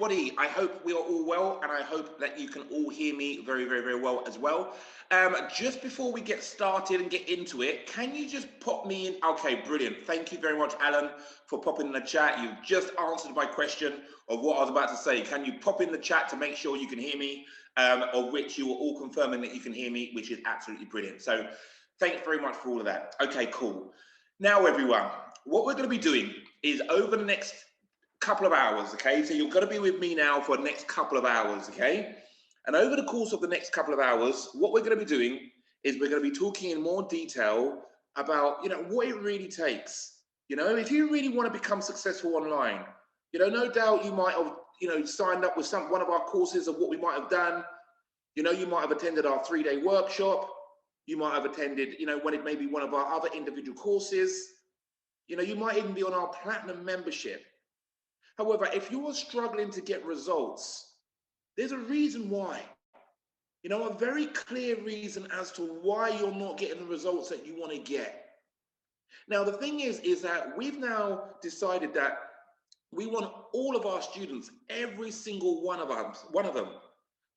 everybody? I hope we are all well, and I hope that you can all hear me very, very, very well as well. Just before we get started and get into it, can you just pop me in? Okay, brilliant. Thank you very much, Alan, for popping in the chat. You've just answered my question of what I was about to say. Can you pop in the chat to make sure you can hear me, of which you are all confirming that you can hear me, which is absolutely brilliant. So thanks very much for all of that. Okay, cool. Now, everyone, what we're going to be doing is over the next couple of hours, okay? So you're going to be with me now for the next couple of hours, okay? And over the course of the next couple of hours, what we're going to be doing is we're going to be talking in more detail about, what it really takes. If you really want to become successful online, no doubt you might have, signed up with one of our courses of what we might have done. You might have attended our 3-day workshop. You might have attended, when it may be one of our other individual courses. You might even be on our platinum membership. However, if you're struggling to get results, there's a reason why. A very clear reason as to why you're not getting the results that you want to get. Now, the thing is that we've now decided that we want all of our students, every single one of them,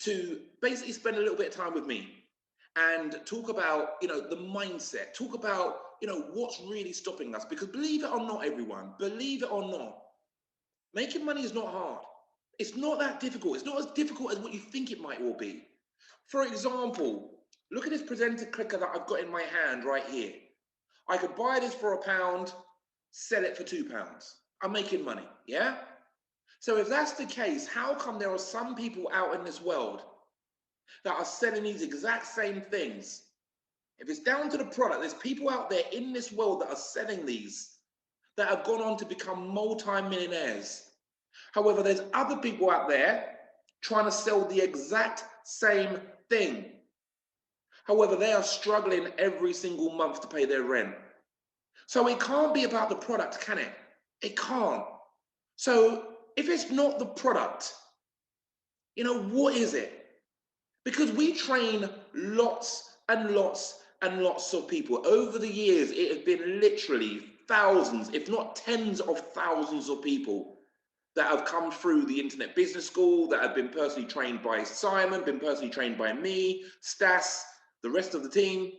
to basically spend a little bit of time with me and talk about, the mindset, talk about, what's really stopping us. Because believe it or not, everyone, believe it or not, making money is not hard. It's not that difficult. It's not as difficult as what you think it might all be. For example, look at this presenter clicker that I've got in my hand right here. I could buy this for £1, sell it for £2. I'm making money, yeah? So if that's the case, how come there are some people out in this world that are selling these exact same things? If it's down to the product, there's people out there in this world that are selling these that have gone on to become multi-millionaires. However, there's other people out there trying to sell the exact same thing. However, they are struggling every single month to pay their rent. So it can't be about the product, can it? It can't. So if it's not the product, what is it? Because we train lots and lots and lots of people. Over the years, it has been literally thousands, if not tens of thousands of people that have come through the Internet Business School, that have been personally trained by Simon, been personally trained by me, Stas, the rest of the team.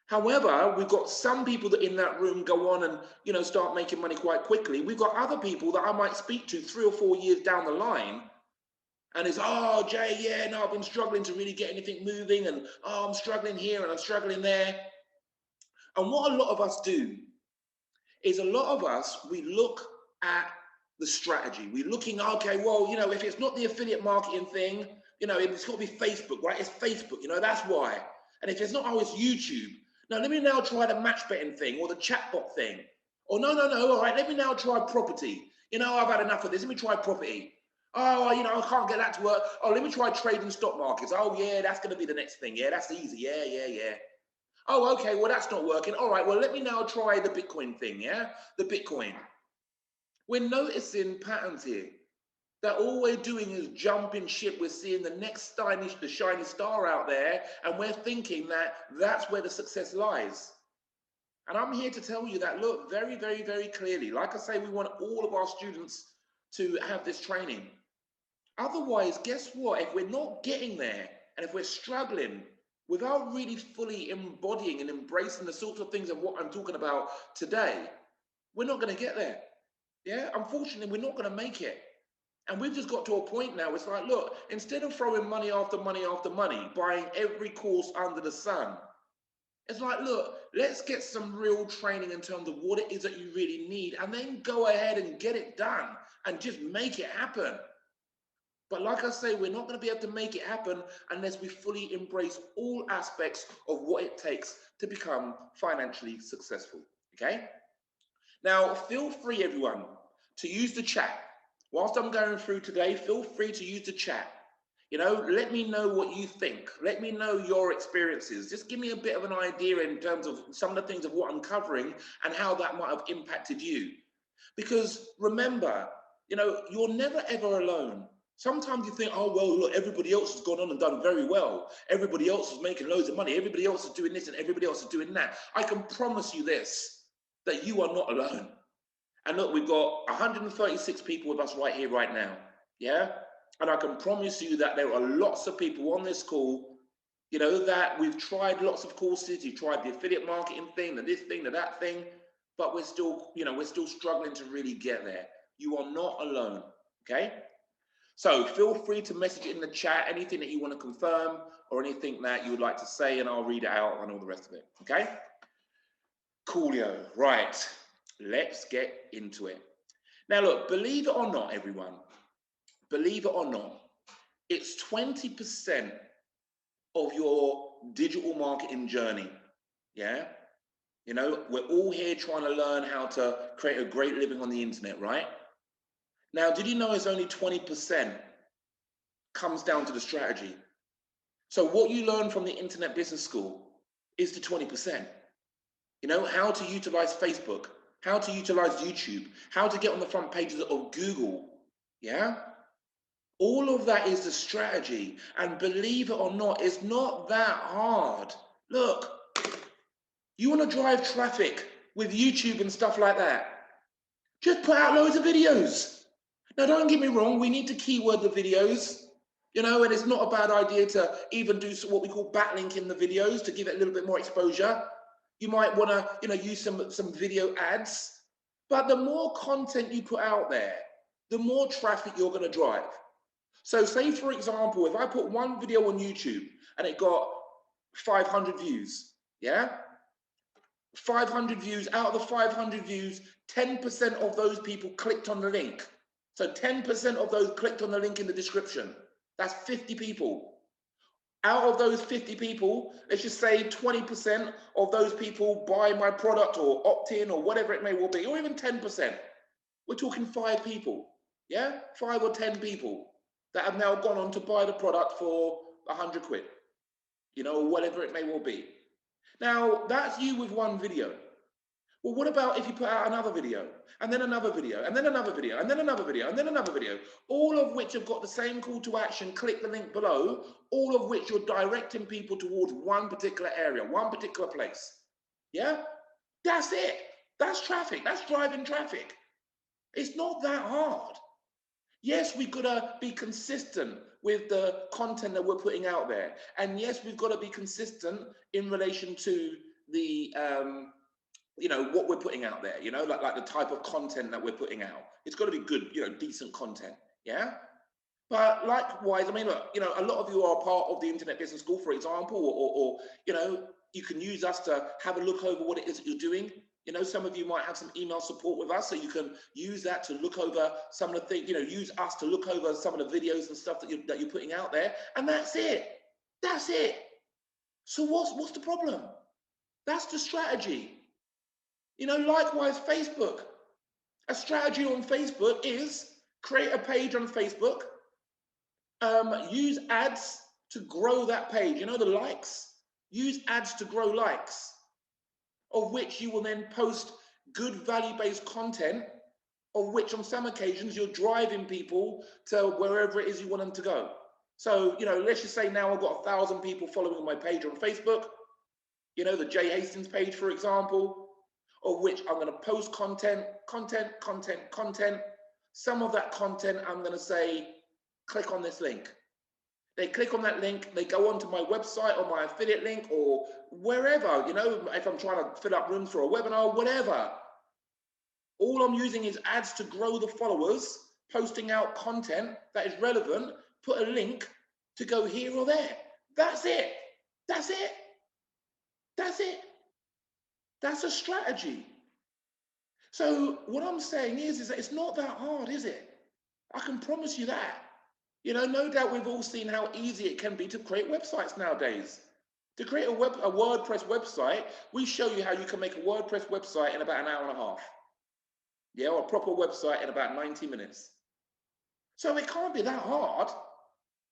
However, we've got some people that in that room go on and, start making money quite quickly. We've got other people that I might speak to 3 or 4 years down the line, and it's, oh, Jay, yeah, no, I've been struggling to really get anything moving, and oh, I'm struggling here and I'm struggling there. And what a lot of us do is a lot of us, we look at the strategy. We're looking, okay, well, if it's not the affiliate marketing thing, it's got to be Facebook, right? It's Facebook, that's why. And if it's not, oh, it's YouTube. Now, let me now try the match betting thing or the chatbot thing. Or no, all right, let me now try property. I've had enough of this. Let me try property. Oh, I can't get that to work. Oh, let me try trading stock markets. Oh, yeah, that's going to be the next thing. Yeah, that's easy. Yeah. Oh, okay, well, that's not working. All right, well, let me now try the Bitcoin thing, yeah? The Bitcoin. We're noticing patterns here that all we're doing is jumping ship. We're seeing the next the shiny star out there, and we're thinking that that's where the success lies. And I'm here to tell you that, look, very, very, very clearly, like I say, we want all of our students to have this training. Otherwise, guess what? If we're not getting there, and if we're struggling without really fully embodying and embracing the sorts of things of what I'm talking about today, we're not going to get there. Yeah, unfortunately, we're not going to make it. And we've just got to a point now, it's like, look, instead of throwing money after money after money, buying every course under the sun, it's like, look, let's get some real training in terms of what it is that you really need, and then go ahead and get it done and just make it happen. But like I say, we're not going to be able to make it happen unless we fully embrace all aspects of what it takes to become financially successful, okay? Now, feel free, everyone, to use the chat. Whilst I'm going through today, feel free to use the chat. Let me know what you think. Let me know your experiences. Just give me a bit of an idea in terms of some of the things of what I'm covering and how that might have impacted you. Because remember, you're never ever alone. Sometimes you think, oh, well, look, everybody else has gone on and done very well. Everybody else is making loads of money. Everybody else is doing this and everybody else is doing that. I can promise you this, that you are not alone. And look, we've got 136 people with us right here, right now. Yeah. And I can promise you that there are lots of people on this call, you know, that we've tried lots of courses, you tried the affiliate marketing thing, the this thing, the that thing, but we're still, you know, we're still struggling to really get there. You are not alone. Okay. So feel free to message it in the chat, anything that you want to confirm or anything that you would like to say, and I'll read it out and all the rest of it. Okay. Coolio. Right. Let's get into it. Now, look, believe it or not, everyone, believe it or not, it's 20% of your digital marketing journey. Yeah. You know, we're all here trying to learn how to create a great living on the internet, right? Now, did you know it's only 20% comes down to the strategy? So what you learn from the Internet Business School is the 20%. You know, how to utilize Facebook, how to utilize YouTube, how to get on the front pages of Google. Yeah. All of that is the strategy. And believe it or not, it's not that hard. Look, you want to drive traffic with YouTube and stuff like that, just put out loads of videos. Now, don't get me wrong, we need to keyword the videos, you know, and it's not a bad idea to even do what we call backlink in the videos to give it a little bit more exposure. You might want to, you know, use some video ads, but the more content you put out there, the more traffic you're going to drive. So say, for example, if I put one video on YouTube and it got 500 views, yeah? 500 views, out of the 500 views, 10% of those people clicked on the link. So 10% of those clicked on the link in the description. That's 50 people. Out of those 50 people, let's just say 20% of those people buy my product or opt in or whatever it may well be, or even 10%. We're talking 5 people, yeah? 5 or 10 people that have now gone on to buy the product for 100 quid, you know, whatever it may well be. Now, that's you with one video. Well, what about if you put out another video, and then another video, and then another video, and then another video, and then another video, all of which have got the same call to action, click the link below, all of which you're directing people towards one particular area, one particular place. Yeah? That's it. That's traffic. That's driving traffic. It's not that hard. Yes, we've got to be consistent with the content that we're putting out there. And yes, we've got to be consistent in relation to the, you know, what we're putting out there, you know, like the type of content that we're putting out. It's got to be good, you know, decent content. Yeah. But likewise, I mean, look, you know, a lot of you are part of the Internet Business School, for example, or you know, you can use us to have a look over what it is that you're doing. You know, some of you might have some email support with us, so you can use that to look over some of the things, you know, use us to look over some of the videos and stuff that you're putting out there. And that's it. That's it. So what's the problem? That's the strategy. You know, likewise, Facebook. A strategy on Facebook is create a page on Facebook, use ads to grow that page. You know, the likes? Use ads to grow likes, of which you will then post good value-based content, of which on some occasions you're driving people to wherever it is you want them to go. So, you know, let's just say now I've got 1,000 people following my page on Facebook, you know, the Jay Hastings page, for example, of which I'm going to post content. Some of that content I'm going to say, click on this link. They click on that link, they go onto my website or my affiliate link or wherever, you know, if I'm trying to fill up rooms for a webinar, whatever. All I'm using is ads to grow the followers, posting out content that is relevant, put a link to go here or there. That's it. That's it. That's it. That's a strategy. So what I'm saying is that it's not that hard, is it? I can promise you that. You know, no doubt we've all seen how easy it can be to create websites nowadays. To create a WordPress website, we show you how you can make a WordPress website in about an hour and a half. Yeah, or a proper website in about 90 minutes. So it can't be that hard.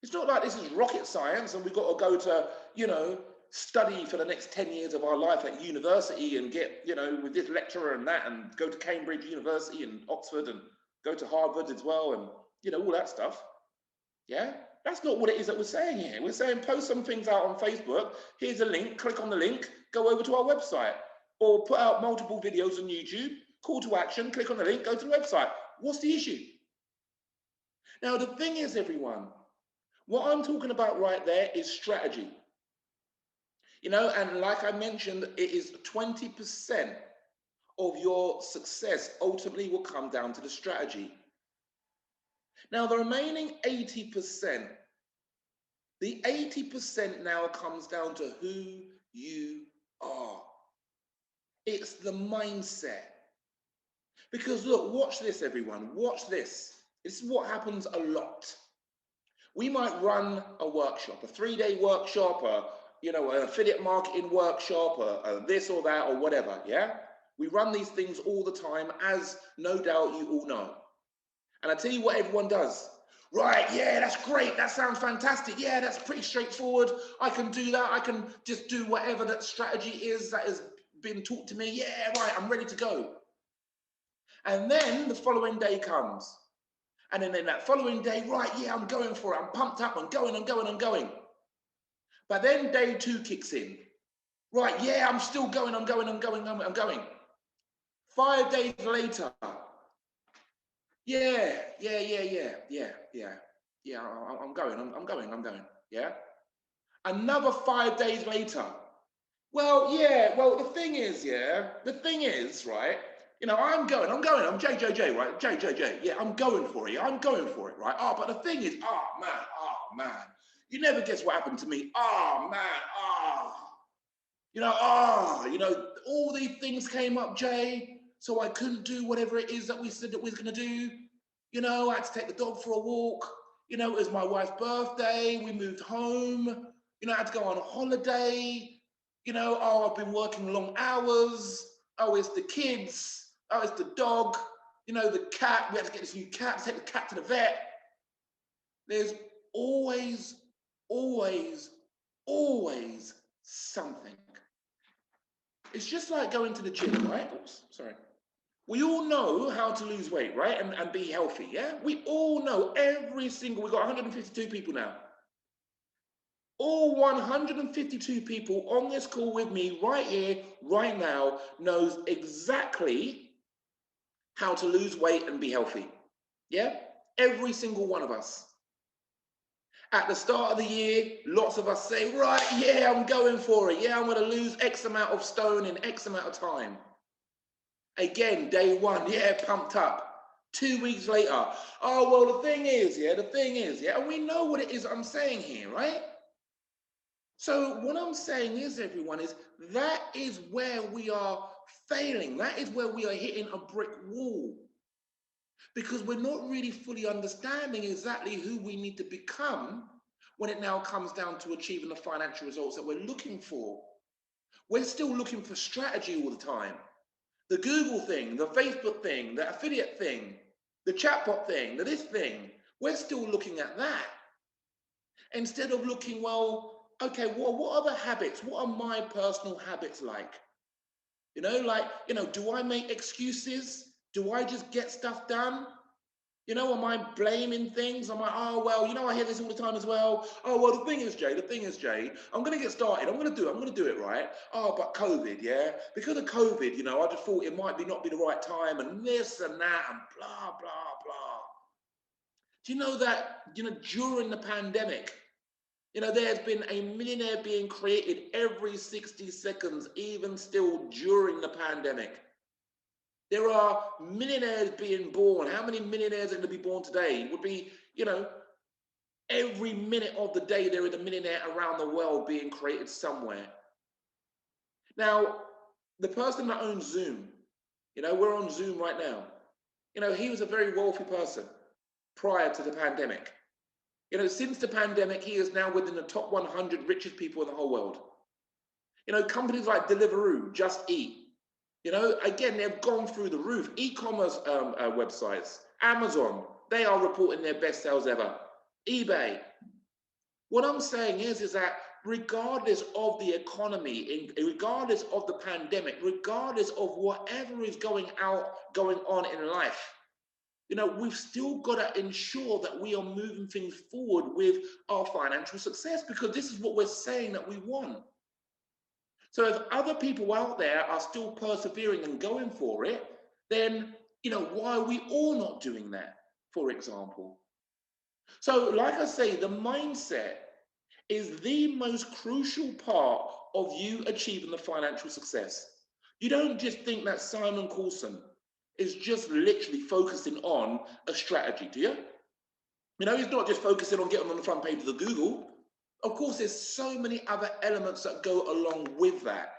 It's not like this is rocket science and we've got to go to, you know, study for the next 10 years of our life at university and get, you know, with this lecturer and that, and go to Cambridge University and Oxford and go to Harvard as well, and, you know, all that stuff. Yeah, that's not what it is that we're saying here. We're saying post some things out on Facebook. Here's a link, click on the link, go over to our website, or put out multiple videos on YouTube, call to action, click on the link, go to the website. What's the issue? Now, the thing is, everyone, what I'm talking about right there is strategy. And like I mentioned, it is 20% of your success ultimately will come down to the strategy. Now, the remaining 80%, the 80% now comes down to who you are. It's the mindset. Because look, watch this, everyone. Watch this. This is what happens a lot. We might run a workshop, a 3-day workshop, an affiliate marketing workshop, or this or that or whatever, yeah? We run these things all the time, as no doubt you all know. And I tell you what everyone does. Right, yeah, that's great. That sounds fantastic. Yeah, that's pretty straightforward. I can do that. I can just do whatever that strategy is that has been taught to me. Yeah, right, I'm ready to go. And then the following day comes. And then that following day, right, yeah, I'm going for it. I'm pumped up. I'm going. But then day 2 kicks in. Right, yeah, I'm still going. I'm going. 5 days later, yeah. I'm going. Yeah. Another 5 days later. Well, yeah. Well, the thing is, right? I'm going. I'm JJJ, right? JJJ. Yeah, I'm going for it. I'm going for it, right? Oh, but the thing is, oh man. You never guess what happened to me. Oh man. All these things came up, Jay. So I couldn't do whatever it is that we said that we was gonna do. I had to take the dog for a walk. It was my wife's birthday. We moved home. I had to go on a holiday. I've been working long hours. Oh, it's the kids. Oh, it's the dog. The cat. We had to get this new cat, take the cat to the vet. There's always, always, always something. It's just like going to the gym, right? Oops, sorry. We all know how to lose weight, right? And be healthy, yeah? We all know, we've got 152 people now. All 152 people on this call with me right here, right now, knows exactly how to lose weight and be healthy. Yeah? Every single one of us. At the start of the year, lots of us say, right, yeah, I'm going for it. Yeah, I'm going to lose X amount of stone in X amount of time. Again, day 1, yeah, pumped up. 2 weeks later, oh, well, the thing is, and we know what it is I'm saying here, right? So what I'm saying is, everyone, is that is where we are failing. That is where we are hitting a brick wall. Because we're not really fully understanding exactly who we need to become when it now comes down to achieving the financial results that we're looking for. We're still looking for strategy all the time. The Google thing, the Facebook thing, the affiliate thing, the chatbot thing, the this thing. We're still looking at that. Instead of looking, well, okay, well, what are the habits? What are my personal habits like? Do I make excuses? Do I just get stuff done? Am I blaming things? I'm like, oh, well, I hear this all the time as well. Oh, well, the thing is, Jay, I'm going to get started. I'm going to do it, right? Oh, but COVID, yeah? Because of COVID, I just thought it might not be the right time and this and that and blah, blah, blah. Do you know that, during the pandemic, there's been a millionaire being created every 60 seconds, even still during the pandemic. There are millionaires being born. How many millionaires are going to be born today? It would be, every minute of the day there is a millionaire around the world being created somewhere. Now, the person that owns Zoom, we're on Zoom right now. He was a very wealthy person prior to the pandemic. Since the pandemic, he is now within the top 100 richest people in the whole world. Companies like Deliveroo, Just Eat, again, they've gone through the roof. E-commerce websites, Amazon, they are reporting their best sales ever. eBay. What I'm saying is that regardless of the economy, regardless of the pandemic, regardless of whatever is going on in life, we've still got to ensure that we are moving things forward with our financial success, because this is what we're saying that we want. So if other people out there are still persevering and going for it, then, why are we all not doing that, for example? So, like I say, the mindset is the most crucial part of you achieving the financial success. You don't just think that Simon Coulson is just literally focusing on a strategy, do you? You know, he's not just focusing on getting on the front page of the Google. Of course, there's so many other elements that go along with that.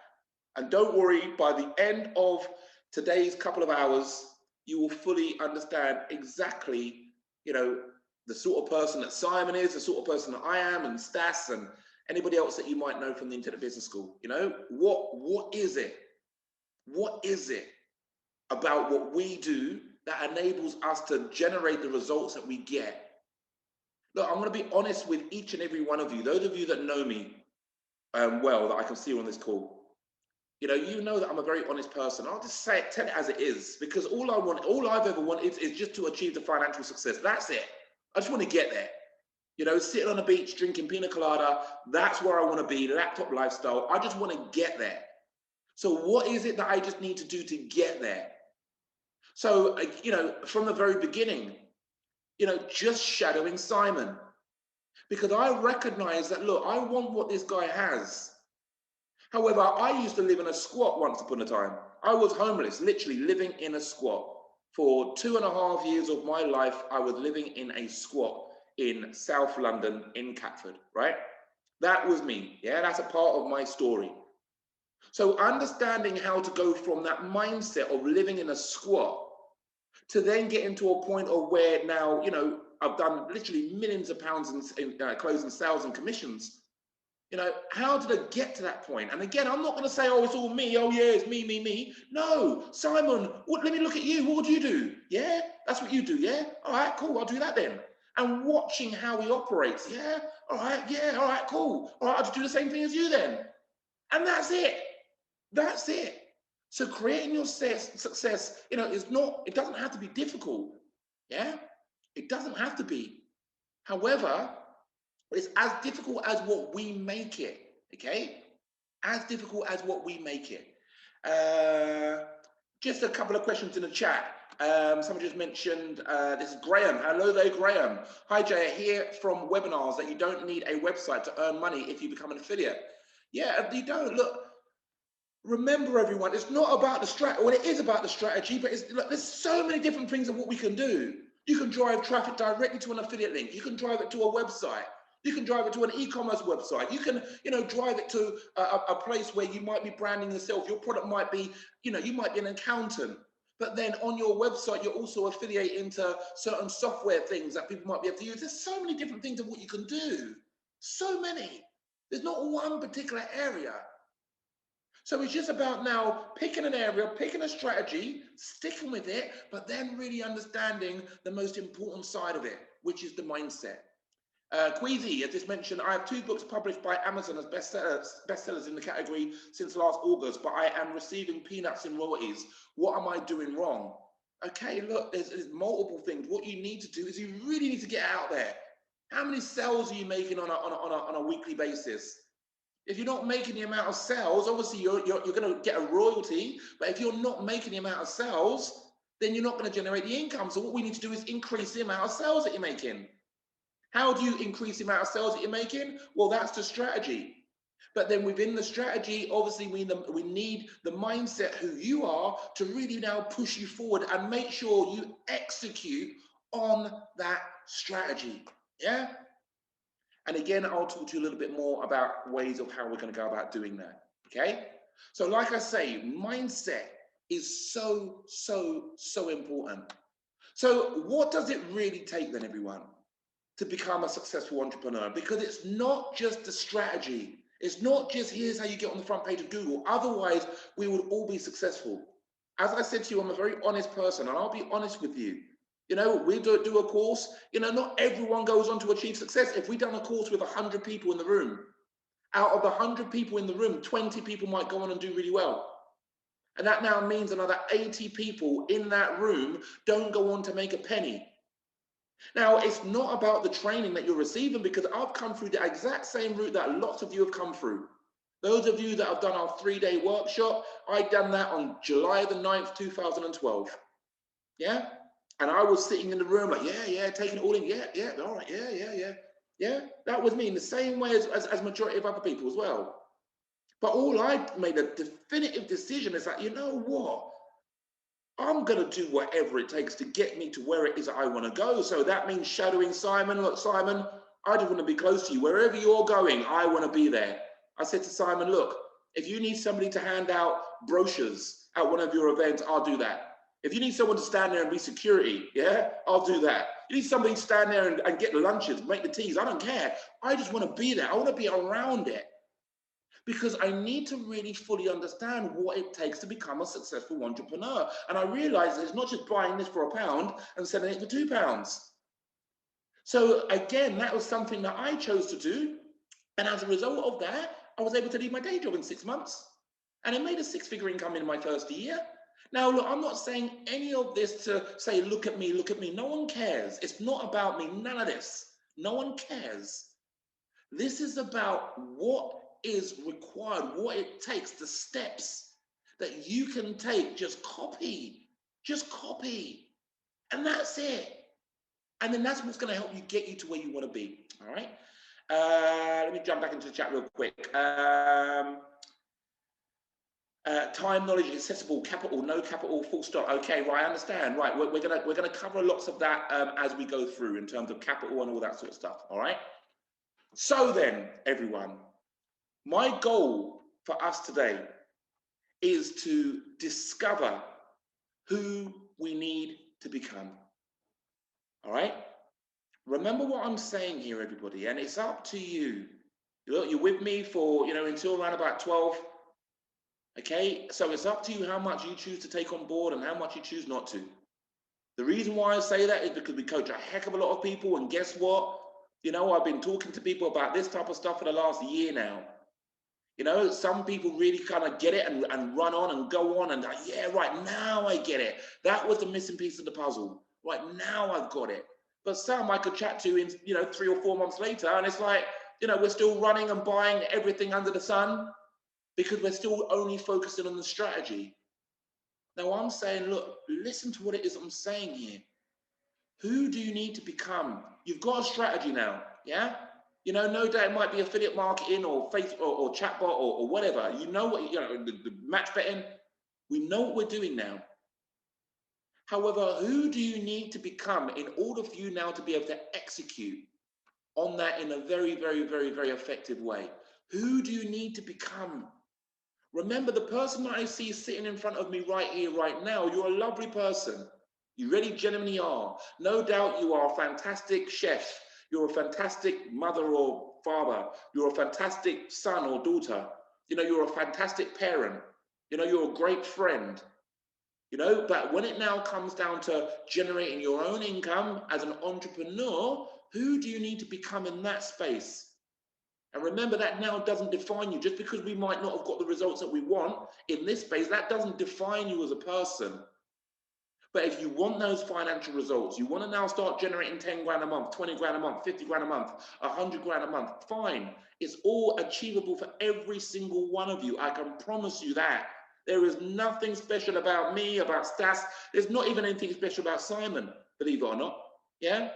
And don't worry, by the end of today's couple of hours, you will fully understand exactly, you know, the sort of person that Simon is, the sort of person that I am, and Stas, and anybody else that you might know from the Internet Business School. You know, what is it? What is it about what we do that enables us to generate the results that we get? Look, I'm going to be honest with each and every one of you. Those of you that know me well, that I can see on this call. You know that I'm a very honest person. I'll just say it, tell it as it is, because all I've ever wanted is just to achieve the financial success. That's it. I just want to get there. Sitting on the beach, drinking pina colada, that's where I want to be, laptop lifestyle. I just want to get there. So what is it that I just need to do to get there? So, from the very beginning, just shadowing Simon, because I recognize that, look, I want what this guy has. However, I used to live in a squat once upon a time. I was homeless, literally living in a squat. For 2.5 years of my life, I was living in a squat in South London, in Catford, right? That was me. Yeah, that's a part of my story. So understanding how to go from that mindset of living in a squat to then getting to a point of where now, I've done literally millions of pounds in closing sales and commissions. How did I get to that point? And again, I'm not going to say, oh, it's all me. Oh, yeah, it's me, me, me. No, Simon, let me look at you. What would you do? Yeah, that's what you do. Yeah. All right, cool. I'll do that then. And watching how he operates. Yeah. All right. Yeah. All right, cool. All right, I'll just do the same thing as you then. And that's it. That's it. So creating your success, it doesn't have to be difficult. Yeah. It doesn't have to be. However, it's as difficult as what we make it, okay? As difficult as what we make it. Just a couple of questions in the chat. Someone just mentioned, this is Graham. Hello there, Graham. Hi, Jay. I hear from webinars that you don't need a website to earn money if you become an affiliate. Yeah, you don't. Look, remember, everyone, it's not about the strategy. Well, it is about the strategy, but look, there's so many different things of what we can do. You can drive traffic directly to an affiliate link. You can drive it to a website. You can drive it to an e-commerce website. You can, drive it to a place where you might be branding yourself. Your product might be, you might be an accountant. But then on your website, you're also affiliating to certain software things that people might be able to use. There's so many different things of what you can do. So many. There's not one particular area. So it's just about now picking an area, picking a strategy, sticking with it, but then really understanding the most important side of it, which is the mindset. Queasy, as just mentioned, I have 2 books published by Amazon as bestsellers in the category since last August, but I am receiving peanuts in royalties. What am I doing wrong? Okay, look, there's multiple things. What you need to do is you really need to get out there. How many sales are you making on a weekly basis? If you're not making the amount of sales, obviously you're going to get a royalty, but if you're not making the amount of sales, then you're not going to generate the income. So what we need to do is increase the amount of sales that you're making. How do you increase the amount of sales that you're making? Well, that's the strategy. But then within the strategy, obviously we need the mindset who you are to really now push you forward and make sure you execute on that strategy. Yeah? And again, I'll talk to you a little bit more about ways of how we're going to go about doing that. Okay? So like I say, mindset is so, so, so important. So what does it really take then, everyone, to become a successful entrepreneur? Because it's not just the strategy. It's not just here's how you get on the front page of Google. Otherwise, we would all be successful. As I said to you, I'm a very honest person, and I'll be honest with you. We do a course, not everyone goes on to achieve success. If we've done a course with 100 people in the room, out of the 100 people in the room, 20 people might go on and do really well. And that now means another 80 people in that room don't go on to make a penny. Now, it's not about the training that you're receiving, because I've come through the exact same route that lots of you have come through. Those of you that have done our 3-day workshop, I done that on July the 9th, 2012. Yeah? And I was sitting in the room like, yeah, taking it all in. Yeah, all right, yeah. That was me in the same way as majority of other people as well. But all I made a definitive decision is that, you know what? I'm going to do whatever it takes to get me to where it is that I want to go. So that means shadowing Simon. Look, Simon, I just want to be close to you. Wherever you're going, I want to be there. I said to Simon, look, if you need somebody to hand out brochures at one of your events, I'll do that. If you need someone to stand there and be security, yeah, I'll do that. You need somebody to stand there and get the lunches, make the teas. I don't care. I just want to be there. I want to be around it. Because I need to really fully understand what it takes to become a successful entrepreneur. And I realized that it's not just buying this for £1 and selling it for £2. So again, that was something that I chose to do. And as a result of that, I was able to leave my day job in 6 months. And I made a 6-figure income in my first year. Now, look, I'm not saying any of this to say, look at me, look at me. No one cares. It's not about me, none of this. No one cares. This is about what is required, what it takes, the steps that you can take. Just copy, and that's it. And then that's what's going to help you get you to where you want to be. All right. Let me jump back into the chat real quick. Time, knowledge, accessible, capital, no capital, full stop. Okay, right, I understand. Right, we're gonna cover lots of that as we go through in terms of capital and all that sort of stuff. All right. So then, everyone, my goal for us today is to discover who we need to become. All right? Remember what I'm saying here, everybody, and it's up to you. You're with me for, until around about 12. Okay? So it's up to you how much you choose to take on board and how much you choose not to. The reason why I say that is because we coach a heck of a lot of people, and guess what? I've been talking to people about this type of stuff for the last year now. Some people really kind of get it and run on and go on and yeah, right, now I get it. That was the missing piece of the puzzle. Right, now I've got it. But some I could chat to in, 3 or 4 months later, and it's like, we're still running and buying everything under the sun because we're still only focusing on the strategy. Now I'm saying, look, listen to what it is I'm saying here. Who do you need to become? You've got a strategy now, yeah? No doubt it might be affiliate marketing or Facebook or chatbot or whatever. You know what, the match betting. We know what we're doing now. However, who do you need to become in order for you now to be able to execute on that in a very, very, very, very effective way? Who do you need to become? Remember, the person that I see sitting in front of me right here, right now, you're a lovely person. You really genuinely are. No doubt you are a fantastic chef. You're a fantastic mother or father. You're a fantastic son or daughter. You're a fantastic parent. You're a great friend. But when it now comes down to generating your own income as an entrepreneur, who do you need to become in that space? And remember, that now doesn't define you. Just because we might not have got the results that we want in this space, that doesn't define you as a person. But if you want those financial results, you want to now start generating 10 grand a month, 20 grand a month, 50 grand a month, 100 grand a month, fine. It's all achievable for every single one of you. I can promise you that. There is nothing special about me, about Stas. There's not even anything special about Simon, believe it or not. Yeah?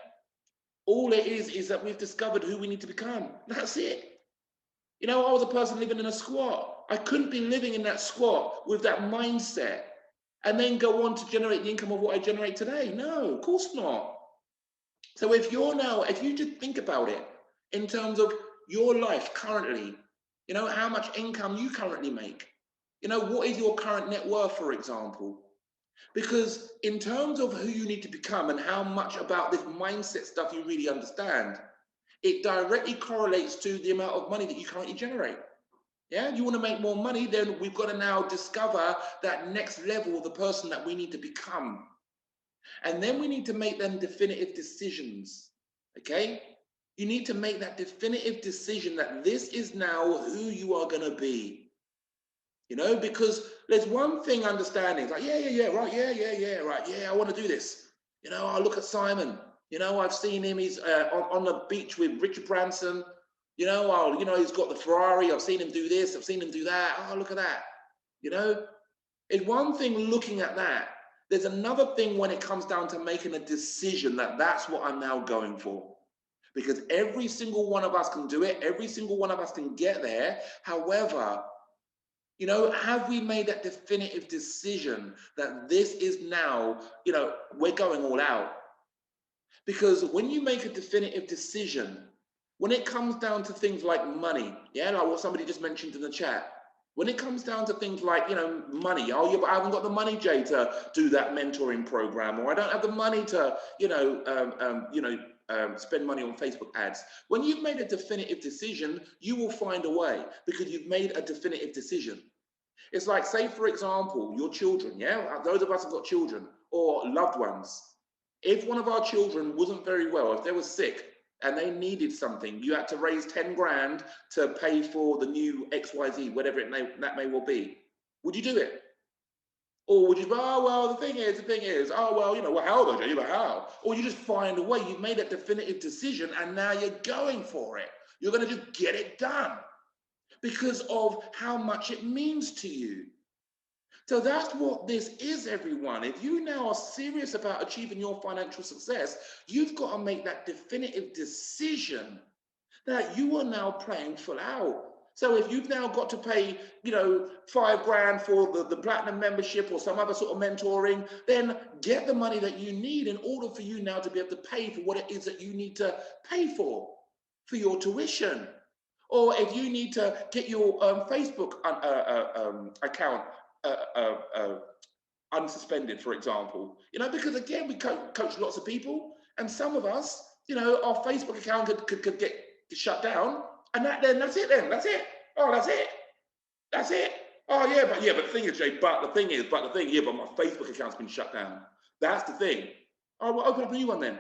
All it is that we've discovered who we need to become. That's it. I was a person living in a squat. I couldn't be living in that squat with that mindset and then go on to generate the income of what I generate today. No, of course not. So if you just think about it in terms of your life currently, how much income you currently make, what is your current net worth, for example? Because in terms of who you need to become and how much about this mindset stuff you really understand, it directly correlates to the amount of money that you currently generate. Yeah, you want to make more money, then we've got to now discover that next level of the person that we need to become. And then we need to make them definitive decisions, okay? You need to make that definitive decision that this is now who you are going to be. Because there's one thing understanding, like, yeah, right, right, I want to do this. I look at Simon, I've seen him, he's on the beach with Richard Branson. He's got the Ferrari. I've seen him do this. I've seen him do that. Oh, look at that. It's one thing looking at that, There's another thing when it comes down to making a decision that's what I'm now going for. Because every single one of us can do it. Every single one of us can get there. However, have we made that definitive decision that this is now, we're going all out? Because when you make a definitive decision, when it comes down to things like money, yeah, like what somebody just mentioned in the chat, when it comes down to things like, money, oh, yeah, but I haven't got the money, Jay, to do that mentoring program, or I don't have the money to, spend money on Facebook ads. When you've made a definitive decision, you will find a way because you've made a definitive decision. It's like, say, for example, your children, yeah, those of us who've got children or loved ones. If one of our children wasn't very well, if they were sick and they needed something, you had to raise 10 grand to pay for the new XYZ, whatever that may well be. Would you do it? Or would you go, oh, well, the thing is, oh, well, well, how though, Jay? But how? Or you just find a way. You've made a definitive decision and now you're going for it. You're going to just get it done because of how much it means to you. So that's what this is, everyone. If you now are serious about achieving your financial success, you've got to make that definitive decision that you are now playing full out. So if you've now got to pay, 5 grand for the platinum membership or some other sort of mentoring, then get the money that you need in order for you now to be able to pay for what it is that you need to pay for your tuition. Or if you need to get your Facebook account unsuspended, for example, because again, we coach lots of people, and some of us, our Facebook account could get shut down, and that's it. Oh, that's it. Oh, yeah, but the thing is, Jay, but the thing, yeah, but my Facebook account's been shut down. That's the thing. Oh, well, open up a new one then.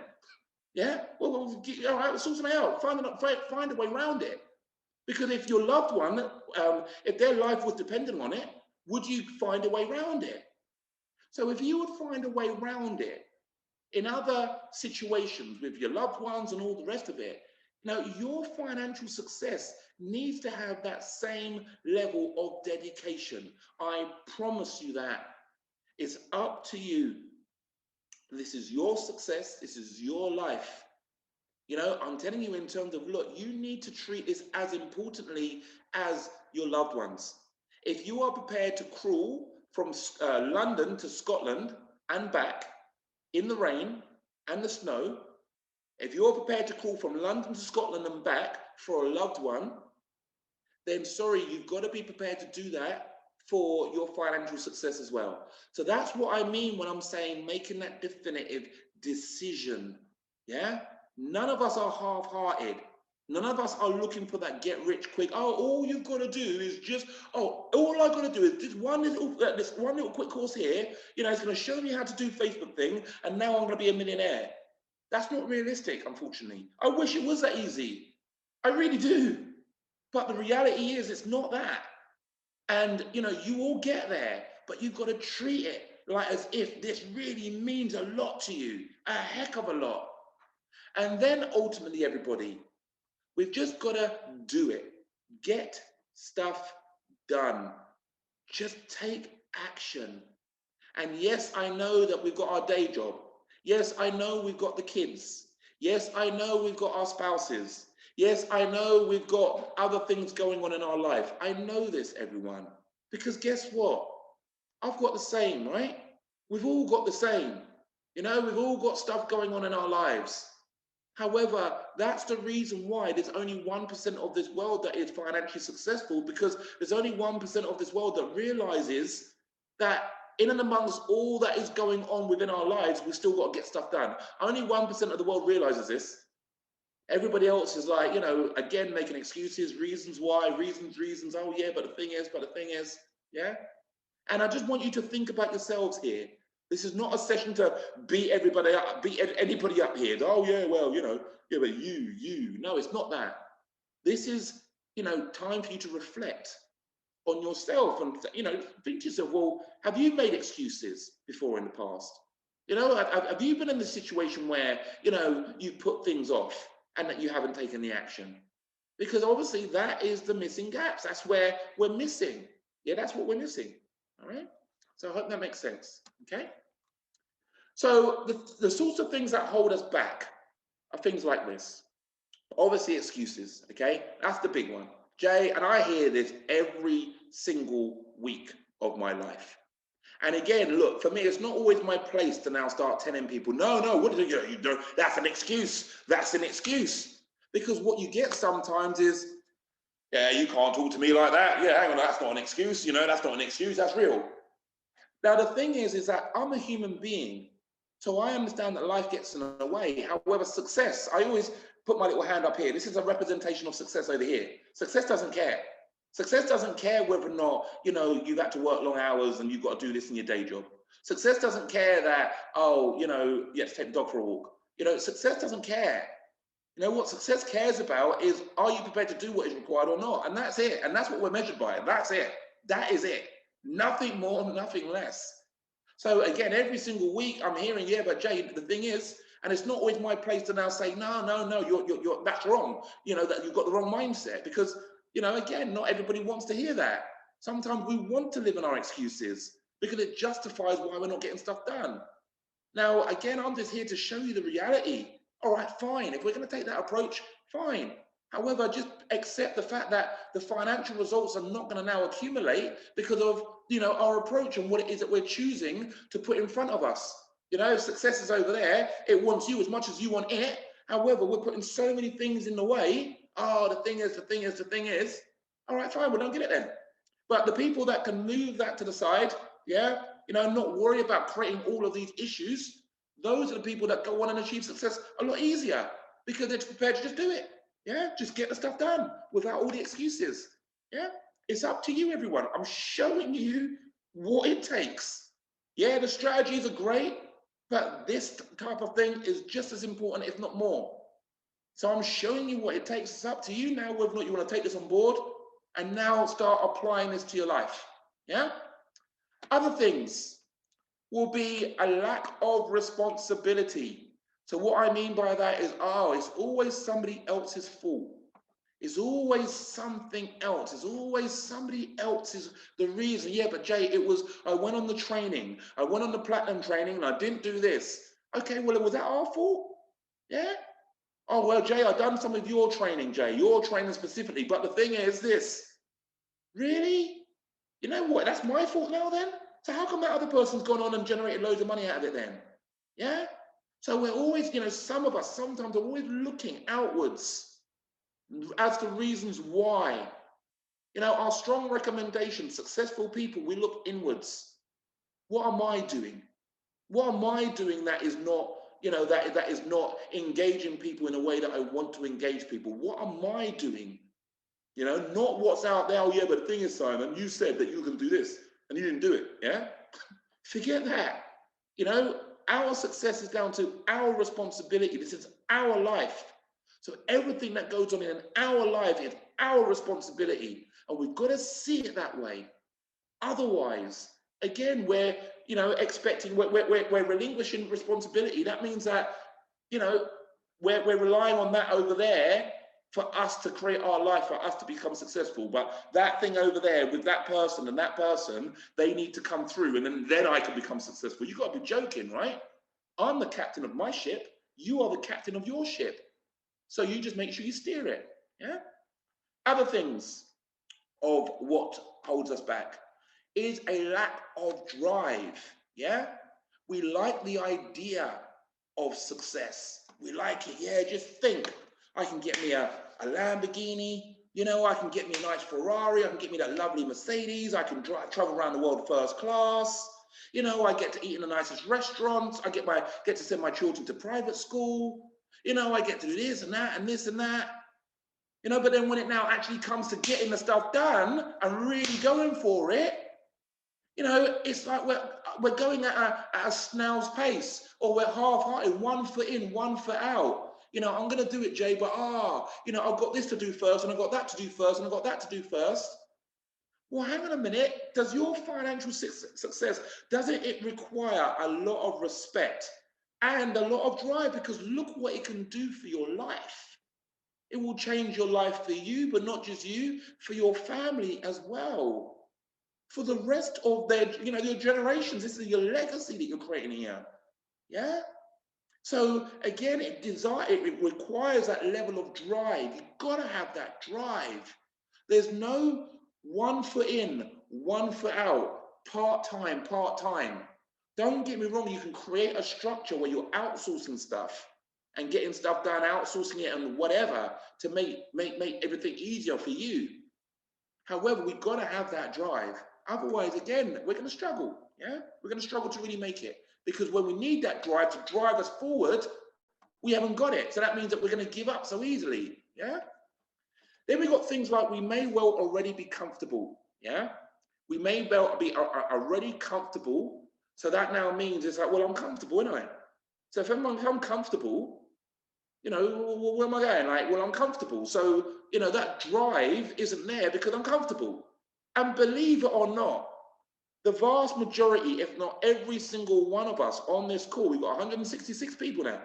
Yeah, well, all right, sort something out. Find a way around it. Because if your loved one, if their life was dependent on it, would you find a way around it? So if you would find a way around it in other situations with your loved ones and all the rest of it, your financial success needs to have that same level of dedication. I promise you that. It's up to you. This is your success. This is your life. I'm telling you in terms of, look, you need to treat this as importantly as your loved ones. If you are prepared to crawl from London to Scotland and back in the rain and the snow, if you're prepared to crawl from London to Scotland and back for a loved one, then sorry, you've got to be prepared to do that for your financial success as well. So that's what I mean when I'm saying making that definitive decision. Yeah? None of us are half-hearted. None of us are looking for that get rich quick. Oh, all you've got to do is just, all I've got to do is this one little quick course here, it's going to show me how to do Facebook thing, and now I'm going to be a millionaire. That's not realistic, unfortunately. I wish it was that easy. I really do. But the reality is it's not that. And, you all get there, but you've got to treat it like as if this really means a lot to you, a heck of a lot. And then ultimately, everybody, we've just got to do it. Get stuff done. Just take action. And yes, I know that we've got our day job. Yes, I know we've got the kids. Yes, I know we've got our spouses. Yes, I know we've got other things going on in our life. I know this, everyone. Because guess what? I've got the same, right? We've all got the same. We've all got stuff going on in our lives. However, that's the reason why there's only 1% of this world that is financially successful, because there's only 1% of this world that realizes that in and amongst all that is going on within our lives, we still got to get stuff done. Only 1% of the world realizes this. Everybody else is like, again, making excuses, reasons why, reasons. Oh, yeah, but the thing is, yeah. And I just want you to think about yourselves here. This is not a session to beat everybody up, beat anybody up here. Oh, yeah, well, yeah, but you. No, it's not that. This is, time for you to reflect on yourself and, think to yourself, well, have you made excuses before in the past? Have you been in the situation where, you put things off and that you haven't taken the action? Because obviously that is the missing gaps. That's where we're missing. Yeah, that's what we're missing. All right. So I hope that makes sense. Okay. So the sorts of things that hold us back are things like this. Obviously, excuses, okay? That's the big one. Jay, and I hear this every single week of my life. And again, look, for me, it's not always my place to now start telling people, no, no, what do you do? That's an excuse. That's an excuse. Because what you get sometimes is, yeah, you can't talk to me like that. Yeah, hang on, that's not an excuse. You know, that's not an excuse. That's real. Now, the thing is that I'm a human being. So I understand that life gets in the way. However, success, I always put my little hand up here. This is a representation of success over here. Success doesn't care. Success doesn't care whether or not, you know, you've had to work long hours and you've got to do this in your day job. Success doesn't care that, oh, you know, you have to take the dog for a walk. You know, success doesn't care. You know, what success cares about is, are you prepared to do what is required or not? And that's it. And that's what we're measured by. That's it. That is it. Nothing more, nothing less. So again, every single week I'm hearing, yeah, but Jay, the thing is, and it's not always my place to now say, no, no, no, you're that's wrong. You know, that you've got the wrong mindset, because, you know, again, not everybody wants to hear that. Sometimes we want to live in our excuses because it justifies why we're not getting stuff done. Now, again, I'm just here to show you the reality. All right, fine. If we're going to take that approach, fine. However, just accept the fact that the financial results are not going to now accumulate because of, you know, our approach and what it is that we're choosing to put in front of us. You know, success is over there. It wants you as much as you want it. However, we're putting so many things in the way. Oh, the thing is, the thing is, the thing is. All right, fine. We don't get it then. But the people that can move that to the side, yeah, you know, not worry about creating all of these issues, those are the people that go on and achieve success a lot easier because they're prepared to just do it. Yeah, just get the stuff done without all the excuses. Yeah, it's up to you, everyone. I'm showing you what it takes. Yeah, the strategies are great, but this type of thing is just as important, if not more. So I'm showing you what it takes. It's up to you now whether or not you want to take this on board and now start applying this to your life. Yeah? Other things will be a lack of responsibility. So what I mean by that is, oh, it's always somebody else's fault. It's always something else. It's always somebody else's the reason. Yeah, but Jay, it was, I went on the training. I went on the platinum training and I didn't do this. Okay, well, was that our fault? Yeah? Oh, well, Jay, I've done some of your training, Jay, your training specifically. But the thing is this, really? You know what? That's my fault now then? So how come that other person's gone on and generated loads of money out of it then? Yeah? So we're always, you know, some of us sometimes are always looking outwards as to reasons why. You know, our strong recommendation, successful people, we look inwards. What am I doing? What am I doing that is not, you know, that is not engaging people in a way that I want to engage people? What am I doing? You know, not what's out there. Oh, yeah, but the thing is, Simon, you said that you were going to do this and you didn't do it. Yeah. Forget that. You know, our success is down to our responsibility. This is our life. So everything that goes on in our life is our responsibility. And we've got to see it that way. Otherwise, again, we're, you know, expecting, we're relinquishing responsibility. That means that, you know, we're relying on that over there for us to create our life, for us to become successful. But that thing over there with that person and that person, they need to come through and then I can become successful. You've got to be joking, right? I'm the captain of my ship. You are the captain of your ship. So you just make sure you steer it. Yeah. Other things of what holds us back is a lack of drive. Yeah. We like the idea of success. We like it. Yeah. Just think, I can get me a Lamborghini. You know, I can get me a nice Ferrari. I can get me that lovely Mercedes. I can travel around the world first class. You know, I get to eat in the nicest restaurants. I get to send my children to private school. You know, I get to do this and that and this and that. You know, but then when it now actually comes to getting the stuff done and really going for it, you know, it's like we're going at a snail's pace, or we're half-hearted, 1 foot in, 1 foot out. You know, I'm going to do it, Jay, but you know, I've got this to do first, and I've got that to do first, and I've got that to do first. Well, hang on a minute. Does your financial success, doesn't it require a lot of respect and a lot of drive? Because look what it can do for your life. It will change your life for you, but not just you, for your family as well. For the rest of their, you know, your generations. This is your legacy that you're creating here. Yeah. So again, it requires that level of drive. You've got to have that drive. There's no one foot in, one foot out, part time, part time. Don't get me wrong, you can create a structure where you're outsourcing stuff and getting stuff done, outsourcing it and whatever to make everything easier for you. However, we've got to have that drive. Otherwise, again, we're going to struggle. Yeah, we're going to struggle to really make it because when we need that drive to drive us forward, we haven't got it. So that means that we're going to give up so easily. Yeah. Then we've got things like we may well already be comfortable. Yeah. We may well be already comfortable. So that now means it's like, well, I'm comfortable, aren't I? So if I'm comfortable, you know, where am I going? Like, well, I'm comfortable. So, you know, that drive isn't there because I'm comfortable. And believe it or not, the vast majority, if not every single one of us on this call, we've got 166 people now.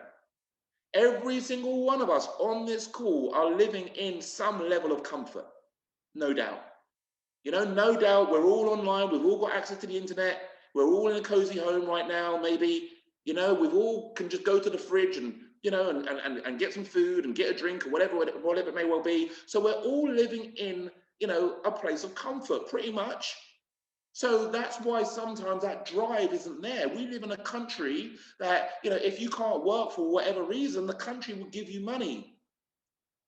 Every single one of us on this call are living in some level of comfort, no doubt. You know, no doubt we're all online, we've all got access to the internet, we're all in a cozy home right now, maybe, you know, we've all can just go to the fridge and, you know, and get some food and get a drink or whatever it may well be. So we're all living in, you know, a place of comfort pretty much. So that's why sometimes that drive isn't there. We live in a country that, you know, if you can't work for whatever reason, the country will give you money.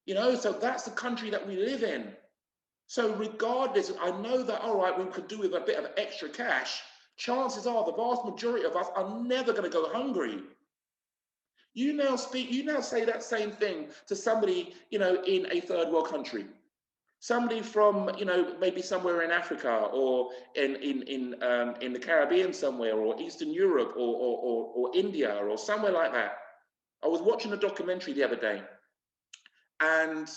You know, so that's the country that we live in. So regardless, I know that, all right, we could do with a bit of extra cash. Chances are the vast majority of us are never going to go hungry. You now say that same thing to somebody, you know, in a third world country. Somebody from, you know, maybe somewhere in Africa or in the Caribbean somewhere, or Eastern Europe, or India or somewhere like that. I was watching a documentary the other day, and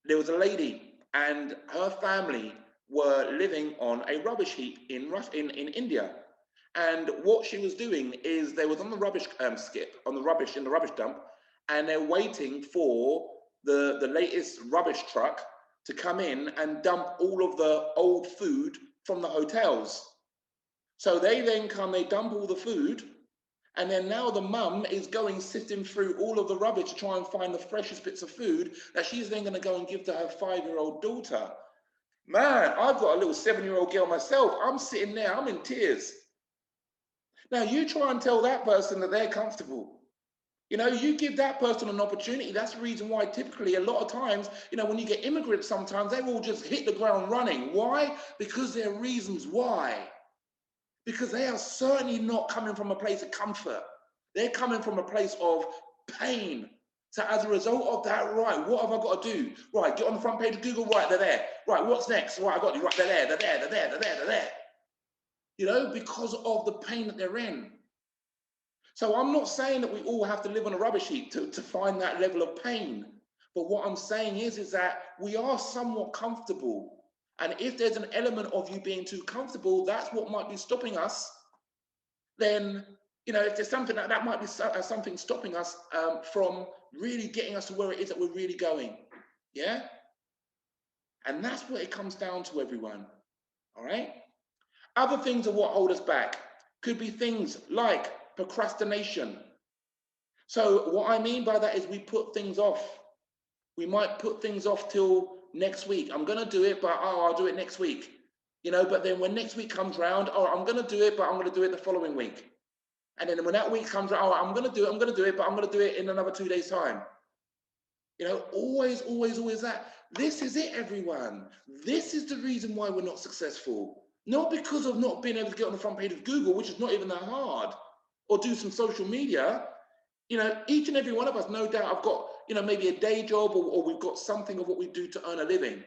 there was a lady, and her family were living on a rubbish heap in India. And what she was doing is they was on the rubbish skip, on the rubbish in the rubbish dump, and they're waiting for the latest rubbish truck to come in and dump all of the old food from the hotels. So they then come, they dump all the food, and then now the mum is going sifting through all of the rubbish to try and find the freshest bits of food that she's then going to go and give to her 5-year-old daughter. Man, I've got a little 7-year-old girl myself. I'm sitting there, I'm in tears. Now you try and tell that person that they're comfortable. You know, you give that person an opportunity. That's the reason why typically a lot of times, you know, when you get immigrants, sometimes they will just hit the ground running. Why? Because there are reasons why. Because they are certainly not coming from a place of comfort. They're coming from a place of pain. So as a result of that, right, what have I got to do? Right, get on the front page of Google, right, they're there. Right, what's next? Right, I got you, right, they're there, they're there, they're there, they're there, they're there. You know, because of the pain that they're in. So I'm not saying that we all have to live on a rubbish heap to find that level of pain. But what I'm saying is that we are somewhat comfortable. And if there's an element of you being too comfortable, that's what might be stopping us. Then, you know, if there's something that might be something stopping us from really getting us to where it is that we're really going. Yeah. And that's what it comes down to, everyone. All right. Other things are what hold us back. Could be things like procrastination. So what I mean by that is we put things off. We might put things off till next week. I'm going to do it, but I'll do it next week. You know, but then when next week comes round, I'm going to do it, but I'm going to do it the following week. And then when that week comes around, I'm going to do it, but I'm going to do it in another 2 days' time. You know, always that. This is it, everyone. This is the reason why we're not successful. Not because of not being able to get on the front page of Google, which is not even that hard, or do some social media. You know, each and every one of us, no doubt, have got, you know, maybe a day job, or we've got something of what we do to earn a living.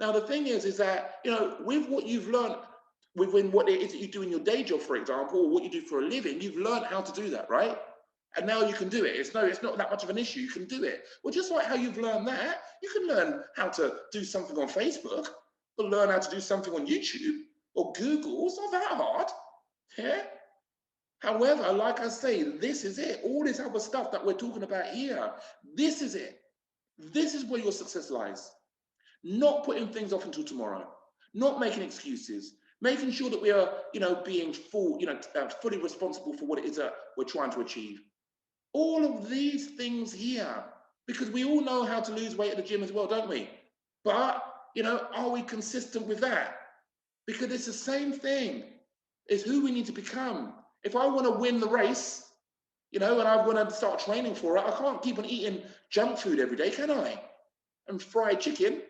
Now, the thing is that, you know, with what you've learned, within what it is that you do in your day job, for example, or what you do for a living, you've learned how to do that, right? And now you can do it. It's not that much of an issue. You can do it. Well, just like how you've learned that, you can learn how to do something on Facebook, or learn how to do something on YouTube or Google. It's not that hard. Yeah. However, like I say, this is it. All this other stuff that we're talking about here, this is it. This is where your success lies. Not putting things off until tomorrow. Not making excuses. making sure that we are, being fully responsible for what it is that we're trying to achieve. All of these things here, because we all know how to lose weight at the gym as well, don't we? But, are we consistent with that? Because it's the same thing. It's who we need to become. If I want to win the race, and I want to start training for it, I can't keep on eating junk food every day, can I? And fried chicken,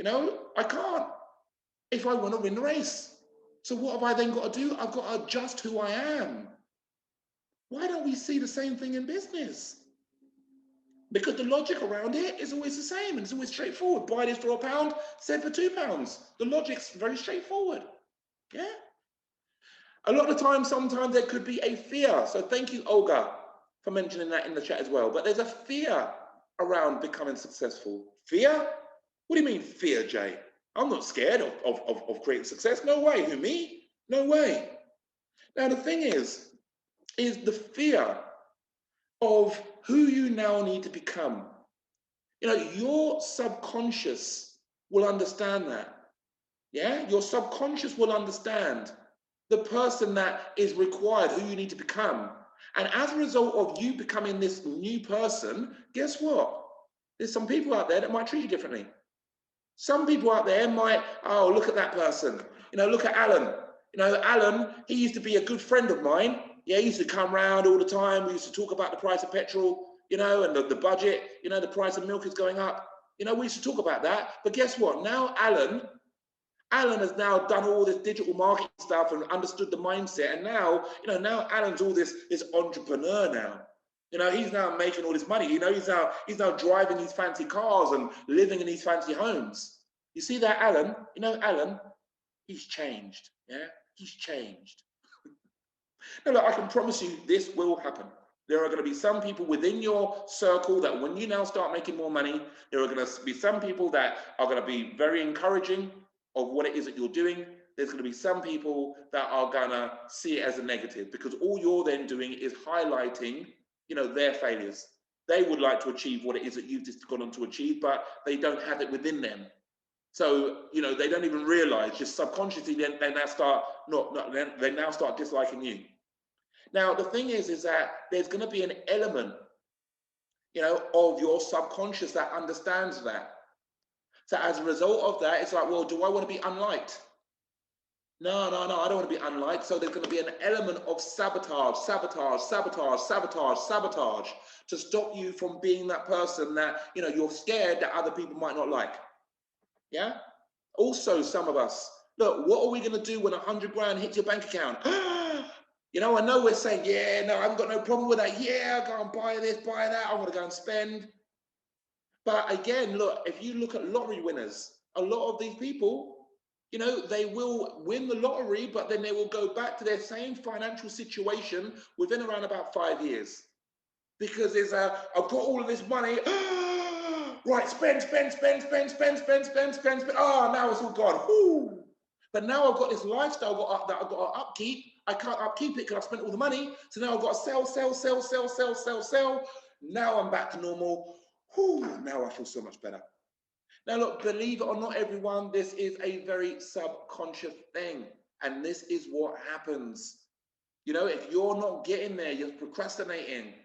I can't if I want to win the race. So what have I then got to do? I've got to adjust who I am. Why don't we see the same thing in business? Because the logic around it is always the same and it's always straightforward. Buy this for £1, sell for £2. The logic's very straightforward. Yeah. A lot of the time, sometimes there could be a fear. So thank you, Olga, for mentioning that in the chat as well. But there's a fear around becoming successful. Fear? What do you mean fear, Jay? I'm not scared of creating success. No way. Who, me? No way. Now, the thing is the fear of who you now need to become. Your subconscious will understand that. Yeah? Your subconscious will understand the person that is required, who you need to become. And as a result of you becoming this new person, guess what? There's some people out there that might treat you differently. Some people out there might, oh, look at that person. Look at Alan. Alan, he used to be a good friend of mine. Yeah, he used to come around all the time. We used to talk about the price of petrol, and the budget, the price of milk is going up. We used to talk about that. But guess what? Now Alan has now done all this digital marketing stuff and understood the mindset. And now, now Alan's all this entrepreneur now. He's now making all this money. He's now driving these fancy cars and living in these fancy homes. You see that, Alan? Alan, he's changed. Yeah, he's changed. Now, look, I can promise you this will happen. There are going to be some people within your circle that when you now start making more money, there are going to be some people that are going to be very encouraging of what it is that you're doing. There's going to be some people that are going to see it as a negative, because all you're then doing is highlighting, their failures. They would like to achieve what it is that you've just gone on to achieve, but they don't have it within them. So, they don't even realize, just subconsciously, they now start they now start disliking you. Now, the thing is that there's going to be an element, of your subconscious that understands that. So as a result of that, it's like, well, do I want to be unliked? No, I don't want to be unliked. So there's going to be an element of sabotage to stop you from being that person that, you're scared that other people might not like. Yeah. Also, some of us, look, what are we going to do when 100 grand hits your bank account? I know we're saying, yeah, no, I haven't got no problem with that. Yeah, go and buy this, buy that. I want to go and spend. But again, look, if you look at lottery winners, a lot of these people, they will win the lottery, but then they will go back to their same financial situation within around about 5 years. Because I've got all of this money. Right, spend. Oh, now it's all gone. Woo. But now I've got this lifestyle that I've got to upkeep. I can't upkeep it because I've spent all the money. So now I've got to sell. Now I'm back to normal. Whew, now I feel so much better. Now look, believe it or not, everyone, this is a very subconscious thing. And this is what happens. If you're not getting there, you're procrastinating.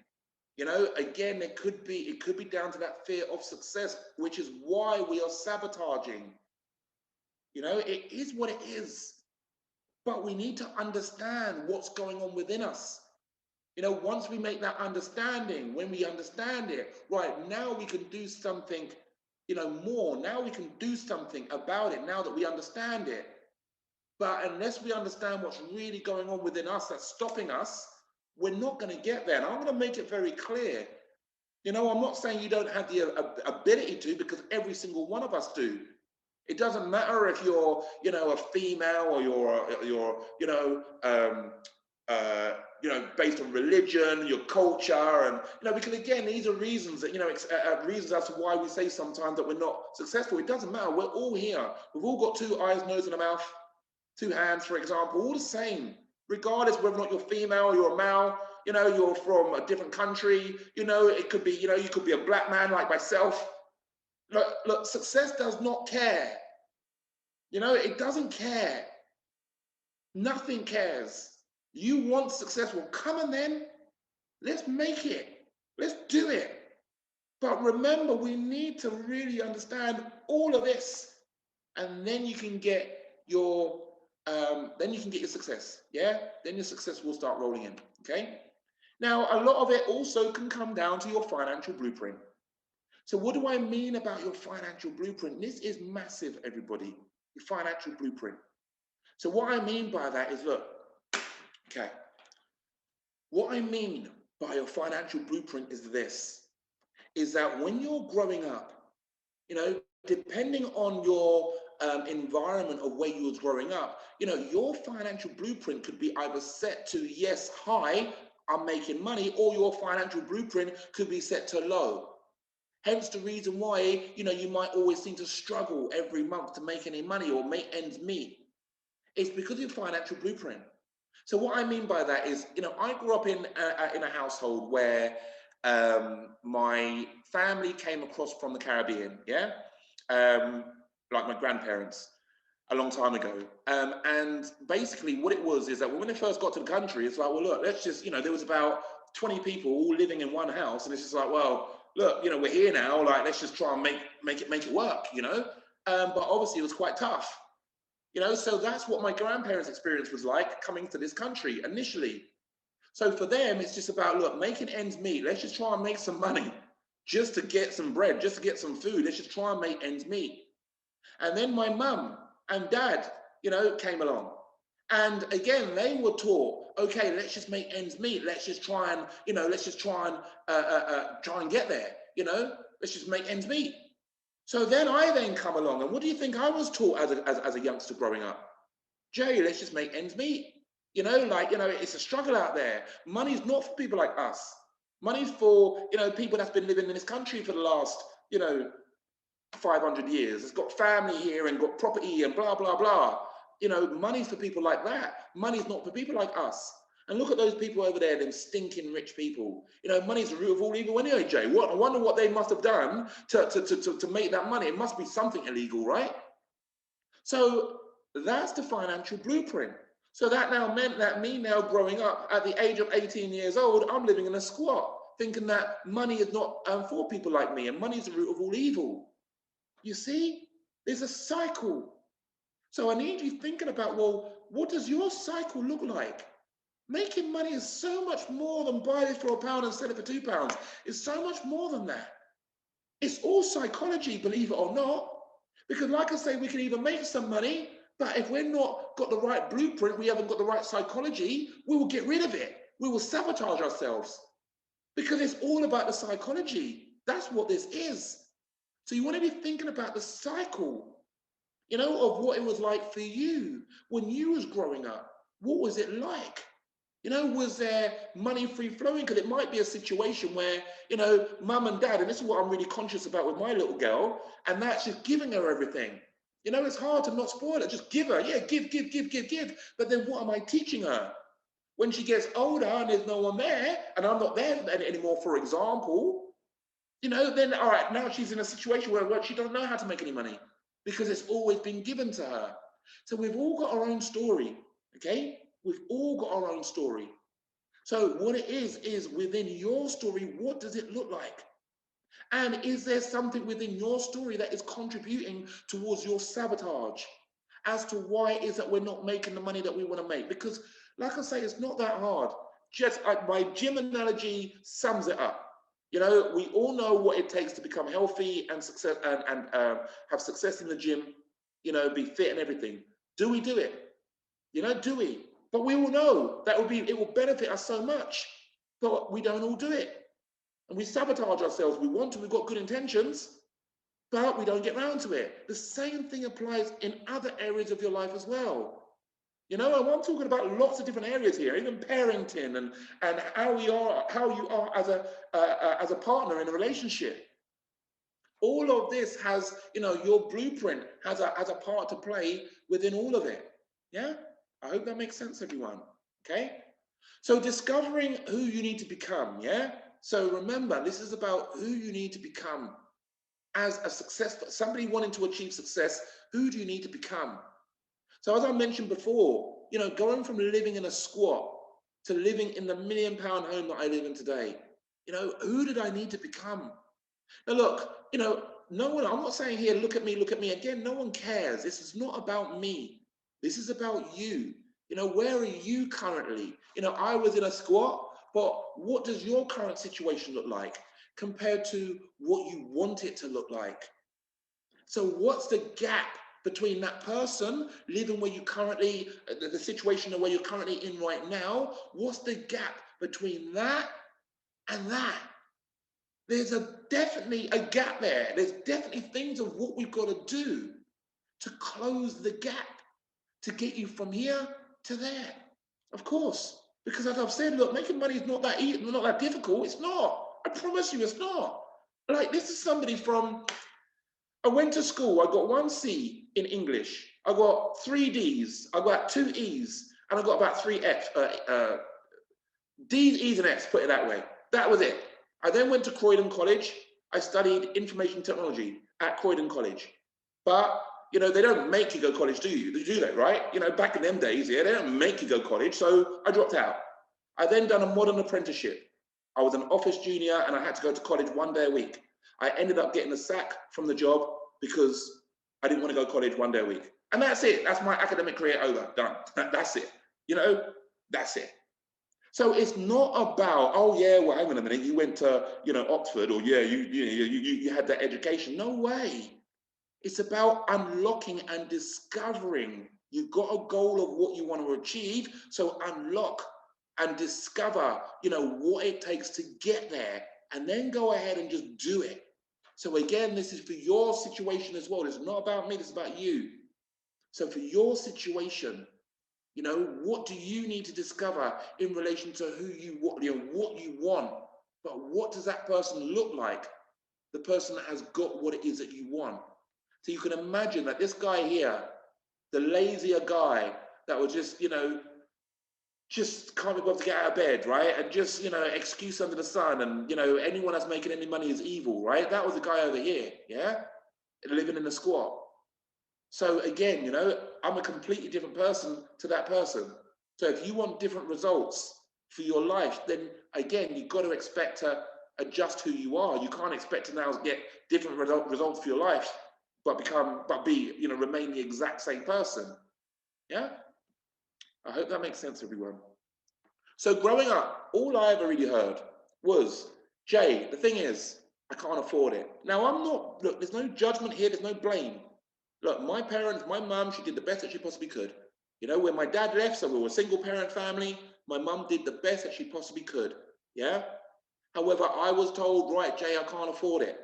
Again, it could be down to that fear of success, which is why we are sabotaging. It is what it is. But we need to understand what's going on within us. Once we make that understanding, when we understand it, right, now we can do something, more. Now we can do something about it now that we understand it. But unless we understand what's really going on within us that's stopping us, we're not going to get there. And I'm going to make it very clear. I'm not saying you don't have the ability to, because every single one of us do. It doesn't matter if you're, a female or you're based on religion, your culture, and because again, these are reasons that reasons as to why we say sometimes that we're not successful. It doesn't matter. We're all here. We've all got 2 eyes, nose, and a mouth, 2 hands, for example, all the same. Regardless whether or not you're female or you're a male, you're from a different country. It could be, you could be a black man like myself. Look, success does not care. It doesn't care. Nothing cares. You want success? Well, come on then. Let's make it. Let's do it. But remember, we need to really understand all of this, and then you can get your success. Yeah, then your success will start rolling in. Okay. Now, a lot of it also can come down to your financial blueprint. So, what do I mean about your financial blueprint? This is massive, everybody. Your financial blueprint. So, what I mean by that is, look, okay. What I mean by your financial blueprint is this: is that when you're growing up, depending on your environment of where you was growing up, your financial blueprint could be either set to yes, high, I'm making money, or your financial blueprint could be set to low. Hence the reason why, you might always seem to struggle every month to make any money or make ends meet. It's because of your financial blueprint. So what I mean by that is, I grew up in a household where my family came across from the Caribbean, yeah, like my grandparents a long time ago. And basically what it was is that when they first got to the country, it's like, well, look, let's just, there was about 20 people all living in one house. And it's just like, well, look, we're here now, like, let's just try and make it work, but obviously it was quite tough. So that's what my grandparents' experience was like coming to this country initially. So for them, it's just about, look, making ends meet. Let's just try and make some money just to get some bread, just to get some food. Let's just try and make ends meet. And then my mum and dad, came along. And again, they were taught, okay, let's just make ends meet. Let's just try and, try and get there, let's just make ends meet. So then I then come along, and what do you think I was taught as a youngster growing up? Jay, let's just make ends meet. It's a struggle out there. Money's not for people like us. Money's for, people that's been living in this country for the last, 500 years. It's got family here and got property and blah, blah, blah. Money's for people like that. Money's not for people like us. And look at those people over there, them stinking rich people. Money's the root of all evil anyway, Jay. I wonder what they must have done to make that money. It must be something illegal, right? So that's the financial blueprint. So that now meant that me now growing up at the age of 18 years old, I'm living in a squat, thinking that money is not for people like me, and money is the root of all evil. You see, there's a cycle. So I need you thinking about, well, what does your cycle look like? Making money is so much more than buy this for £1 and sell it for £2. It's so much more than that. It's all psychology, believe it or not. Because like I say, we can either make some money, but if we're not got the right blueprint, we haven't got the right psychology, we will get rid of it. We will sabotage ourselves. Because it's all about the psychology. That's what this is. So you want to be thinking about the cycle, of what it was like for you when you was growing up. What was it like? Was there money free flowing? Because it might be a situation where, mum and dad, and this is what I'm really conscious about with my little girl, and that's just giving her everything. It's hard to not spoil it. Just give her. Yeah, give. But then what am I teaching her? When she gets older and there's no one there, and I'm not there anymore, for example, then, all right, now she's in a situation where she doesn't know how to make any money because it's always been given to her. So we've all got our own story, okay? We've all got our own story. So what it is within your story, what does it look like? And is there something within your story that is contributing towards your sabotage as to why it is that we're not making the money that we want to make? Because like I say, it's not that hard. Just my gym analogy sums it up. We all know what it takes to become healthy and success and have success in the gym, be fit and everything. Do we do it? Do we? But we all know that it will benefit us so much, but we don't all do it. And we sabotage ourselves. We want to, we've got good intentions, but we don't get round to it. The same thing applies in other areas of your life as well. I'm talking about lots of different areas here, even parenting and how you are as a partner in a relationship. All of this has, your blueprint has a part to play within all of it. Yeah, I hope that makes sense, everyone. Okay, so discovering who you need to become. Yeah, so remember, this is about who you need to become as a somebody wanting to achieve success. Who do you need to become? So as I mentioned before, you know, going from living in a squat to living in the £1 million home that I live in today, you know, who did I need to become? Now, look, you know, no one, I'm not saying here, look at me. Again, no one cares. This is not about me. This is about you. You know, where are you currently? You know, I was in a squat, but what does your current situation look like compared to what you want it to look like? So what's the gap between that person living where you currently, the situation where you're currently in right now? What's the gap between that and that? There's definitely a gap there. There's definitely things of what we've got to do to close the gap, to get you from here to there. Of course, because as I've said, look, making money is not that easy, not that difficult. It's not. I promise you, it's not. Like, this is somebody from, I went to school, I got 1 C in English, I got 3 Ds, I got 2 Es, and I got about 3 Fs, D's, E's, and Fs, put it that way. That was it. I then went to Croydon College. I studied information technology at Croydon College. But, you know, they don't make you go to college, do you? They do that, right? You know, back in them days, yeah, they don't make you go to college. So I dropped out. I then done a modern apprenticeship. I was an office junior and I had to go to college 1 day a week. I ended up getting a sack from the job because I didn't want to go to college 1 day a week. And that's it. That's my academic career over. Done. That's it. You know, that's it. So it's not about, oh yeah, well, hang on a minute, you went to, you know, Oxford, or yeah, you had that education. No way. It's about unlocking and discovering. You've got a goal of what you want to achieve, so unlock and discover, you know, what it takes to get there, and then go ahead and just do it. So again, this is for your situation as well. It's not about me, it's about you. So for your situation, you know, what do you need to discover in relation to who you want, you know, what you want, but what does that person look like? The person that has got what it is that you want. So you can imagine that this guy here, the lazier guy that was just, you know, just can't be bothered to get out of bed, right? And just, you know, excuse under the sun, and, you know, anyone that's making any money is evil, right? That was the guy over here, yeah? Living in a squat. So again, you know, I'm a completely different person to that person. So if you want different results for your life, then again, you've got to expect to adjust who you are. You can't expect to now get different results for your life, but be, you know, remain the exact same person. Yeah? I hope that makes sense, everyone. So growing up, all I ever really heard was, Jay, the thing is, I can't afford it. Now, I'm not, look, there's no judgment here, there's no blame. Look, my parents, my mum, she did the best that she possibly could. You know, when my dad left, so we were a single parent family, my mum did the best that she possibly could. Yeah? However, I was told, right, Jay, I can't afford it.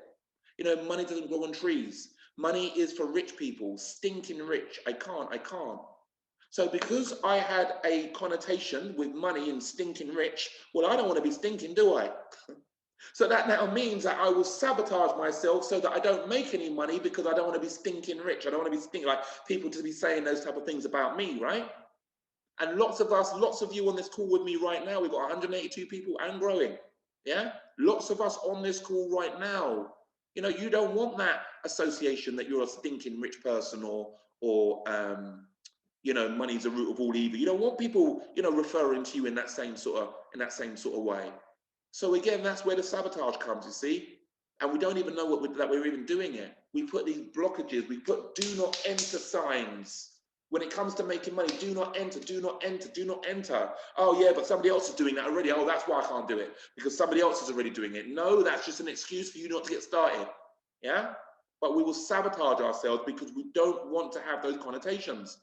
You know, money doesn't grow on trees. Money is for rich people, stinking rich. I can't. So because I had a connotation with money and stinking rich, well, I don't want to be stinking, do I? So that now means that I will sabotage myself so that I don't make any money, because I don't want to be stinking rich. I don't want to be stinking, like people to be saying those type of things about me, right? And lots of us, lots of you on this call with me right now, we've got 182 people and growing. Yeah, lots of us on this call right now. You know, you don't want that association that you're a stinking rich person, or you know, money's the root of all evil. You don't want people, you know, referring to you in that same sort of way. So again, that's where the sabotage comes, you see, and we don't even know that we're even doing it. We put these blockages, we put do not enter signs. When it comes to making money, do not enter, do not enter, do not enter. Oh yeah, but somebody else is doing that already. Oh, that's why I can't do it, because somebody else is already doing it. No, that's just an excuse for you not to get started. Yeah, but we will sabotage ourselves because we don't want to have those connotations.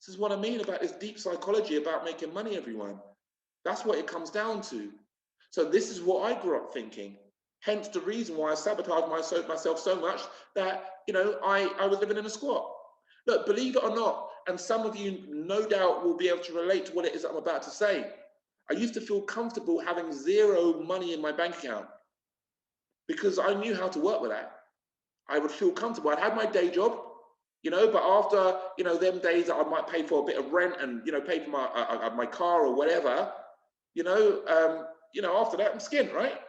This is what I mean about this deep psychology about making money, everyone. That's what it comes down to. So this is what I grew up thinking. Hence the reason why I sabotaged myself so much that, you know, I was living in a squat. Look, believe it or not, and some of you no doubt will be able to relate to what it is I'm about to say. I used to feel comfortable having zero money in my bank account because I knew how to work with that. I would feel comfortable. I'd had my day job, you know, but after, you know, them days that I might pay for a bit of rent and, you know, pay for my car or whatever, you know, after that I'm skint, right?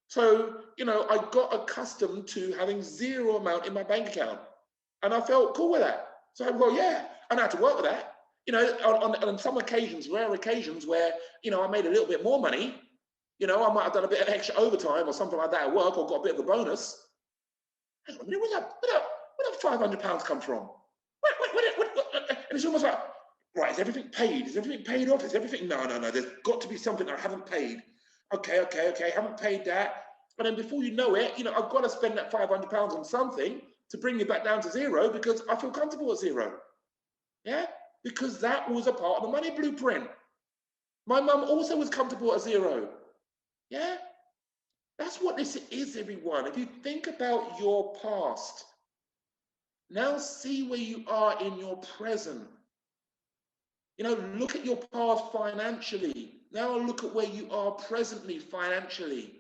So, you know, I got accustomed to having zero amount in my bank account, and I felt cool with that. So I go, yeah, and I had to work with that. you know, on some occasions, rare occasions where, you know, I made a little bit more money, you know, I might have done a bit of extra overtime or something like that at work, or got a bit of a bonus. Hang on a minute, where that £500 come from? And it's almost like, right, is everything paid? Is everything paid off? Is everything? No. There's got to be something I haven't paid. Okay, haven't paid that. And then before you know it, you know, I've got to spend that £500 on something to bring me back down to zero because I feel comfortable at zero. Yeah, because that was a part of the money blueprint. My mum also was comfortable at zero. Yeah, that's what this is, everyone. If you think about your past, now see where you are in your present. You know, look at your past financially. Now look at where you are presently financially.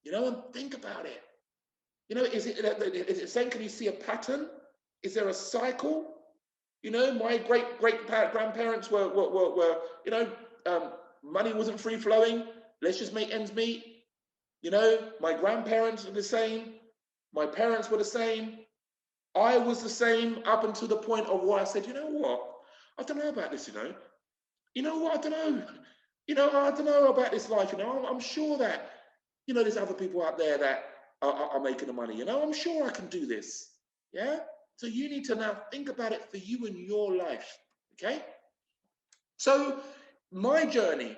You know, and think about it. You know, is it saying, can you see a pattern? Is there a cycle? You know, my great-grandparents were you know, money wasn't free-flowing. Let's just make ends meet. You know, my grandparents were the same. My parents were the same. I was the same up until the point of where I said, you know what? I don't know about this, you know. You know what? I don't know. You know, I don't know about this life, you know. I'm sure that, you know, there's other people out there that are making the money, you know. I'm sure I can do this. Yeah? So you need to now think about it for you and your life, okay? So my journey,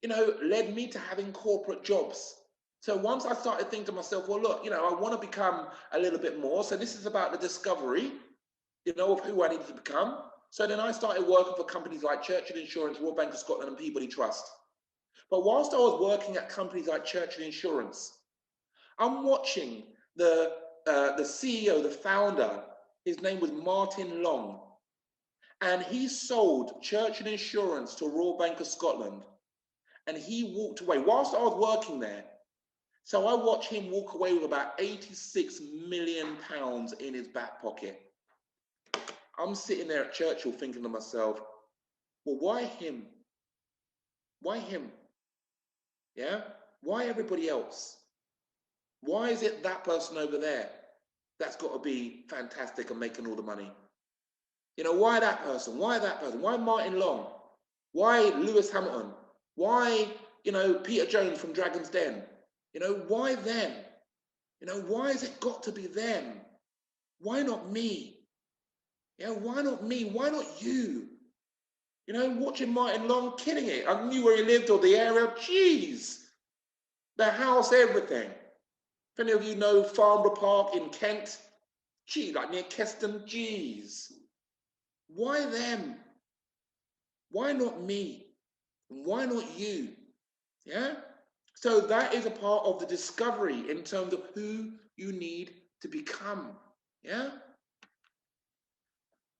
you know, led me to having corporate jobs. So once I started thinking to myself, well, look, you know, I want to become a little bit more. So this is about the discovery, you know, of who I needed to become. So then I started working for companies like Churchill Insurance, Royal Bank of Scotland, and Peabody Trust. But whilst I was working at companies like Churchill Insurance, I'm watching the CEO, the founder. His name was Martin Long, and he sold Churchill Insurance to Royal Bank of Scotland, and he walked away whilst I was working there. So I watched him walk away with about £86 million in his back pocket. I'm sitting there at Churchill thinking to myself, well, why him? Why him? Yeah? Why everybody else? Why is it that person over there that's got to be fantastic and making all the money? You know, why that person? Why that person? Why Martin Long? Why Lewis Hamilton? Why, you know, Peter Jones from Dragon's Den? You know, why them? You know, why has it got to be them? Why not me? Yeah, why not me? Why not you? You know, watching Martin Long killing it. I knew where he lived or the area. Jeez. The house, everything. If any of you know Farnborough Park in Kent, gee, like near Keston, geez. Why them? Why not me? Why not you? Yeah? So that is a part of the discovery in terms of who you need to become. Yeah?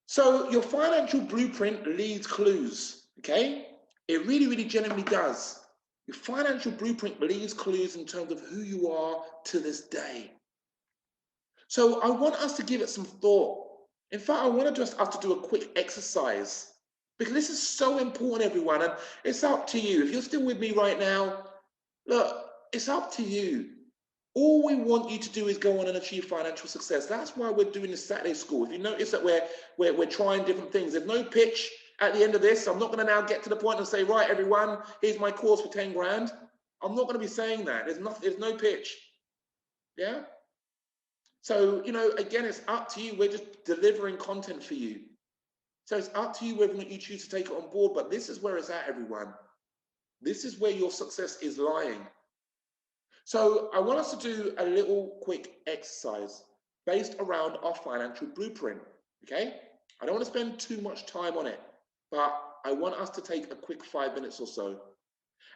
So your financial blueprint leaves clues, okay? It really, really genuinely does. Your financial blueprint leaves clues in terms of who you are to this day. So I want us to give it some thought. In fact, I want us to do a quick exercise because this is so important, everyone. And it's up to you. If you're still with me right now, look, it's up to you. All we want you to do is go on and achieve financial success. That's why we're doing this Saturday school. If you notice that we're trying different things, there's no pitch at the end of this. I'm not going to now get to the point and say, right, everyone, here's my course for 10 grand. I'm not going to be saying that. There's no pitch. Yeah. So, you know, again, it's up to you. We're just delivering content for you. So it's up to you whether or not you choose to take it on board. But this is where it's at, everyone. This is where your success is lying. So I want us to do a little quick exercise based around our financial blueprint, okay? I don't want to spend too much time on it, but I want us to take a quick 5 minutes or so.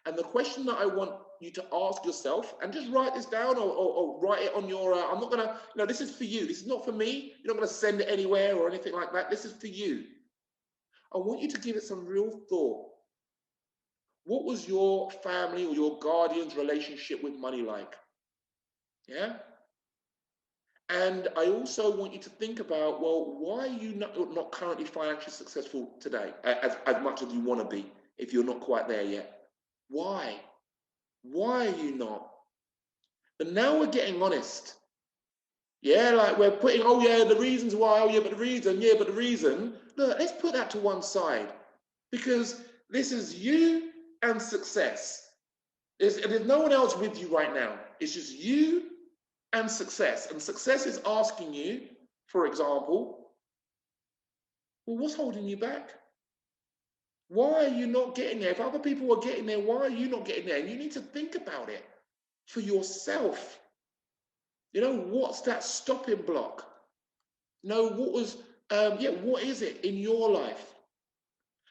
And the question that I want you to ask yourself, and just write this down or write it on your, I'm not gonna, you know, this is for you. This is not for me. You're not gonna send it anywhere or anything like that. This is for you. I want you to give it some real thought. What was your family or your guardian's relationship with money like? Yeah? And I also want you to think about, well, why are you not currently financially successful today as much as you want to be if you're not quite there yet? Why? Why are you not? But now we're getting honest. Yeah, like we're putting, oh yeah, the reasons why, oh yeah, but the reason, look, let's put that to one side, because this is you and success. There's no one else with you right now. It's just you and success. And success is asking you, for example, well, what's holding you back? Why are you not getting there? If other people are getting there, why are you not getting there? And you need to think about it for yourself. You know, what's that stopping block? You know, what is it in your life?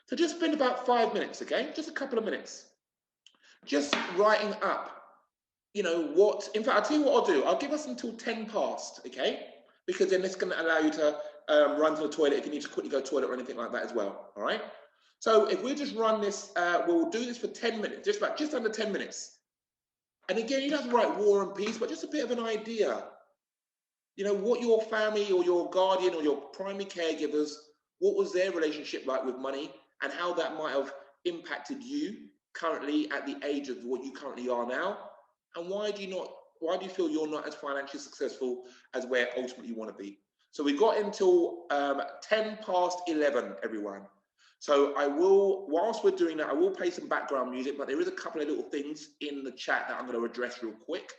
So just spend about 5 minutes, okay? Just a couple of minutes. Just writing up, you know, what, in fact, I'll tell you what I'll do. I'll give us until 10 past, okay? Because then it's going to allow you to run to the toilet if you need to quickly go to the toilet or anything like that as well, all right? So if we just run this, we'll do this for 10 minutes, just under 10 minutes. And again, you don't have to write War and Peace, but just a bit of an idea. You know, what your family or your guardian or your primary caregivers, what was their relationship like with money, and how that might have impacted you currently at the age of what you currently are now, and why do you feel you're not as financially successful as where ultimately you want to be? So we got until 10 past 11, everyone. So I will, whilst we're doing that, I will play some background music, but there is a couple of little things in the chat that I'm going to address real quick.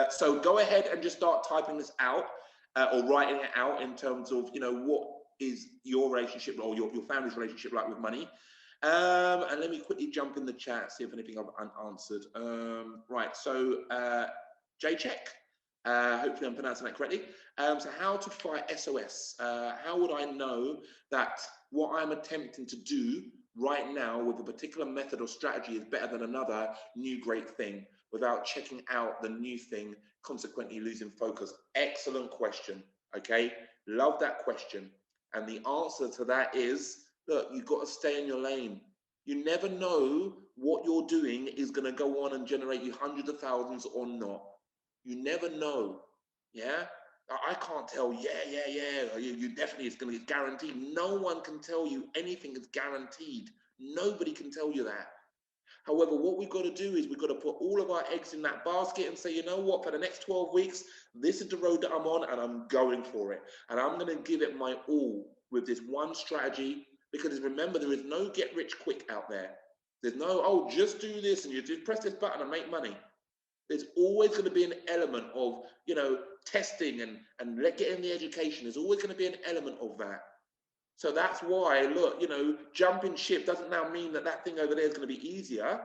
So go ahead and just start typing this out or writing it out in terms of, you know, what is your relationship or your family's relationship like with money. And let me quickly jump in the chat, see if anything I've unanswered. Right, so Jay Check, hopefully I'm pronouncing that correctly. So how to fight SOS? How would I know that what I'm attempting to do right now with a particular method or strategy is better than another new great thing without checking out the new thing, consequently losing focus? Excellent question, okay? Love that question. And the answer to that is, look, you've got to stay in your lane. You never know what you're doing is going to go on and generate you hundreds of thousands or not. You never know, yeah? I can't tell, you definitely, it's going to get guaranteed. No one can tell you anything is guaranteed. Nobody can tell you that. However, what we've got to do is we've got to put all of our eggs in that basket and say, you know what, for the next 12 weeks, this is the road that I'm on and I'm going for it. And I'm going to give it my all with this one strategy, because remember, there is no get rich quick out there. There's no, oh, just do this and you just press this button and make money. There's always going to be an element of, you know, testing and getting the education. There's always going to be an element of that. So that's why, look, you know, jumping ship doesn't now mean that that thing over there is going to be easier.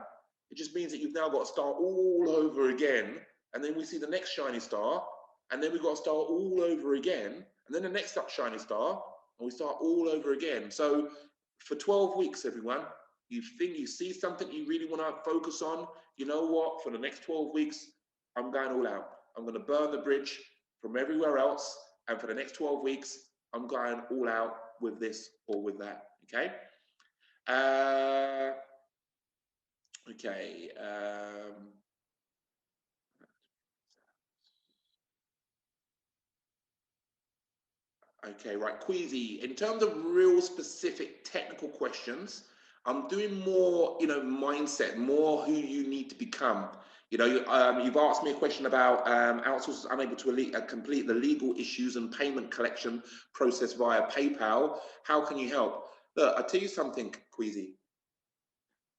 It just means that you've now got to start all over again. And then we see the next shiny star. And then we've got to start all over again. And then the next up shiny star. And we start all over again. So for 12 weeks, everyone, you see something you really want to focus on. You know what? For the next 12 weeks, I'm going all out. I'm going to burn the bridge from everywhere else. And for the next 12 weeks, I'm going all out with this or with that. Okay. Okay. Okay, right, Queasy. In terms of real specific technical questions, I'm doing more, you know, mindset, more who you need to become. You know, you've asked me a question about outsourcers unable to complete the legal issues and payment collection process via PayPal. How can you help? Look, I'll tell you something, Queasy.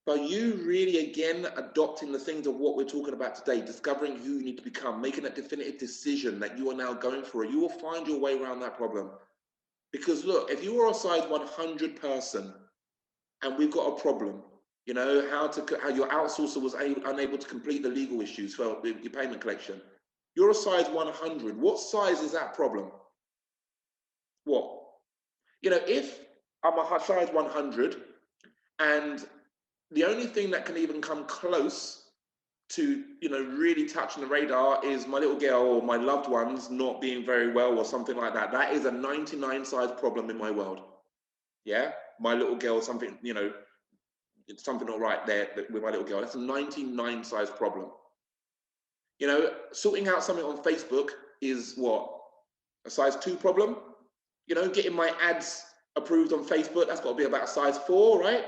By you really, again, adopting the things of what we're talking about today, discovering who you need to become, making that definitive decision that you are now going for it, you will find your way around that problem. Because look, if you are a size 100 person and we've got a problem, you know, how your outsourcer was unable to complete the legal issues for your payment collection, you're a size 100. What size is that problem? What? You know, if I'm a size 100 and the only thing that can even come close to, you know, really touching the radar is my little girl or my loved ones not being very well or something like that. That is a 99 size problem in my world. Yeah, my little girl, something, you know, it's something not right there with my little girl. That's a 99 size problem. You know, sorting out something on Facebook is what? A size 2 problem? You know, getting my ads approved on Facebook, that's got to be about a size 4, right?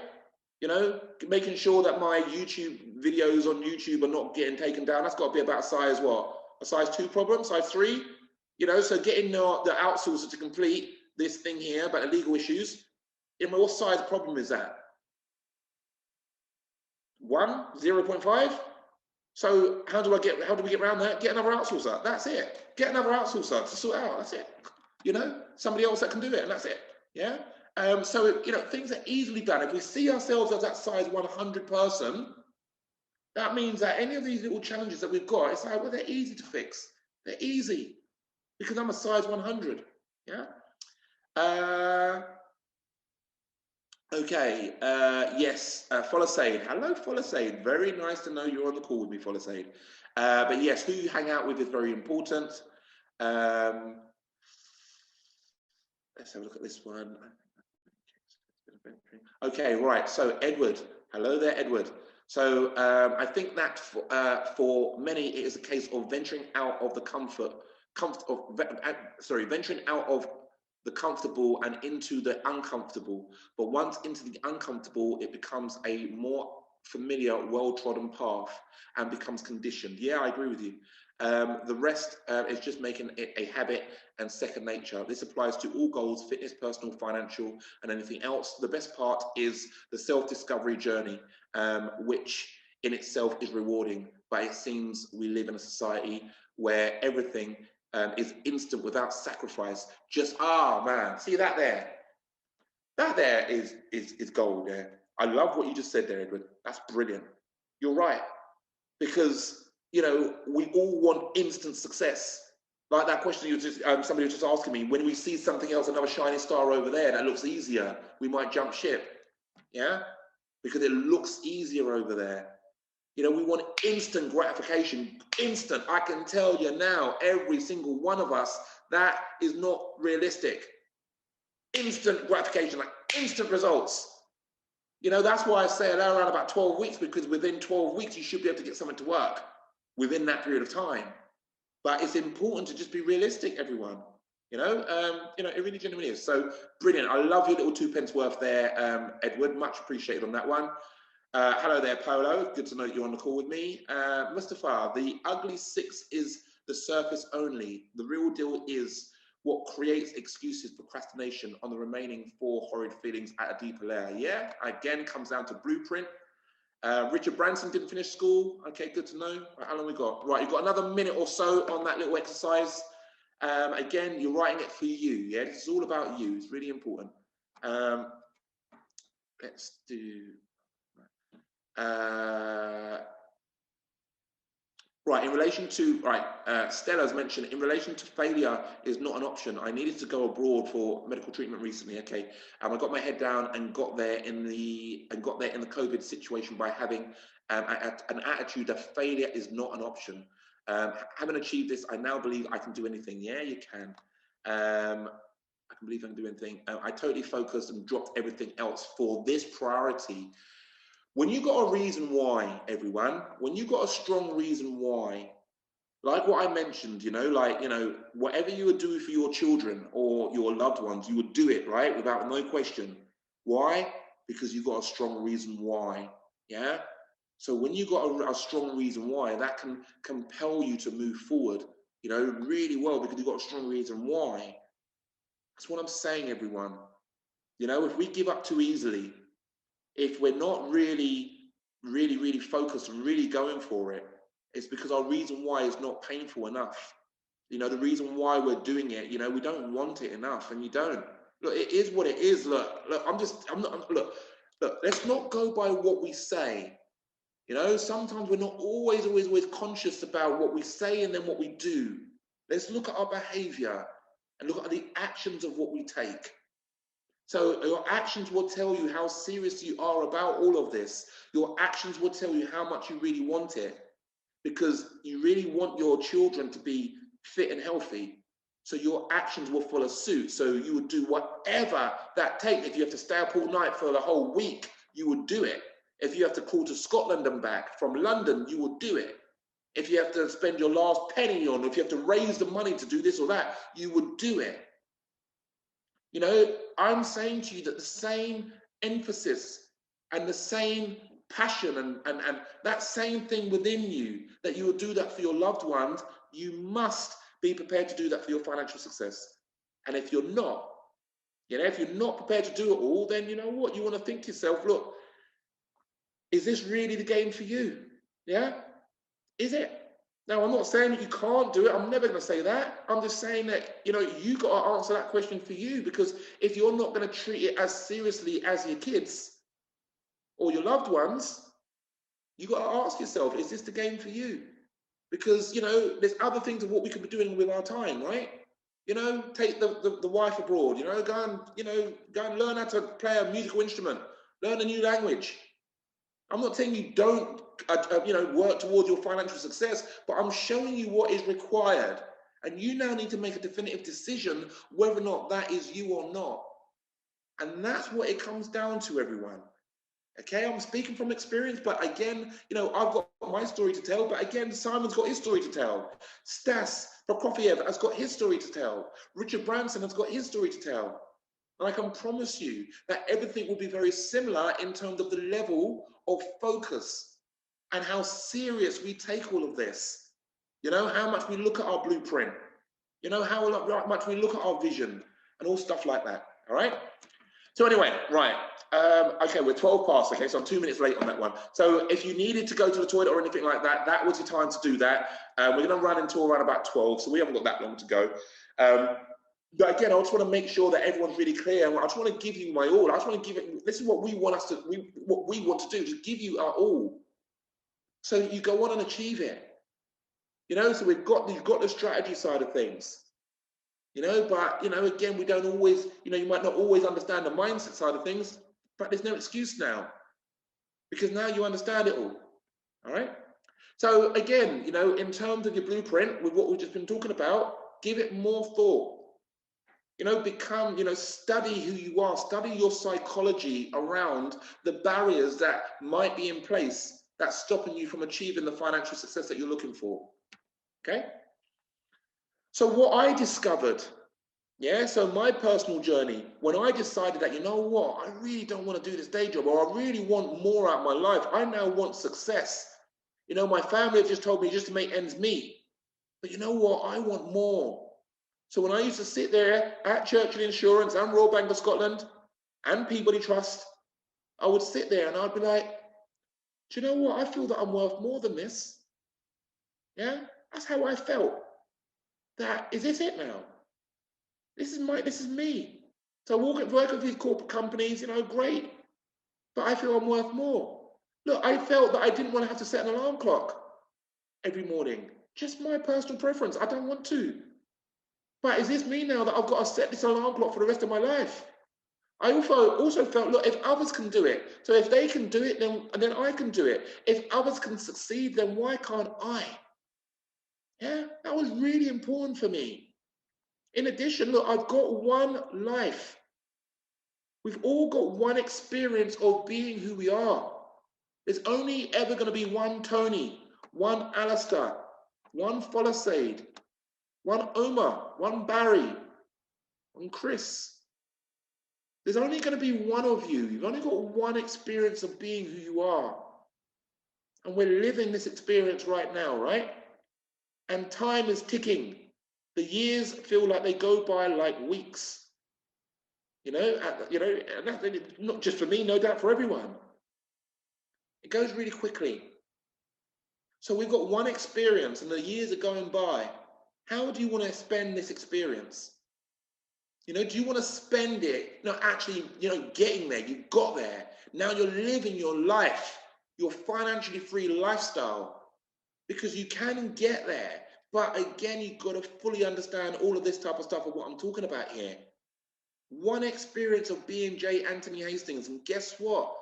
You know, making sure that my YouTube videos on YouTube are not getting taken down, that's got to be about a size what? A size 2 problem, size 3? You know, so getting the outsourcer to complete this thing here about the legal issues, What size problem is that? 1, 0.5? So how do we get around that? Get another outsourcer. That's it. Get another outsourcer to sort it out. That's it. You know, somebody else that can do it, and that's it. Yeah. So you know, things are easily done. If we see ourselves as that size 100 person, that means that any of these little challenges that we've got, it's like, well, they're easy to fix. They're easy because I'm a size 100. Yeah. Okay, yes, Folasaid. Hello, Folasaid. Very nice to know you're on the call with me, Folasaid. But yes, who you hang out with is very important. Let's have a look at this one. Okay, right. So Edward, hello there, Edward. So I think that for many, it is a case of venturing out of the venturing out of the comfortable and into the uncomfortable. But once into the uncomfortable, it becomes a more familiar, well-trodden path and becomes conditioned. Yeah, I agree with you. The rest is just making it a habit and second nature. This applies to all goals, fitness, personal, financial, and anything else. The best part is the self-discovery journey, which in itself is rewarding, but it seems we live in a society where everything is instant without sacrifice. Just, man, see that there? That there is gold there. I love what you just said there, Edward. That's brilliant. You're right. Because, you know, we all want instant success. Like that question you just, somebody was just asking me, when we see something else, another shining star over there that looks easier, we might jump ship. Yeah? Because it looks easier over there. You know, we want instant gratification, instant. I can tell you now, every single one of us, that is not realistic. Instant gratification, like instant results. You know, that's why I say around about 12 weeks, because within 12 weeks, you should be able to get something to work within that period of time. But it's important to just be realistic, everyone. You know, it really genuinely is. So brilliant. I love your little 2 pence worth there, Edward. Much appreciated on that one. Hello there, Polo. Good to know you're on the call with me. Mustafa, the ugly 6 is the surface only. The real deal is what creates excuses, procrastination on the remaining 4 horrid feelings at a deeper layer. Yeah, again, comes down to blueprint. Richard Branson didn't finish school. Okay, good to know. Right, how long we got? Right, you've got another minute or so on that little exercise. Again, you're writing it for you. Yeah, it's all about you. It's really important. Let's do... right, in relation to, Stella's mentioned, in relation to failure is not an option. I needed to go abroad for medical treatment recently, okay, and I got my head down and got there in the COVID situation by having an attitude that failure is not an option. Having achieved this, I now believe I can do anything. Yeah, you can. I can believe I can do anything. I totally focused and dropped everything else for this priority. When you got a reason why, everyone, when you got a strong reason why, like what I mentioned, whatever you would do for your children or your loved ones, you would do it, right? Without no question. Why? Because you got a strong reason why, yeah? So when you got a strong reason why, that can compel you to move forward, really well, because you've got a strong reason why. That's what I'm saying, everyone. If we give up too easily, if we're not really focused and really going for it, it's because our reason why is not painful enough. The reason why we're doing it, we don't want it enough, and you don't. Look, it is what it is. Look, let's not go by what we say. Sometimes we're not always conscious about what we say and then what we do. Let's look at our behavior and look at the actions of what we take. So your actions will tell you how serious you are about all of this. Your actions will tell you how much you really want it, because you really want your children to be fit and healthy. So your actions will follow suit. So you would do whatever that takes. If you have to stay up all night for the whole week, you would do it. If you have to call to Scotland and back from London, you would do it. If you have to spend your last penny on, if you have to raise the money to do this or that, you would do it. I'm saying to you that the same emphasis and the same passion and that same thing within you, that you will do that for your loved ones, you must be prepared to do that for your financial success. And if you're not, You know, if you're not prepared to do it all, then you know what? You want to think to yourself, look, is this really the game for you? Yeah? Is it? Now, I'm not saying that you can't do it. I'm never going to say that. I'm just saying that, you know, you got to answer that question for you, because if you're not going to treat it as seriously as your kids or your loved ones, you got to ask yourself, is this the game for you? Because, you know, there's other things of what we could be doing with our time, right? You know, take the wife abroad, you know, go and learn how to play a musical instrument, learn a new language. I'm not saying you don't, you know, work towards your financial success, but I'm showing you what is required. And you now need to make a definitive decision whether or not that is you or not. And that's what it comes down to, everyone. Okay, I'm speaking from experience, but again, you know, I've got my story to tell, but again, Simon's got his story to tell. Stas Prokofiev has got his story to tell. Richard Branson has got his story to tell. And I can promise you that everything will be very similar in terms of the level of focus and how serious we take all of this. You know, how much we look at our blueprint, you know, how much we look at our vision and all stuff like that. All right. So anyway, right. Okay, we're 12 past. Okay, so I'm 2 minutes late on that one. So if you needed to go to the toilet or anything like that, that was the time to do that. We're going to run until around about 12, so we haven't got that long to go. But again, I just want to make sure that everyone's really clear. I just want to give you my all. I just want to give it. This is what we want what we want to do, to give you our all, so that you go on and achieve it. You know, so you've got the strategy side of things. You know, but you know, again, we don't always. You know, you might not always understand the mindset side of things, but there's no excuse now, because now you understand it all. All right. So again, you know, in terms of your blueprint, with what we've just been talking about, give it more thought. You know, become, you know, study who you are, study your psychology around the barriers that might be in place that's stopping you from achieving the financial success that you're looking for. Okay. So what I discovered, yeah, so my personal journey, when I decided that, you know what, I really don't want to do this day job, or I really want more out of my life. I now want success. You know, my family have just told me just to make ends meet. But you know what, I want more. So when I used to sit there at Churchill Insurance and Royal Bank of Scotland and Peabody Trust, I would sit there and I'd be like, do you know what? I feel that I'm worth more than this. Yeah, that's how I felt. That is this it now? This is me. So work with these corporate companies, you know, great. But I feel I'm worth more. Look, I felt that I didn't want to have to set an alarm clock every morning. Just my personal preference. I don't want to. But is this me now that I've got to set this alarm clock for the rest of my life? I also felt, look, if others can do it, so if they can do it, then I can do it. If others can succeed, then why can't I? Yeah, that was really important for me. In addition, look, I've got one life. We've all got one experience of being who we are. There's only ever going to be one Tony, one Alistair, one Folasade, one Omar, one Barry, one Chris. There's only going to be one of you. You've only got one experience of being who you are. And we're living this experience right now, right? And time is ticking. The years feel like they go by like weeks. You know, and that's not just for me, no doubt for everyone. It goes really quickly. So we've got one experience and the years are going by. How do you want to spend this experience? You know, do you want to spend it, you know, actually, you know, getting there? You got there. Now you're living your life, your financially free lifestyle, because you can get there. But again, you've got to fully understand all of this type of stuff of what I'm talking about here. One experience of being Jay Anthony Hastings. And guess what?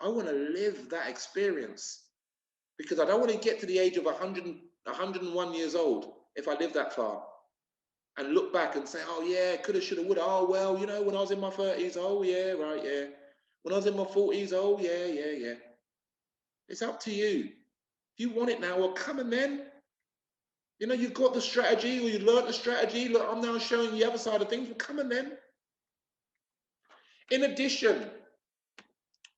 I want to live that experience, because I don't want to get to the age of 101 years old if I live that far and look back and say, oh yeah, coulda, shoulda, woulda. Oh, well, you know, when I was in my 30s, oh yeah, right, yeah. When I was in my 40s, oh yeah, yeah, yeah. It's up to you. If you want it now, well, come on then. You know, you've got the strategy, or you learned the strategy. Look, I'm now showing you the other side of things. Well, come on then. In addition,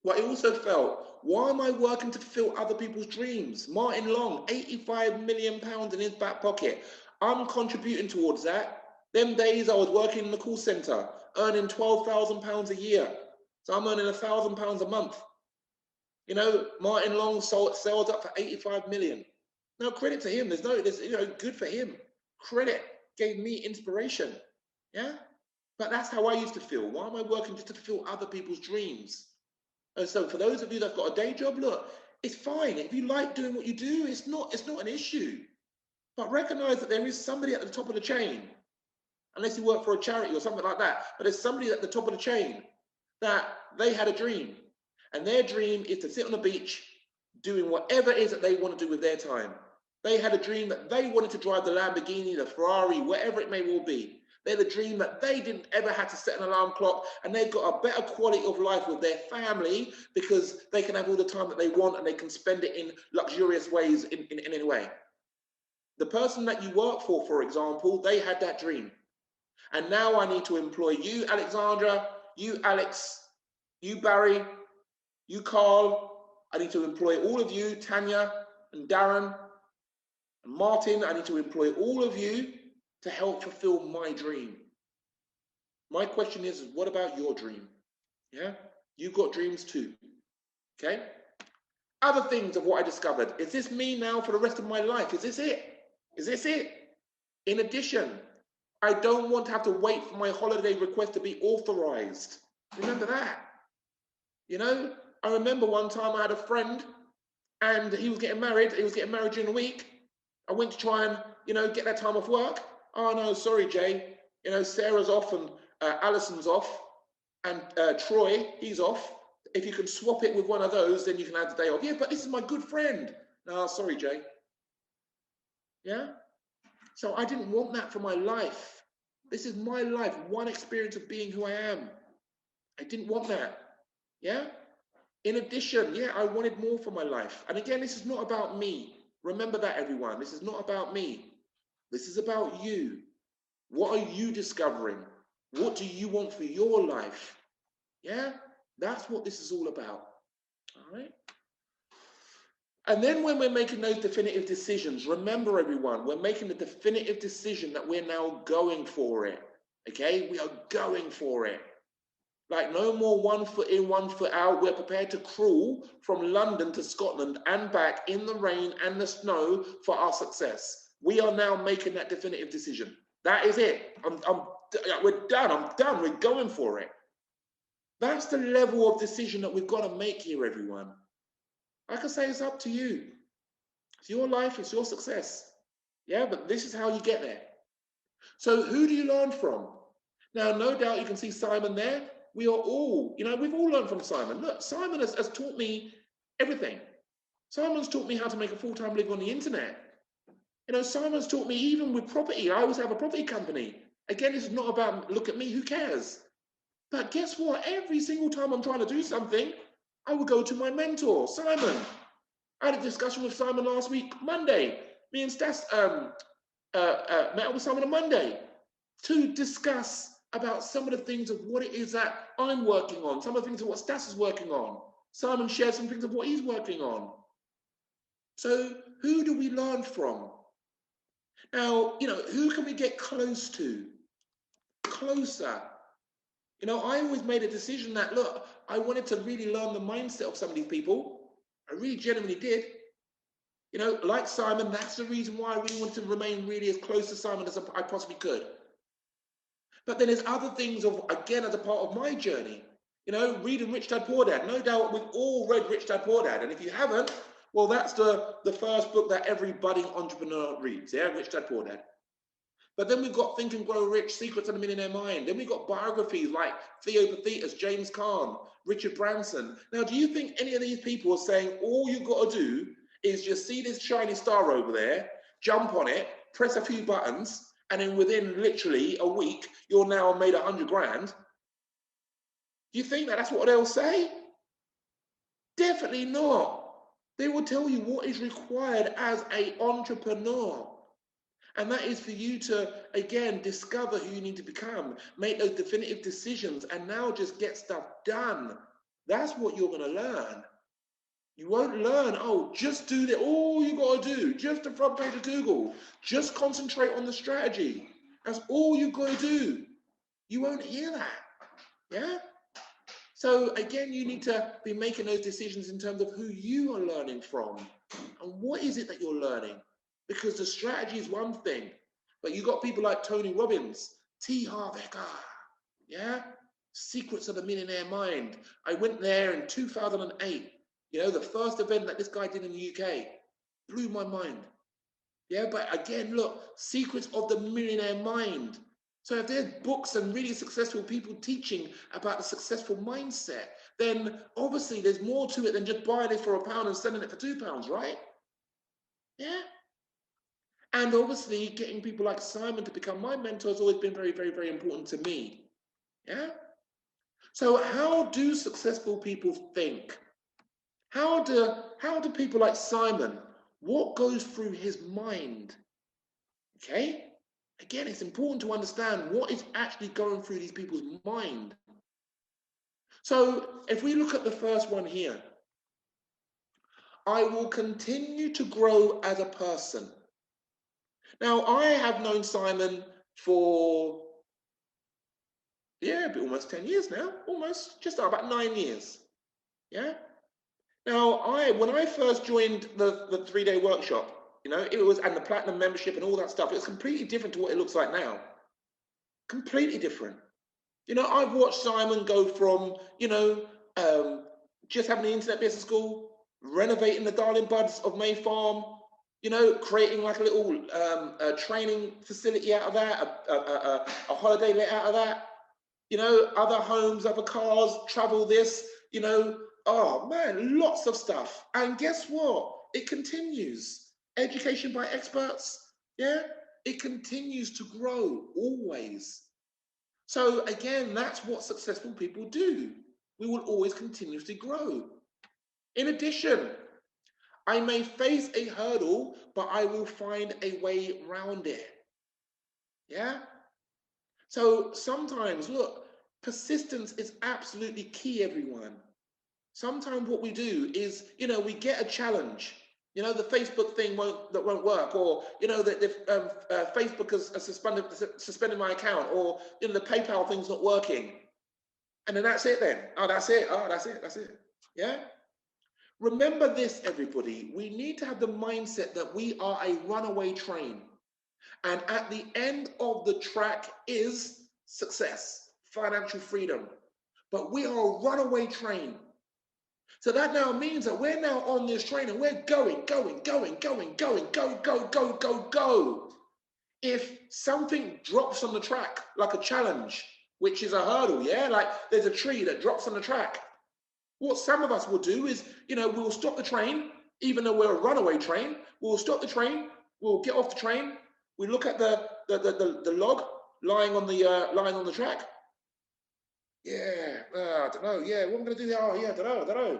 what I also felt, why am I working to fulfill other people's dreams? Martin Long, £85 million in his back pocket. I'm contributing towards that. Them days I was working in the call center, earning £12,000 a year. So I'm earning £1,000 a month. You know, Martin Long sold sales up for 85 million. Now, credit to him. Good for him. Credit gave me inspiration. Yeah. But that's how I used to feel. Why am I working just to fulfill other people's dreams? And so for those of you that've got a day job, look, it's fine. If you like doing what you do, it's not an issue. But recognize that there is somebody at the top of the chain, unless you work for a charity or something like that. But there's somebody at the top of the chain that they had a dream. And their dream is to sit on the beach doing whatever it is that they want to do with their time. They had a dream that they wanted to drive the Lamborghini, the Ferrari, whatever it may well be. They had a dream that they didn't ever have to set an alarm clock, and they've got a better quality of life with their family because they can have all the time that they want and they can spend it in luxurious ways in any way. The person that you work for example, they had that dream. And now I need to employ you, Alexandra, you, Alex, you, Barry, you, Carl. I need to employ all of you, Tanya and Darren and Martin. I need to employ all of you to help fulfill my dream. My question is, what about your dream? Yeah, you've got dreams too. Okay. Other things of what I discovered. Is this me now for the rest of my life? Is this it? Is this it? In addition, I don't want to have to wait for my holiday request to be authorized. Remember that? You know, I remember one time I had a friend and he was getting married. He was getting married during the week. I went to try and, get that time off work. Oh, no, sorry, Jay. Sarah's off and Alison's off and Troy, he's off. If you can swap it with one of those, then you can have the day off. Yeah, but this is my good friend. No, sorry, Jay. Yeah? So I didn't want that for my life. This is my life, one experience of being who I am. I didn't want that. Yeah? In addition, yeah, I wanted more for my life. And again, this is not about me. Remember that, everyone. This is not about me. This is about you. What are you discovering? What do you want for your life? Yeah? That's what this is all about. All right? And then when we're making those definitive decisions, remember, everyone, we're making the definitive decision that we're now going for it. Okay? We are going for it. Like, no more 1 foot in, 1 foot out. We're prepared to crawl from London to Scotland and back in the rain and the snow for our success. We are now making that definitive decision. That is it. We're done. I'm done. We're going for it. That's the level of decision that we've got to make here, everyone. Like I say, it's up to you. It's your life. It's your success. Yeah, but this is how you get there. So who do you learn from? Now, no doubt you can see Simon there. We are all, we've all learned from Simon. Look, Simon has taught me everything. Simon's taught me how to make a full-time living on the internet. Simon's taught me even with property. I always have a property company. Again, it's not about, look at me, who cares? But guess what? Every single time I'm trying to do something, I will go to my mentor, Simon. I had a discussion with Simon last week, Monday. Me and Stas met up with Simon on Monday to discuss about some of the things of what it is that I'm working on, some of the things of what Stas is working on. Simon shares some things of what he's working on. So who do we learn from? Now, who can we get close to? Closer. I always made a decision that, look, I wanted to really learn the mindset of some of these people. I really genuinely did. Like Simon, that's the reason why I really wanted to remain really as close to Simon as I possibly could. But then there's other things again, as a part of my journey, reading Rich Dad Poor Dad. No doubt we've all read Rich Dad Poor Dad. And if you haven't, well, that's the first book that every budding entrepreneur reads, yeah, Rich Dad Poor Dad. But then we've got Think and Grow Rich, Secrets of the Millionaire Mind. Then we've got biographies like Theo Pathetas, James Caan, Richard Branson. Now, do you think any of these people are saying all you've got to do is just see this shiny star over there, jump on it, press a few buttons, and then within literally a week, you're now made 100 grand? Do you think that's what they'll say? Definitely not. They will tell you what is required as an entrepreneur. And that is for you to, again, discover who you need to become, make those definitive decisions, and now just get stuff done. That's what you're going to learn. You won't learn, just do that. All you got to do, just the front page of Google. Just concentrate on the strategy. That's all you've got to do. You won't hear that. Yeah? So again, you need to be making those decisions in terms of who you are learning from and what is it that you're learning. Because the strategy is one thing, but you've got people like Tony Robbins, T. Harv Eker, yeah? Secrets of the Millionaire Mind. I went there in 2008. You know, the first event that this guy did in the UK blew my mind. Yeah, but again, look, Secrets of the Millionaire Mind. So if there's books and really successful people teaching about the successful mindset, then obviously there's more to it than just buying it for £1 and selling it for £2, right? Yeah. And obviously getting people like Simon to become my mentor has always been very, very, very important to me. Yeah. So how do successful people think? How do people like Simon, what goes through his mind? Okay. Again, it's important to understand what is actually going through these people's mind. So if we look at the first one here, I will continue to grow as a person. Now, I have known Simon for, almost 10 years now, almost, just about 9 years. Yeah. Now, when I first joined the 3-day workshop, you know, it was, and the platinum membership and all that stuff, it's completely different to what it looks like now. Completely different. You know, I've watched Simon go from, you know, just having the internet business school, renovating the Darling Buds of May Farm, you know, creating like a little training facility out of that, a holiday let out of that, you know, other homes, other cars, travel this, you know, oh man, lots of stuff. And guess what? It continues. Education by experts, yeah, it continues to grow always. So again, that's what successful people do. We will always continuously grow. In addition, I may face a hurdle, but I will find a way around it. Yeah? So sometimes, look, persistence is absolutely key, everyone. Sometimes what we do is, you know, we get a challenge. You know, the Facebook thing won't work, or you know that Facebook has suspended my account, or you know the PayPal thing's not working, and then that's it. Then that's it. That's it. Yeah. Remember this, everybody. We need to have the mindset that we are a runaway train, and at the end of the track is success, financial freedom, but we are a runaway train. So that now means that we're now on this train and we're going. If something drops on the track, like a challenge, which is a hurdle, yeah, like there's a tree that drops on the track, what some of us will do is, you know, we'll stop the train, even though we're a runaway train, we'll stop the train, we'll get off the train, we look at the log lying on the track. Yeah, I don't know. Yeah, what am I going to do there? Oh, yeah, I don't know.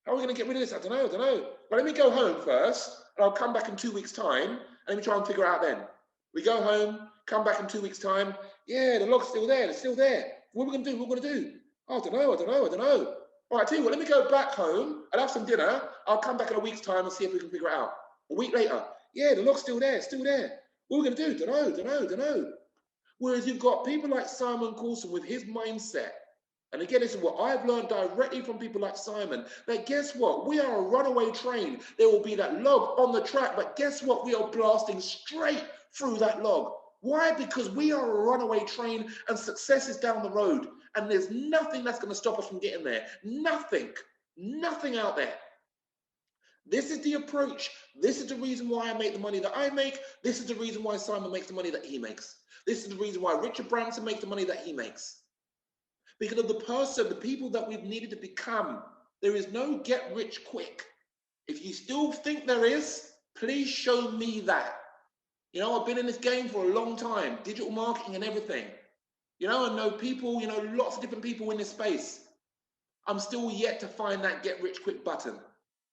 How are we going to get rid of this? I don't know. But let me go home first, and I'll come back in 2 weeks' time, and let me try and figure it out then. We go home, come back in 2 weeks' time. Yeah, the log's still there. It's still there. What are we going to do? What are we going to do? Oh, I don't know. All right, tell you what, let me go back home. I'll have some dinner. I'll come back in a week's time and see if we can figure it out. A week later, yeah, the log's still there. What are we going to do? Don't know. Whereas you've got people like Simon Coulson with his mindset. And again, this is what I've learned directly from people like Simon, that guess what? We are a runaway train. There will be that log on the track, but guess what? We are blasting straight through that log. Why? Because we are a runaway train and success is down the road. And there's nothing that's going to stop us from getting there. Nothing out there. This is the approach. This is the reason why I make the money that I make. This is the reason why Simon makes the money that he makes. This is the reason why Richard Branson makes the money that he makes. Because of the people that we've needed to become. There is no get rich quick. If you still think there is, please show me that. You know, I've been in this game for a long time, digital marketing and everything. You know, I know people, you know, lots of different people in this space. I'm still yet to find that get rich quick button.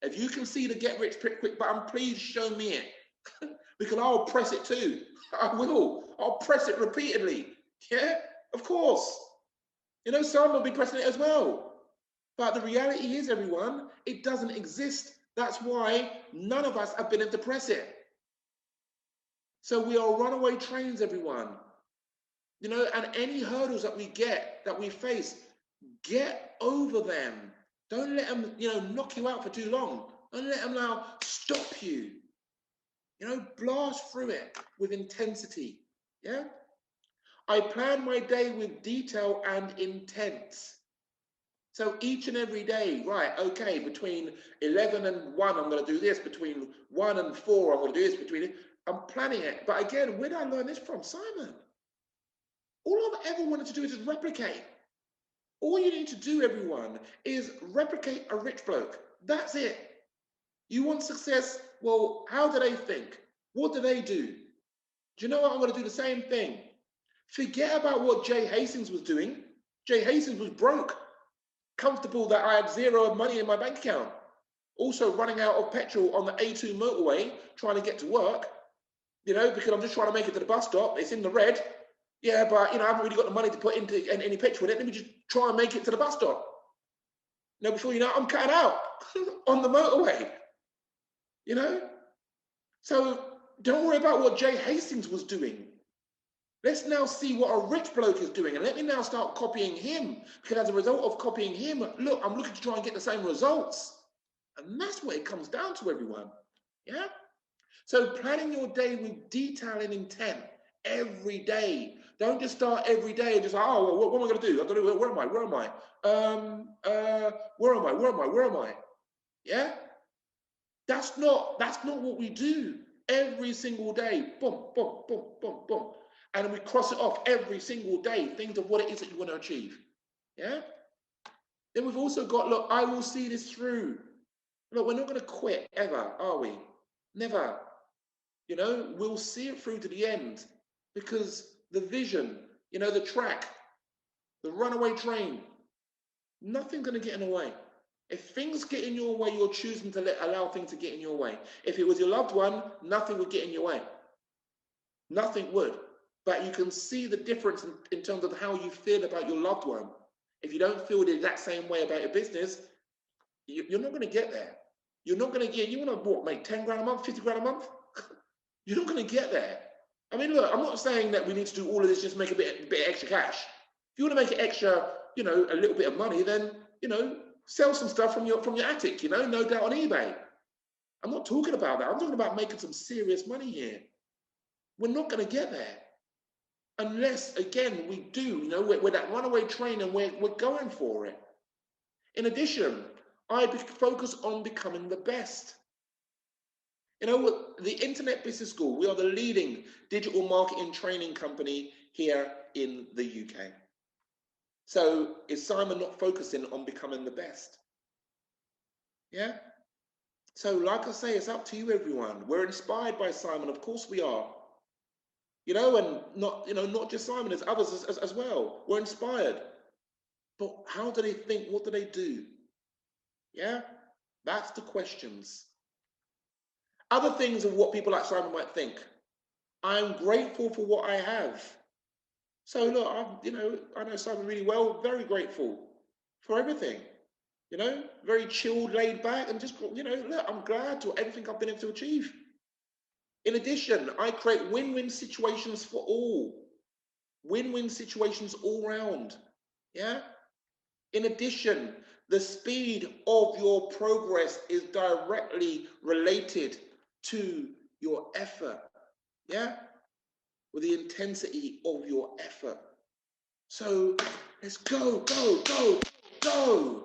If you can see the get rich quick button, please show me it. Because I'll press it too. I will. I'll press it repeatedly. Yeah, of course. You know, some will be pressing it as well. But the reality is, everyone, it doesn't exist. That's why none of us have been able to press it. So we are runaway trains, everyone. You know, and any hurdles that we face, get over them. Don't let them, you know, knock you out for too long. Don't let them now stop you. You know, blast through it with intensity. Yeah. I plan my day with detail and intent. So each and every day, right, okay, between 11 and 1, I'm going to do this. Between 1 and 4, I'm going to do this. I'm planning it. But again, where did I learn this from? Simon. All I've ever wanted to do is just replicate. All you need to do, everyone, is replicate a rich bloke. That's it. You want success? Well, how do they think? What do they do? Do you know what? I'm going to do the same thing. Forget about what Jay Hastings was doing. Jay Hastings was broke, comfortable that I had zero money in my bank account. Also running out of petrol on the A2 motorway, trying to get to work, you know, because I'm just trying to make it to the bus stop. It's in the red. Yeah, but, you know, I haven't really got the money to put into any petrol in it. Let me just try and make it to the bus stop. You know, before you know, I'm cutting out on the motorway, you know. So don't worry about what Jay Hastings was doing. Let's now see what a rich bloke is doing, and let me now start copying him, because as a result of copying him, look, I'm looking to try and get the same results. And that's what it comes down to, everyone. Yeah? So planning your day with detail and intent every day. Don't just start every day and just, oh, well, what am I going to do? I don't know, where am I? Where am I? Where am I? Where am I? Where am I? Yeah? That's not what we do every single day. Boom, boom, boom, boom, boom. And we cross it off every single day. Think of what it is that you want to achieve. Yeah? Then we've also got, look, I will see this through. Look, we're not going to quit ever, are we? Never. You know, we'll see it through to the end, because the vision, you know, the track, the runaway train, nothing's going to get in the way. If things get in your way, you're choosing to allow things to get in your way. If it was your loved one, nothing would get in your way. Nothing would. But you can see the difference in terms of how you feel about your loved one. If you don't feel the exact same way about your business, you're not going to get there. You're not going to get, you want to what, make 10 grand a month, 50 grand a month? You're not going to get there. I mean, look, I'm not saying that we need to do all of this just make a bit of extra cash. If you want to make it extra, you know, a little bit of money, then, you know, sell some stuff from your attic, you know, no doubt on eBay. I'm not talking about that. I'm talking about making some serious money here. We're not going to get there unless, again, we do, you know, we're that runaway train and we're going for it. In addition, I focus on becoming the best. You know, the Internet Business School, we are the leading digital marketing training company here in the UK. So is Simon not focusing on becoming the best? Yeah? So like I say, it's up to you, everyone. We're inspired by Simon. Of course we are. You know, and not, you know, not just Simon, there's others as well. We're inspired. But how do they think? What do they do? Yeah? That's the questions. Other things of what people like Simon might think. I'm grateful for what I have. So look, I know Simon really well, very grateful for everything. You know, very chilled, laid back, and just, you know, look, I'm glad to everything I've been able to achieve. In addition, I create win-win situations for all. Win-win situations all round. Yeah? In addition, the speed of your progress is directly related to your effort. Yeah? With the intensity of your effort. So let's go, go, go, go.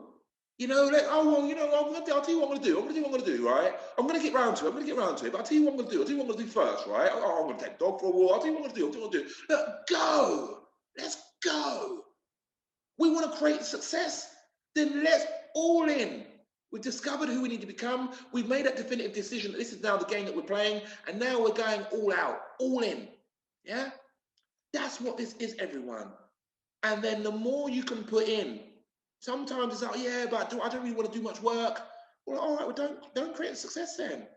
You know, I'll tell you what I'm going to do, right? I'm going to get round to it, but I'll tell you what I'm going to do first, right? I'm going to take the dog for a walk. I'll tell you what I'm going to do. Look, go. Let's go. We want to create success. Then let's all in. We've discovered who we need to become. We've made that definitive decision that this is now the game that we're playing. And now we're going all out, all in. Yeah? That's what this is, everyone. And then the more you can put in, sometimes it's like, yeah, but I don't really want to do much work. Well, all right, well, don't create success then.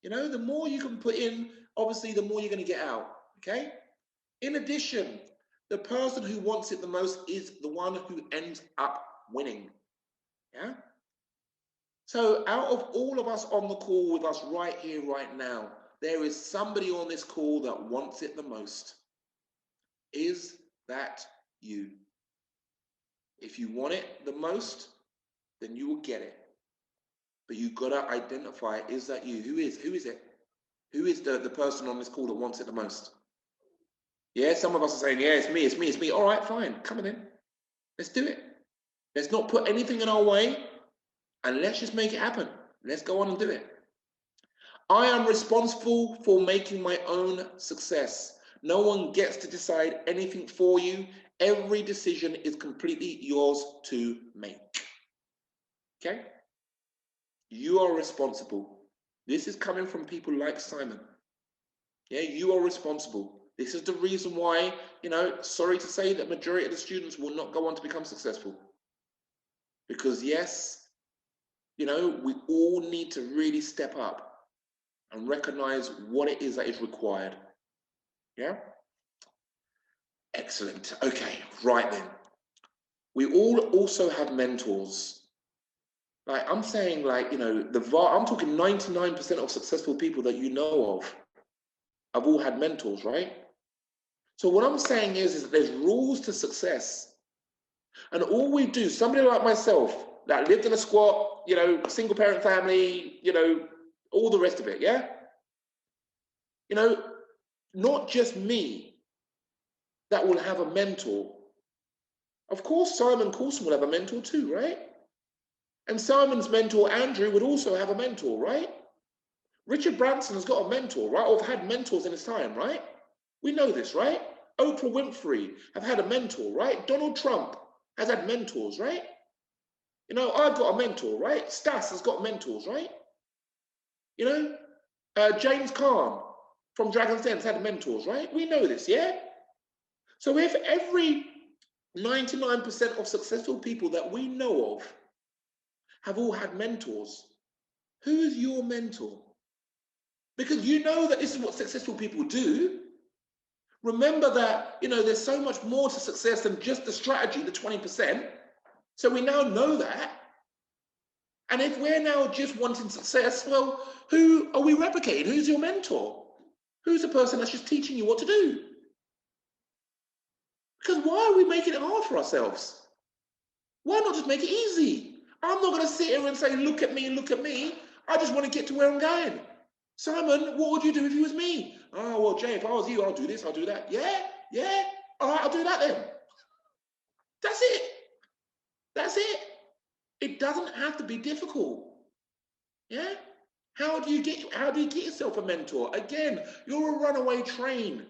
You know, the more you can put in, obviously, the more you're going to get out. Okay? In addition, the person who wants it the most is the one who ends up winning. Yeah? So out of all of us on the call with us right here, right now, there is somebody on this call that wants it the most. Is that you? If you want it the most, then you will get it. But you gotta identify, is that you? Who is it? Who is the person on this call that wants it the most? Yeah, some of us are saying, yeah, it's me, it's me, it's me. All right, fine, come on in. Let's do it. Let's not put anything in our way, and let's just make it happen. Let's go on and do it. I am responsible for making my own success. No one gets to decide anything for you. Every decision is completely yours to make. Okay? You are responsible. This is coming from people like Simon. Yeah, you are responsible. This is the reason why, sorry to say that majority of the students will not go on to become successful. Because yes, we all need to really step up and recognize what it is that is required. Yeah? Excellent. Okay, right then. We all also have mentors. Like I'm saying, I'm talking 99% of successful people that you know of have all had mentors, right? So what I'm saying is that there's rules to success. And all we do, somebody like myself that lived in a squat, single parent family, all the rest of it, yeah? Not just me that will have a mentor. Of course, Simon Coulson will have a mentor too, right? And Simon's mentor, Andrew, would also have a mentor, right? Richard Branson has got a mentor, right? Or had mentors in his time, right? We know this, right? Oprah Winfrey have had a mentor, right? Donald Trump has had mentors, right? I've got a mentor, right? Stas has got mentors, right? James Caan from Dragon's Den has had mentors, right? We know this, yeah? So if every 99% of successful people that we know of have all had mentors, who is your mentor? Because you know that this is what successful people do. Remember that, there's so much more to success than just the strategy, the 20%. So we now know that. And if we're now just wanting success, well, who are we replicating? Who's your mentor? Who's the person that's just teaching you what to do? Because why are we making it hard for ourselves? Why not just make it easy? I'm not going to sit here and say, look at me, look at me. I just want to get to where I'm going. Simon, what would you do if you was me? Oh, well, Jay, if I was you, I'll do this, I'll do that. Yeah. All right, I'll do that then. That's it. That's it. It doesn't have to be difficult. Yeah? How do you get yourself a mentor? Again, you're a runaway train.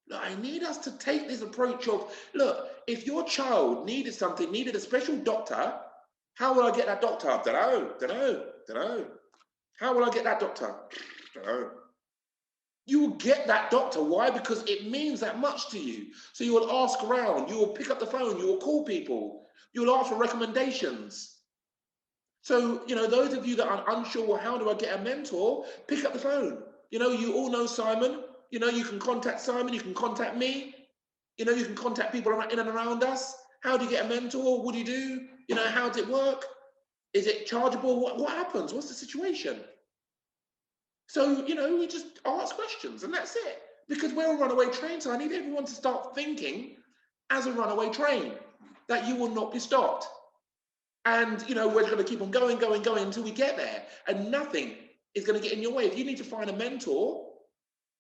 Look, I need us to take this approach of, look, if your child needed a special doctor, how will I get that doctor? Don't know. How will I get that doctor? Don't know. You will get that doctor. Why? Because it means that much to you. So you will ask around, you will pick up the phone, you will call people, you will ask for recommendations. So, those of you that are unsure, well, how do I get a mentor? Pick up the phone. You all know Simon. You can contact Simon, you can contact me. You can contact people in and around us. How do you get a mentor? What do you do? How does it work? Is it chargeable? What happens? What's the situation? So, we just ask questions and that's it. Because we're a runaway train, so I need everyone to start thinking as a runaway train, that you will not be stopped. And, we're going to keep on going until we get there. And nothing is going to get in your way. If you need to find a mentor,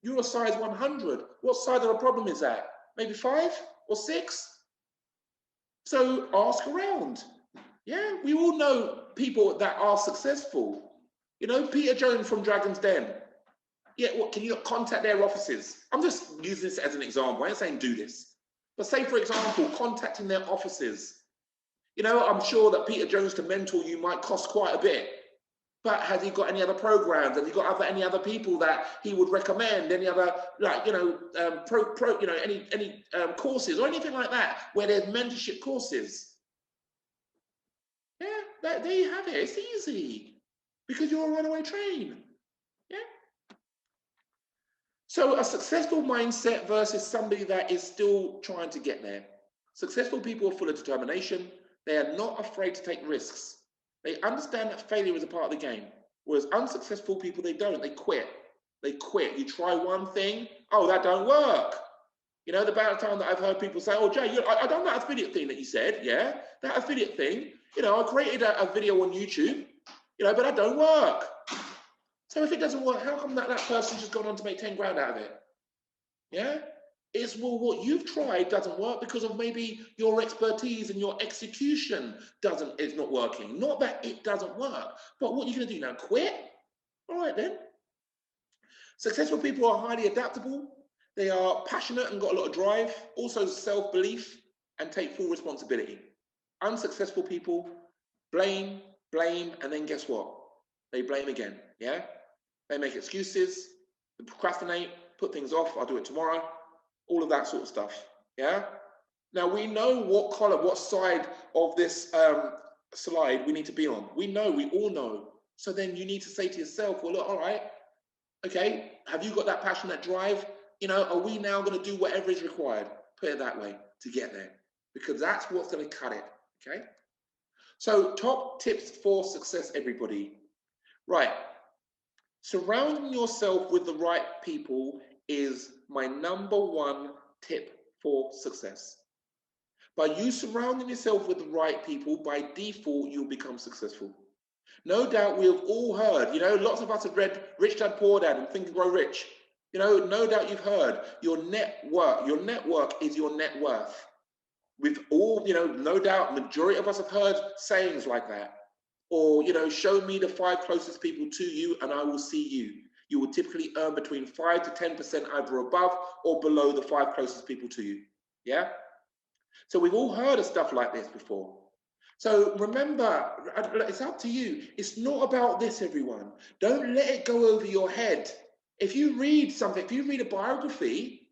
you're a size 100. What side of the problem is that? Maybe 5 or 6? So ask around. Yeah, we all know people that are successful. Peter Jones from Dragon's Den. Yeah, can you contact their offices? I'm just using this as an example. I ain't saying do this. But say, for example, contacting their offices. I'm sure that Peter Jones to mentor you might cost quite a bit. But has he got any other programs? Has he got any other people that he would recommend? Any other, any courses or anything like that where there's mentorship courses? Yeah, there you have it. It's easy because you're a runaway train. Yeah. So a successful mindset versus somebody that is still trying to get there. Successful people are full of determination. They are not afraid to take risks. They understand that failure is a part of the game. Whereas unsuccessful people, they don't. They quit. You try one thing. Oh, that don't work. You know, the amount of time that I've heard people say, oh, Jay, I done that affiliate thing that you said, yeah? That affiliate thing, you know, I created a video on YouTube, you know, but that don't work. So if it doesn't work, how come that person's just gone on to make 10 grand out of it? Yeah? It's, well, what you've tried doesn't work because of maybe your expertise and your execution is not working. Not that it doesn't work, but what are you going to do now? Quit? All right then. Successful people are highly adaptable. They are passionate and got a lot of drive, also self-belief, and take full responsibility. Unsuccessful people blame, and then guess what? They blame again, yeah? They make excuses, they procrastinate, put things off, I'll do it tomorrow, all of that sort of stuff, yeah? Now, we know what column, what side of this slide we need to be on. We know, we all know. So then you need to say to yourself, well, look, all right, okay, have you got that passion, that drive? You know, are we now going to do whatever is required? Put it that way, to get there. Because that's what's going to cut it, okay? So top tips for success, everybody. Right, surrounding yourself with the right people is my #1 tip for success. By you surrounding yourself with the right people, by default, you'll become successful. No doubt we've all heard, you know, lots of us have read Rich Dad Poor Dad and Think and Grow Rich. You know, no doubt you've heard your network is your net worth. We've all, you know, no doubt majority of us have heard sayings like that. Or, you know, show me the 5 closest people to you and I will see you. You will typically earn between 5 to 10% either above or below the 5 closest people to you. Yeah? So we've all heard of stuff like this before. So remember, it's up to you. It's not about this, everyone. Don't let it go over your head. If you read something, if you read a biography,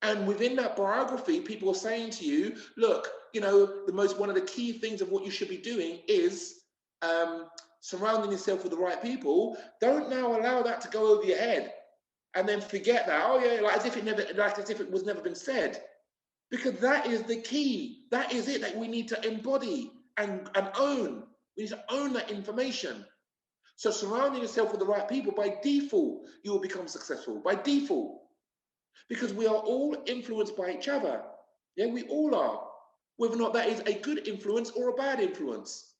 and within that biography, people are saying to you, look, you know, one of the key things of what you should be doing is surrounding yourself with the right people. Don't now allow that to go over your head and then forget that, oh yeah, as if it was never been said. Because that is the key. That is it that we need to embody and own. We need to own that information. So surrounding yourself with the right people, by default, you will become successful. By default. Because we are all influenced by each other. Yeah, we all are. Whether or not that is a good influence or a bad influence.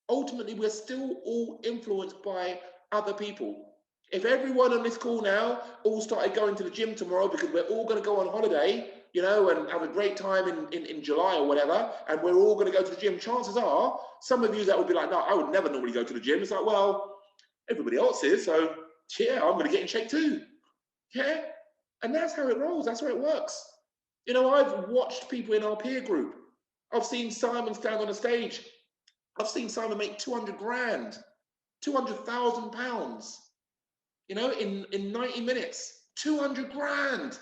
Ultimately, we're still all influenced by other people. If everyone on this call now all started going to the gym tomorrow because we're all going to go on holiday, you know, and have a great time in July or whatever, and we're all going to go to the gym, chances are, some of you that would be like, no, I would never normally go to the gym. It's like, well, everybody else is, so yeah, I'm going to get in shape too. Yeah, and that's how it rolls. That's how it works. You know, I've watched people in our peer group. I've seen Simon stand on a stage. I've seen Simon make 200 grand, 200,000 pounds, you know, in 90 minutes, 200 grand.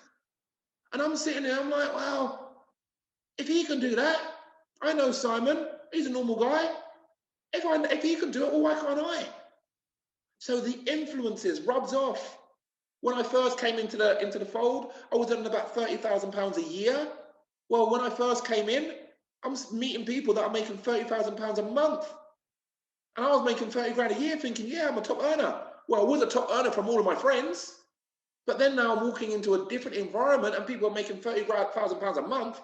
And I'm sitting there, I'm like, well, if he can do that, I know Simon, he's a normal guy. If he can do it, well, why can't I? So the influences rubs off. When I first came into the fold, I was earning about 30,000 pounds a year. Well, when I first came in, I'm meeting people that are making 30,000 pounds a month. And I was making 30 grand a year thinking, yeah, I'm a top earner. Well, I was a top earner from all of my friends. But then now I'm walking into a different environment and people are making 30,000 pounds a month.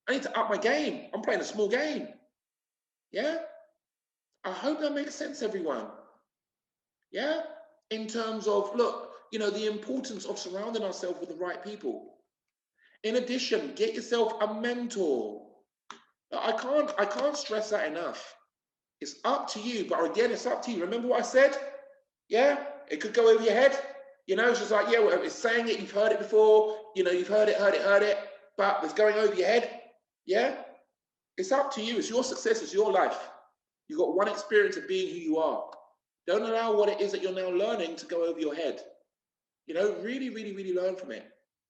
I need to up my game. I'm playing a small game. Yeah? I hope that makes sense, everyone. Yeah? In terms of, look, you know, the importance of surrounding ourselves with the right people. In addition, get yourself a mentor. I can't stress that enough. It's up to you, but again, it's up to you. Remember what I said? Yeah? It could go over your head. You know, it's just like, yeah, well, it's saying it, you've heard it before, you know, you've heard it, but it's going over your head. Yeah? It's up to you. It's your success. It's your life. You've got one experience of being who you are. Don't allow what it is that you're now learning to go over your head. You know, really, really, really learn from it.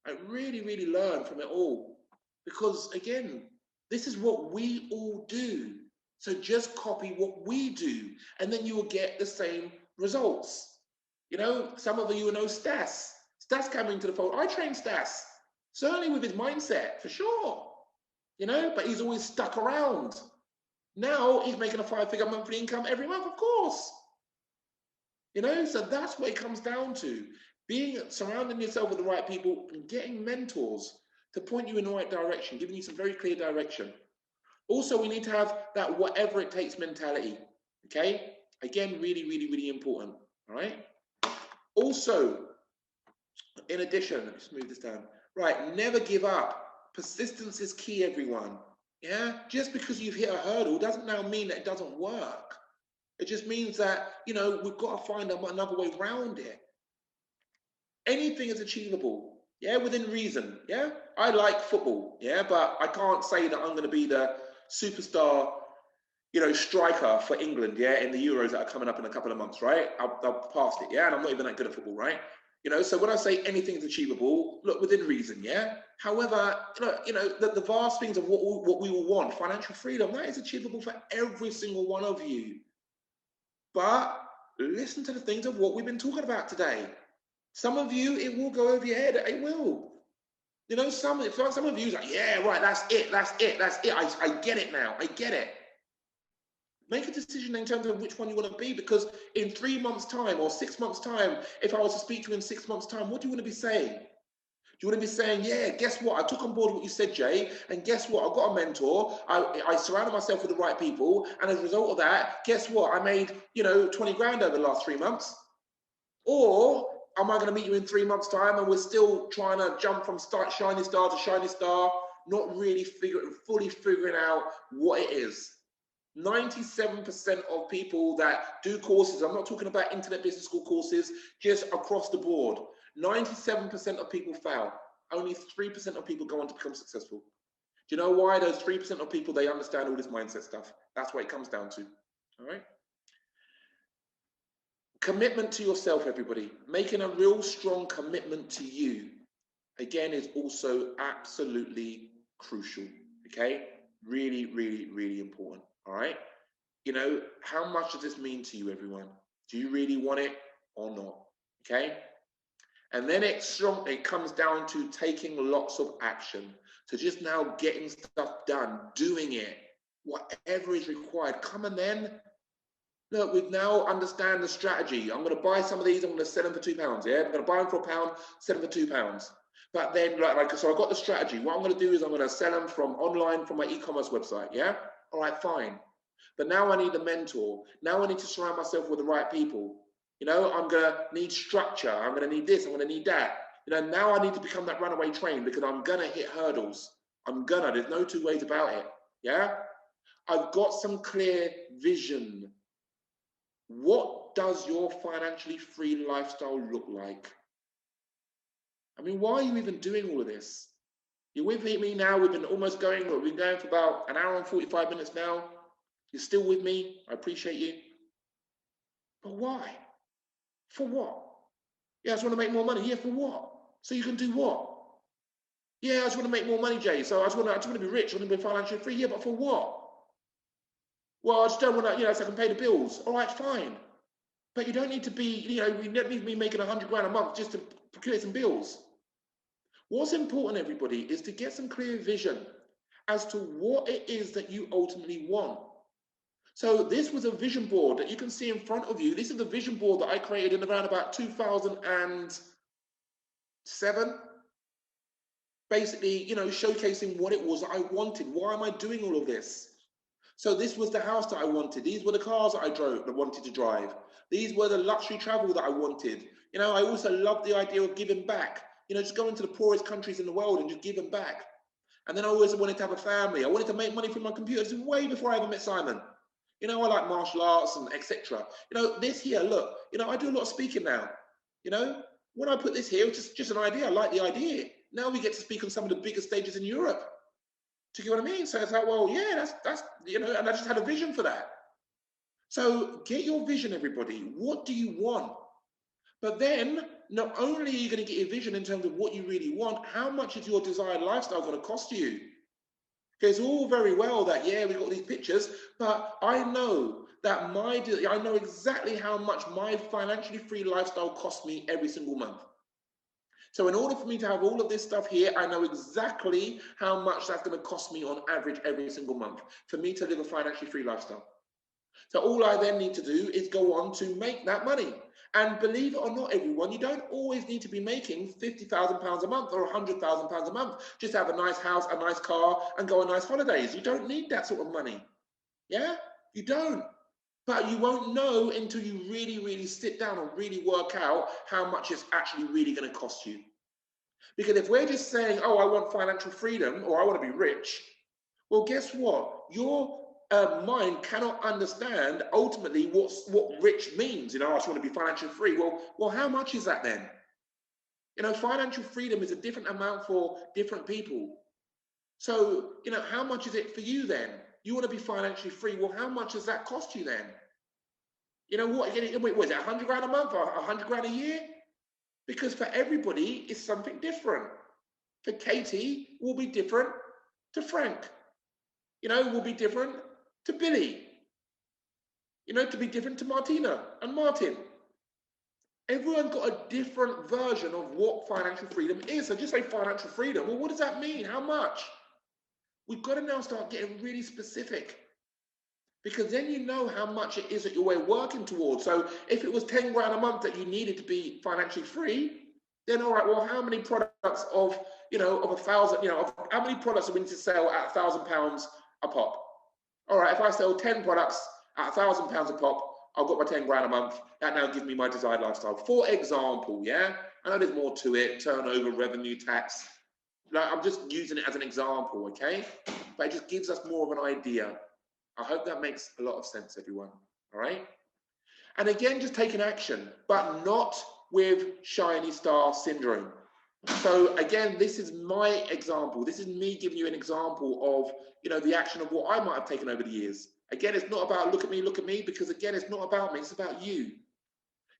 I really, really learn from it all. Because again, this is what we all do. So just copy what we do, and then you will get the same results. You know, some of you know Stas. Stas coming to the fold. I train Stas, certainly with his mindset, for sure. You know, but he's always stuck around. Now he's making a 5-figure monthly income every month, of course. You know, so that's what it comes down to. Surrounding yourself with the right people and getting mentors to point you in the right direction, giving you some very clear direction. Also, we need to have that whatever it takes mentality. Okay? Again, really, really, really important. All right? Also, in addition, let's move this down. Right, never give up. Persistence is key, everyone. Yeah? Just because you've hit a hurdle doesn't now mean that it doesn't work. It just means that, we've got to find another way around it. Anything is achievable, yeah, within reason, yeah? I like football, yeah, but I can't say that I'm going to be the superstar, striker for England, yeah, in the Euros that are coming up in a couple of months, right? I've passed it, yeah, and I'm not even that good at football, right? So when I say anything is achievable, look, within reason, yeah? However, the vast things of what we will want, financial freedom, that is achievable for every single one of you. But listen to the things of what we've been talking about today. Some of you, it will go over your head. It will. Some of you like, yeah, right, that's it. I get it now. I get it. Make a decision in terms of which one you want to be, because in 3 months' time or 6 months' time, if I was to speak to you in 6 months' time, what do you want to be saying? Do you want to be saying, yeah, guess what? I took on board what you said, Jay, and guess what? I got a mentor. I surrounded myself with the right people, and as a result of that, guess what? I made, 20 grand over the last 3 months. Or am I going to meet you in 3 months' time and we're still trying to jump from shiny star to shiny star, not really fully figuring out what it is? 97% of people that do courses, I'm not talking about internet business school courses, just across the board, 97% of people fail. Only 3% of people go on to become successful. Do you know why? Those 3% of people, they understand all this mindset stuff. That's what it comes down to. All right. Commitment to yourself, everybody. Making a real strong commitment to you, again, is also absolutely crucial. Okay? Really, really, really important. All right? How much does this mean to you, everyone? Do you really want it or not? Okay? And then it comes down to taking lots of action. So just now getting stuff done, doing it, whatever is required. Come and then, look, we now understand the strategy. I'm going to buy some of these. I'm going to sell them for £2. Yeah, I'm going to buy them for £1, sell them for £2. But then, so I got the strategy. What I'm going to do is I'm going to sell them from online from my e-commerce website. Yeah, all right, fine. But now I need a mentor. Now I need to surround myself with the right people. I'm going to need structure. I'm going to need this. I'm going to need that. Now I need to become that runaway train because I'm going to hit hurdles. There's no two ways about it. Yeah, I've got some clear vision. What does your financially free lifestyle look like? I mean, why are you even doing all of this? You're with me now. We've been going for about an hour and 45 minutes now. You're still with me. I appreciate you. But why? For what? Yeah, I just want to make more money. Yeah, for what? So you can do what? Yeah, I just want to make more money, Jay. So I just want to be rich. I want to be financially free. Yeah, but for what? Well, I just don't want to, so I can pay the bills. All right, fine. But you don't need to be, you don't need to be making 100 grand a month just to procure some bills. What's important, everybody, is to get some clear vision as to what it is that you ultimately want. So this was a vision board that you can see in front of you. This is the vision board that I created in around about 2007. Basically, showcasing what it was that I wanted. Why am I doing all of this? So this was the house that I wanted. These were the cars that I wanted to drive. These were the luxury travel that I wanted. I also love the idea of giving back. Just going to the poorest countries in the world and just giving back. And then I always wanted to have a family. I wanted to make money from my computer. This is way before I ever met Simon. I like martial arts and etc. This here, look, I do a lot of speaking now. When I put this here, it's just an idea. I like the idea. Now we get to speak on some of the biggest stages in Europe. Do you get what I mean? So it's like, well, yeah, that's and I just had a vision for that. So get your vision, everybody. What do you want? But then, not only are you going to get your vision in terms of what you really want, how much is your desired lifestyle going to cost you? It's all very well that, yeah, we've got these pictures, but I know that I know exactly how much my financially free lifestyle costs me every single month. So in order for me to have all of this stuff here, I know exactly how much that's going to cost me on average every single month for me to live a financially free lifestyle. So all I then need to do is go on to make that money. And believe it or not, everyone, you don't always need to be making £50,000 a month or £100,000 a month just to have a nice house, a nice car, and go on nice holidays. You don't need that sort of money. Yeah, you don't. But you won't know until you really, really sit down and really work out how much it's actually really going to cost you. Because if we're just saying, oh, I want financial freedom or I want to be rich, well, guess what? Your mind cannot understand ultimately what rich means. You know, I just want to be financially free. Well, how much is that then? You know, financial freedom is a different amount for different people. So, you know, how much is it for you then? You want to be financially free. Well, how much does that cost you then? You know what? Wait, was it 100 grand a month or 100 grand a year? Because for everybody, it's something different. For Katie, will be different to Frank. You know, will be different to Billy. You know, to be different to Martina and Martin. Everyone's got a different version of what financial freedom is. So just say financial freedom. Well, what does that mean? How much? We've got to now start getting really specific, because then you know how much it is that you're working towards. So if it was 10 grand a month that you needed to be financially free, then all right, well, how many products of, you know, of 1,000, you know, how many products are we need to sell at £1,000 a pop? All right, if I sell 10 products at £1,000 a pop, I've got my 10 grand a month. That now gives me my desired lifestyle. For example, yeah, I know there's more to it, turnover, revenue, tax. Like, I'm just using it as an example, okay? But it just gives us more of an idea. I hope that makes a lot of sense, everyone. All right? And again, just take an action, but not with shiny star syndrome. So again, this is my example. This is me giving you an example of, you know, the action of what I might have taken over the years. Again, it's not about look at me, because again, it's not about me, it's about you.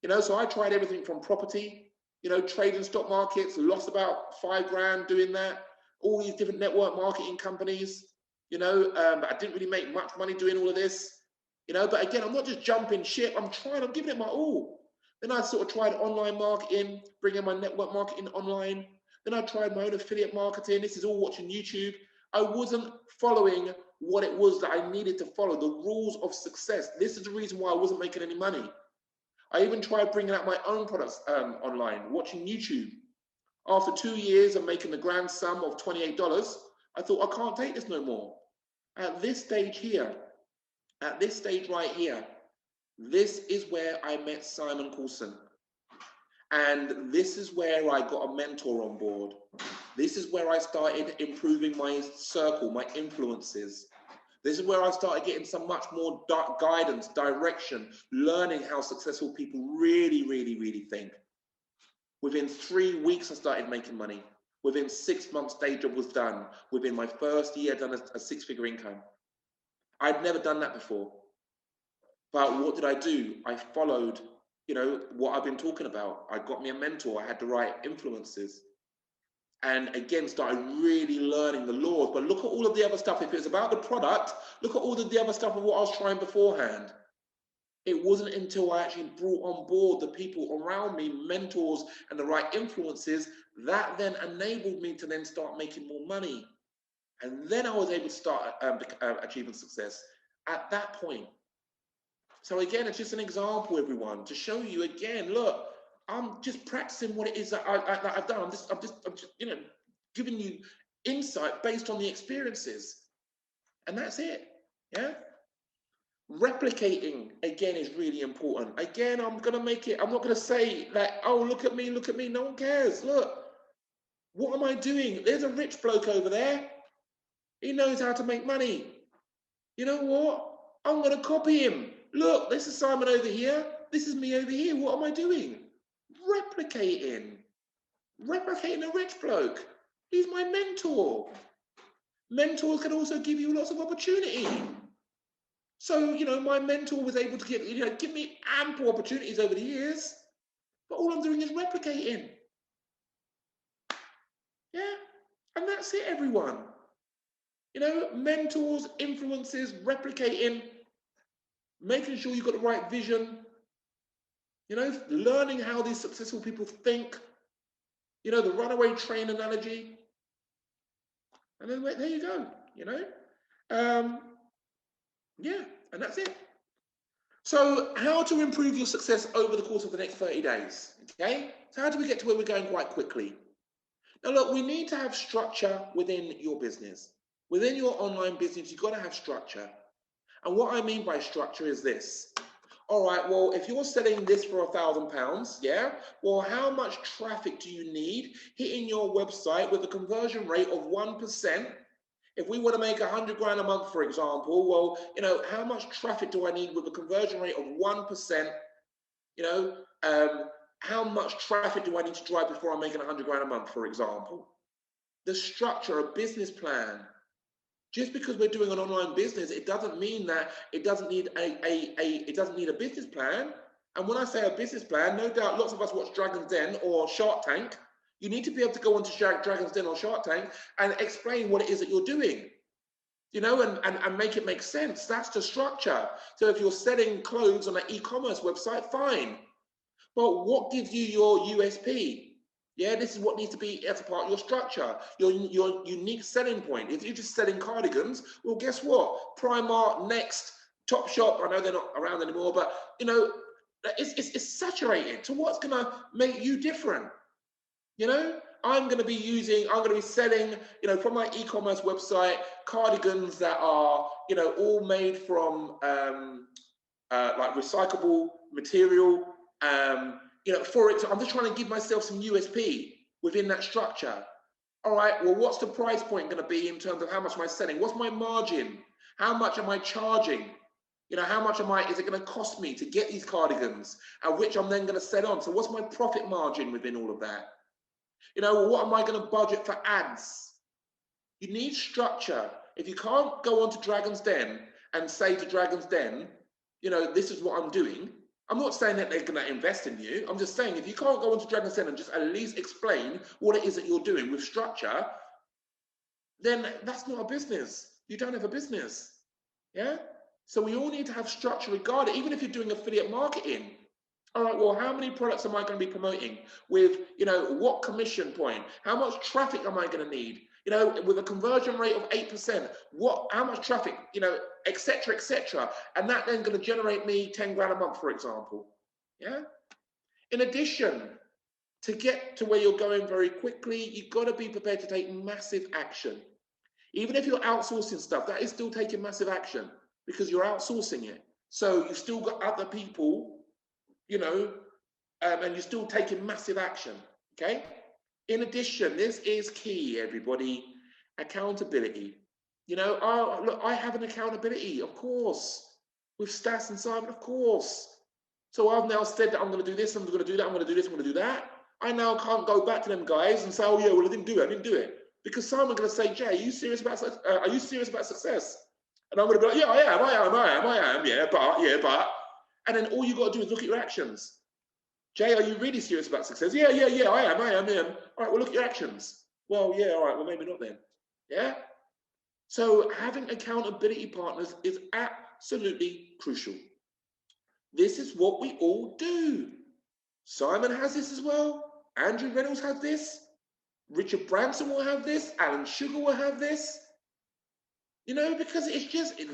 You know, so I tried everything from property, you know, trading stock markets, lost about 5 grand doing that, all these different network marketing companies, you know, but I didn't really make much money doing all of this, you know, but again, I'm not just jumping ship, I'm giving it my all. Then I sort of tried online marketing, bringing my network marketing online. Then I tried my own affiliate marketing. This is all watching YouTube. I wasn't following what it was that I needed to follow, the rules of success. This is the reason why I wasn't making any money. I even tried bringing out my own products online, watching YouTube. After 2 years of making the grand sum of $28, I thought, I can't take this no more. At this stage here, at this stage right here, this is where I met Simon Coulson. And this is where I got a mentor on board. This is where I started improving my circle, my influences. This is where I started getting some much more guidance, direction, learning how successful people really, really, really think. Within 3 weeks, I started making money. Within 6 months, day job was done. Within my first year, done a 6-figure income. I'd never done that before. But what did I do? I followed, you know, what I've been talking about. I got me a mentor. I had the right influences. And again, started really learning the laws. But look at all of the other stuff. If it's about the product, look at all of the other stuff of what I was trying beforehand. It wasn't until I actually brought on board the people around me, mentors and the right influences, that then enabled me to then start making more money. And then I was able to start achieving success at that point. So again, it's just an example, everyone, to show you again, look, I'm just practicing what it is that I've done. I'm just, you know, giving you insight based on the experiences. And that's it, yeah? Replicating, again, is really important. Again, I'm going to make it, I'm not going to say that, oh, look at me. No one cares. Look, what am I doing? There's a rich bloke over there. He knows how to make money. You know what? I'm going to copy him. Look, this is Simon over here. This is me over here. What am I doing? Replicating a rich bloke. He's my mentor. Mentors can also give you lots of opportunity. So, you know, my mentor was able to give me ample opportunities over the years, but all I'm doing is replicating. Yeah, and that's it, everyone. You know, mentors, influences, replicating, making sure you've got the right vision, you know, learning how these successful people think, you know, the runaway train analogy. And then there you go, you know. Yeah, and that's it. So how to improve your success over the course of the next 30 days, okay? So how do we get to where we're going quite quickly? Now look, we need to have structure within your business. Within your online business, you've got to have structure. And what I mean by structure is this. All right, well, if you're selling this for £1,000, yeah, well, how much traffic do you need hitting your website with a conversion rate of 1%? If we want to make 100 grand a month, for example, well, how much traffic do I need with a conversion rate of 1%? You know, how much traffic do I need to drive before I'm making 100 grand a month, for example? The structure, a business plan. Just because we're doing an online business, it doesn't mean that it doesn't need a business plan. And when I say a business plan, no doubt lots of us watch Dragon's Den or Shark Tank. You need to be able to go onto Dragon's Den or Shark Tank and explain what it is that you're doing, and make it make sense. That's the structure. So if you're selling clothes on an e-commerce website, fine. But what gives you your USP? Yeah, this is what needs to be as a part of your structure, your unique selling point. If you're just selling cardigans, well, guess what? Primark, Next, Topshop, I know they're not around anymore, but it's saturated. So what's gonna make you different? I'm going to be selling, from my e-commerce website, cardigans that are, all made from like recyclable material. For example, I'm just trying to give myself some USP within that structure. All right, well, what's the price point going to be in terms of how much am I selling? What's my margin? How much am I charging? How much is it going to cost me to get these cardigans, which I'm then going to sell on? So what's my profit margin within all of that? What am I going to budget for ads? You need structure. If you can't go onto Dragon's Den and say to Dragon's Den, this is what I'm doing. I'm not saying that they're going to invest in you. I'm just saying if you can't go onto Dragon's Den and just at least explain what it is that you're doing with structure, then that's not a business. You don't have a business. Yeah? So we all need to have structure regarding, even if you're doing affiliate marketing. All right, well, how many products am I going to be promoting with, what commission point? How much traffic am I going to need? With a conversion rate of 8%, how much traffic, et cetera, and that then going to generate me 10 grand a month, for example. Yeah. In addition, to get to where you're going very quickly, you've got to be prepared to take massive action. Even if you're outsourcing stuff, that is still taking massive action because you're outsourcing it. So you've still got other people, and you're still taking massive action. Okay. In addition, this is key, everybody, accountability. Look, I have an accountability, of course, with Stas and Simon, of course. So I've now said that I'm going to do this, I'm going to do that, I'm going to do this, I'm going to do that. I now can't go back to them guys and say, oh yeah, well I didn't do it, because Simon's going to say, Jay, are you serious about success? And I'm going to be like, yeah, I am, yeah, but, and then all you got to do is look at your actions. Jay, are you really serious about success? Yeah, I am. All right, well, look at your actions. Well, yeah, all right, well, maybe not then. Yeah? So having accountability partners is absolutely crucial. This is what we all do. Simon has this as well. Andrew Reynolds has this. Richard Branson will have this. Alan Sugar will have this. Because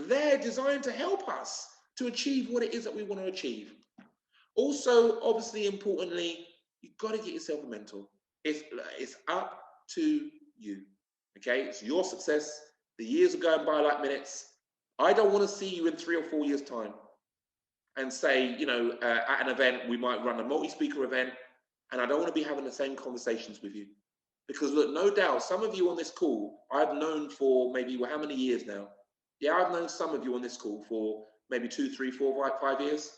they're designed to help us to achieve what it is that we want to achieve. Also, obviously, importantly, you've got to get yourself a mentor. It's up to you. Okay, it's your success. The years are going by like minutes. I don't want to see you in 3 or 4 years' time and say, at an event, we might run a multi-speaker event, and I don't want to be having the same conversations with you. Because look, no doubt, some of you on this call, I've known for maybe, how many years now? Yeah, I've known some of you on this call for maybe 2, 3, 4, 5 years.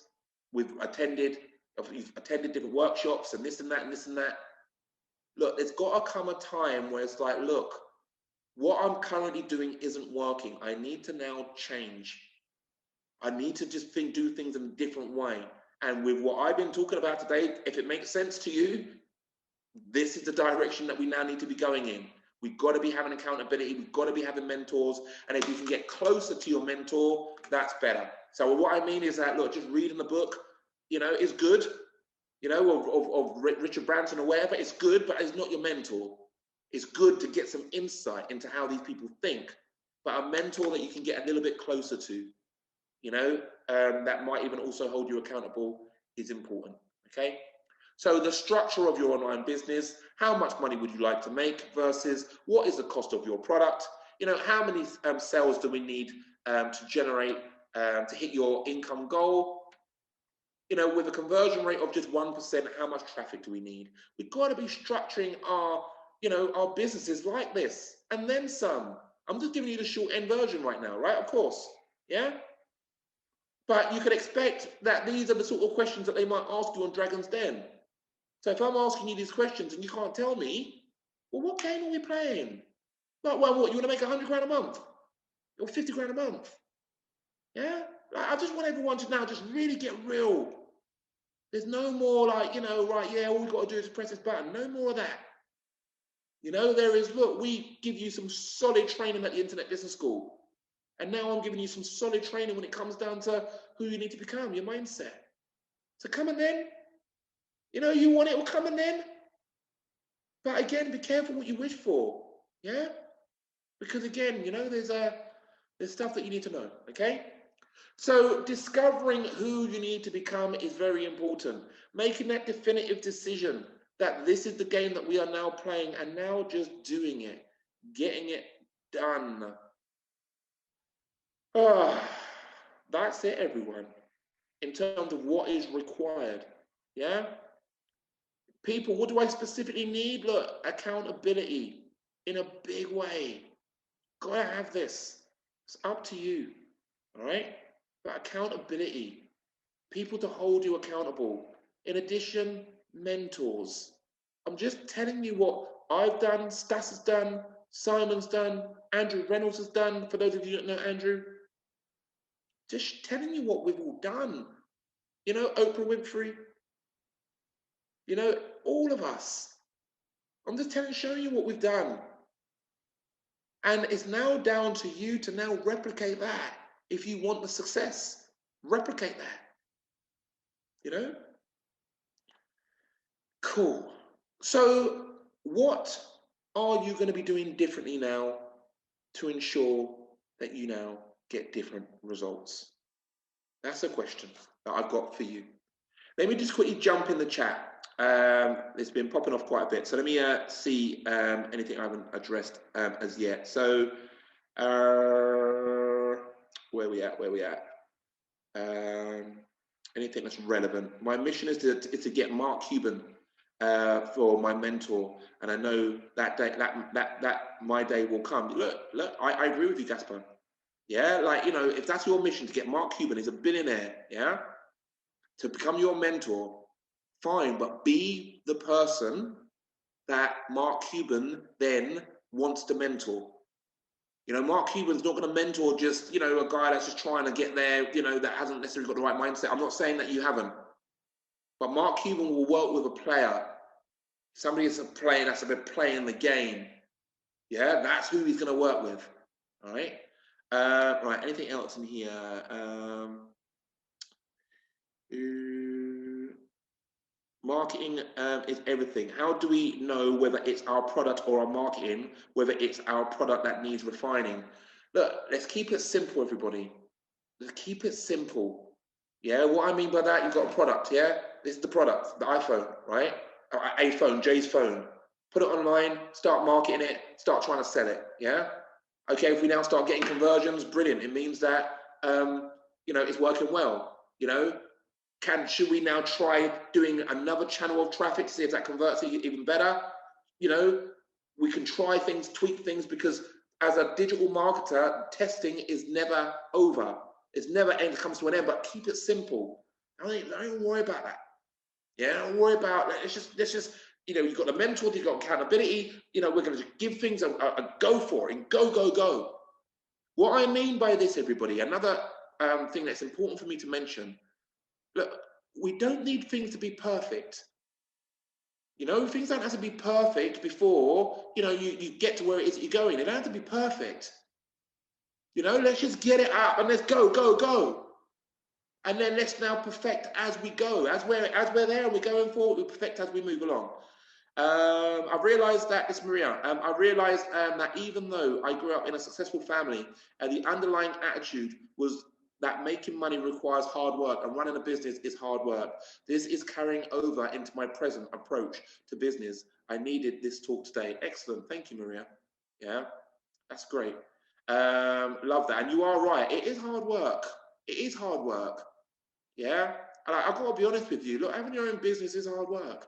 We've attended different workshops and this and that and this and that. Look, there's got to come a time where it's like, look, what I'm currently doing isn't working. I need to now change. I need to just do things in a different way. And with what I've been talking about today, if it makes sense to you, this is the direction that we now need to be going in. We've got to be having accountability. We've got to be having mentors. And if you can get closer to your mentor, that's better. So what I mean is that, look, just reading the book, is good, of Richard Branson or whatever, it's good, but it's not your mentor. It's good to get some insight into how these people think, but a mentor that you can get a little bit closer to. that might even also hold you accountable is important. Okay. So the structure of your online business, how much money would you like to make versus what is the cost of your product? How many sales do we need to generate to hit your income goal? With a conversion rate of just 1%, how much traffic do we need? We've got to be structuring our businesses like this, and then some. I'm just giving you the short end version right now, right? Of course, yeah. But you can expect that these are the sort of questions that they might ask you on Dragon's Den. So if I'm asking you these questions and you can't tell me, well, what game are we playing? Well, what, you want to make 100 grand a month? Or 50 grand a month? Yeah? I just want everyone to now just really get real. There's no more like, right, yeah, all we've got to do is press this button. No more of that. There is, look, we give you some solid training at the Internet Business School. And now I'm giving you some solid training when it comes down to who you need to become, your mindset. So come and then. You want it, will come and then. But again, be careful what you wish for. Yeah? Because again, there's stuff that you need to know. Okay? So discovering who you need to become is very important. Making that definitive decision that this is the game that we are now playing, and now just doing it, getting it done. That's it, everyone. In terms of what is required. Yeah? People, what do I specifically need? Look, accountability in a big way. Gotta have this. It's up to you. All right? But accountability, people to hold you accountable. In addition, mentors. I'm just telling you what I've done, Stas has done, Simon's done, Andrew Reynolds has done. For those of you who don't know Andrew, just telling you what we've all done. Oprah Winfrey, all of us. I'm just showing you what we've done. And it's now down to you to now replicate that. If you want the success, replicate that. Cool. So what are you going to be doing differently now to ensure that you now get different results? That's a question that I've got for you. Let me just quickly jump in the chat. It's been popping off quite a bit. So let me see anything I haven't addressed as yet. So where we at? Anything that's relevant. My mission is to get Mark Cuban for my mentor, and I know that day that my day will come. Look, I agree with you, Gaspar. Yeah, if that's your mission to get Mark Cuban, he's a billionaire, yeah, to become your mentor, fine, but be the person that Mark Cuban then wants to mentor. Mark Cuban's not going to mentor just, a guy that's just trying to get there, that hasn't necessarily got the right mindset. I'm not saying that you haven't. But Mark Cuban will work with a player, somebody that's been playing the game. Yeah, that's who he's going to work with. All right. Right. Anything else in here? Marketing is everything. How do we know whether it's our product or our marketing, whether it's our product that needs refining? Look, let's keep it simple, everybody. Let's keep it simple. Yeah, what I mean by that, you've got a product, yeah? This is the product, the iPhone, right? A phone, Jay's phone. Put it online, start marketing it, start trying to sell it, yeah? Okay, if we now start getting conversions, brilliant. It means that, it's working well, Should we now try doing another channel of traffic to see if that converts even better? We can try things, tweak things, because as a digital marketer, testing is never over. It's never comes to an end, but keep it simple. Don't worry about that. Yeah, don't worry about that. Let's just you've got the mentor, you've got accountability. We're going to give things a go for it, and go. What I mean by this, everybody, another thing that's important for me to mention. Look, we don't need things to be perfect. Things don't have to be perfect before, you get to where it is that you're going. They don't have to be perfect. Let's just get it up and let's go. And then let's now perfect as we go. As we're there and we're going forward, we perfect as we move along. I've realized that, it's Maria, I realized that even though I grew up in a successful family, the underlying attitude was that making money requires hard work and running a business is hard work. This is carrying over into my present approach to business. I needed this talk today. Excellent. Thank you, Maria. Yeah, that's great. Love that. And you are right. It is hard work. It is hard work. Yeah. And I've got to be honest with you. Look, having your own business is hard work.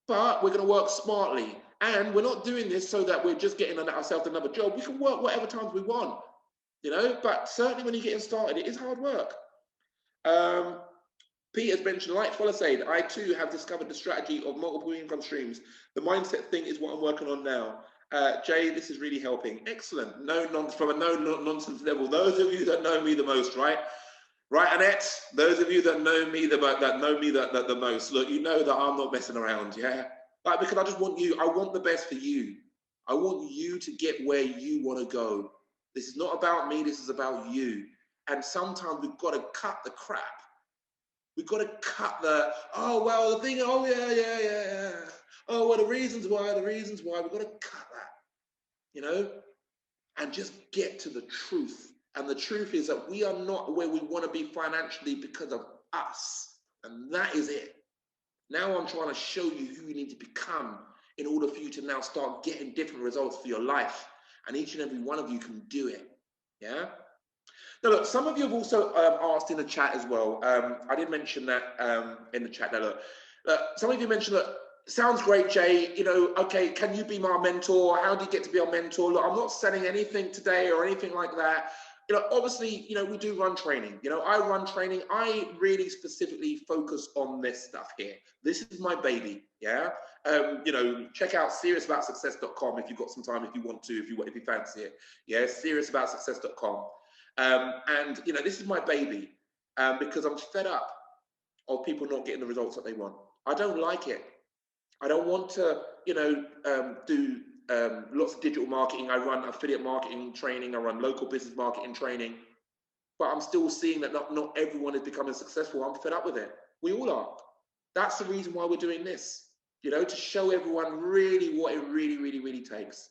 But we're going to work smartly. And we're not doing this so that we're just getting ourselves another job. We can work whatever times we want, you know, but certainly when you're getting started, it is hard work. Peter's mentioned, like Fella said, I too have discovered the strategy of multiple income streams. The mindset thing is what I'm working on now. Jay, this is really helping. Excellent. No nonsense, from a no-nonsense level. Those of you that know me the most, right? Right, Annette? Those of you that know me the most, look, you know that I'm not messing around, yeah? Like, because I just want you, I want the best for you. I want you to get where you want to go. This is not about me, this is about you. And sometimes we've got to cut the crap. We've got to cut the, oh, well, the thing, oh, yeah. Oh, well, the reasons why, we've got to cut that, you know? And just get to the truth. And the truth is that we are not where we want to be financially because of us. And that is it. Now I'm trying to show you who you need to become in order for you to now start getting different results for your life. And each and every one of you can do it. Yeah? Now, look, some of you have also asked in the chat as well. I did mention that in the chat. Now, look, some of you mentioned that sounds great, Jay. You know, okay, can you be my mentor? How do you get to be our mentor? Look, I'm not selling anything today or anything like that. You know, obviously, you know, we do run training. You know, I run training. I really specifically focus on this stuff here. This is my baby. Yeah. You know, check out seriousaboutsuccess.com if you've got some time, if you want to, if you fancy it. Yeah, seriousaboutsuccess.com. And you know, this is my baby because I'm fed up of people not getting the results that they want. I don't like it. I don't want to, you know, do lots of digital marketing. I run affiliate marketing training. I run local business marketing training. But I'm still seeing that not everyone is becoming successful. I'm fed up with it. We all are. That's the reason why we're doing this, you know, to show everyone really what it really takes.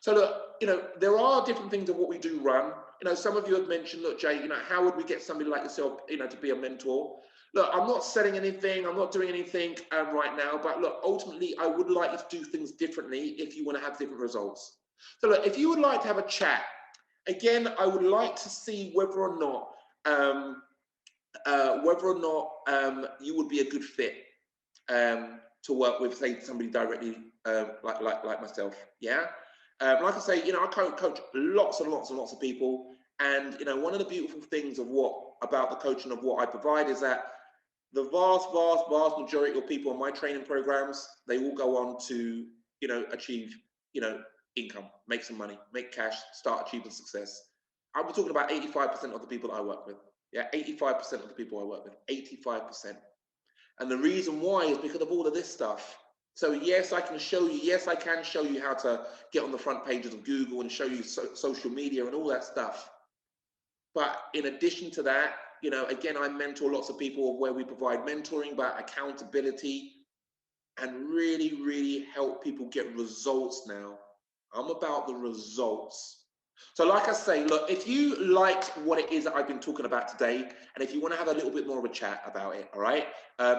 So look, you know, there are different things of what we do run. You know, some of you have mentioned, look, Jay, you know, how would we get somebody like yourself, you know, to be a mentor? Look, I'm not selling anything. I'm not doing anything right now. But look, ultimately, I would like you to do things differently if you want to have different results. So look, if you would like to have a chat, again, I would like to see whether or not you would be a good fit to work with, say, somebody directly like myself. Yeah. Like I say, you know, I coach lots and lots of people, and you know, one of the beautiful things about the coaching of what I provide is that the vast majority of people in my training programs, they all go on to, you know, achieve, you know, income, make some money, make cash, start achieving success. I'm talking about 85% of the people that I work with. Yeah, 85% of the people I work with, 85%. And the reason why is because of all of this stuff. So yes, I can show you how to get on the front pages of Google and show you social media and all that stuff. But in addition to that, you know, again, I mentor lots of people where we provide mentoring, but accountability, and really help people get results now. I'm about the results. So like I say, look, if you liked what it is that I've been talking about today, and if you want to have a little bit more of a chat about it, all right,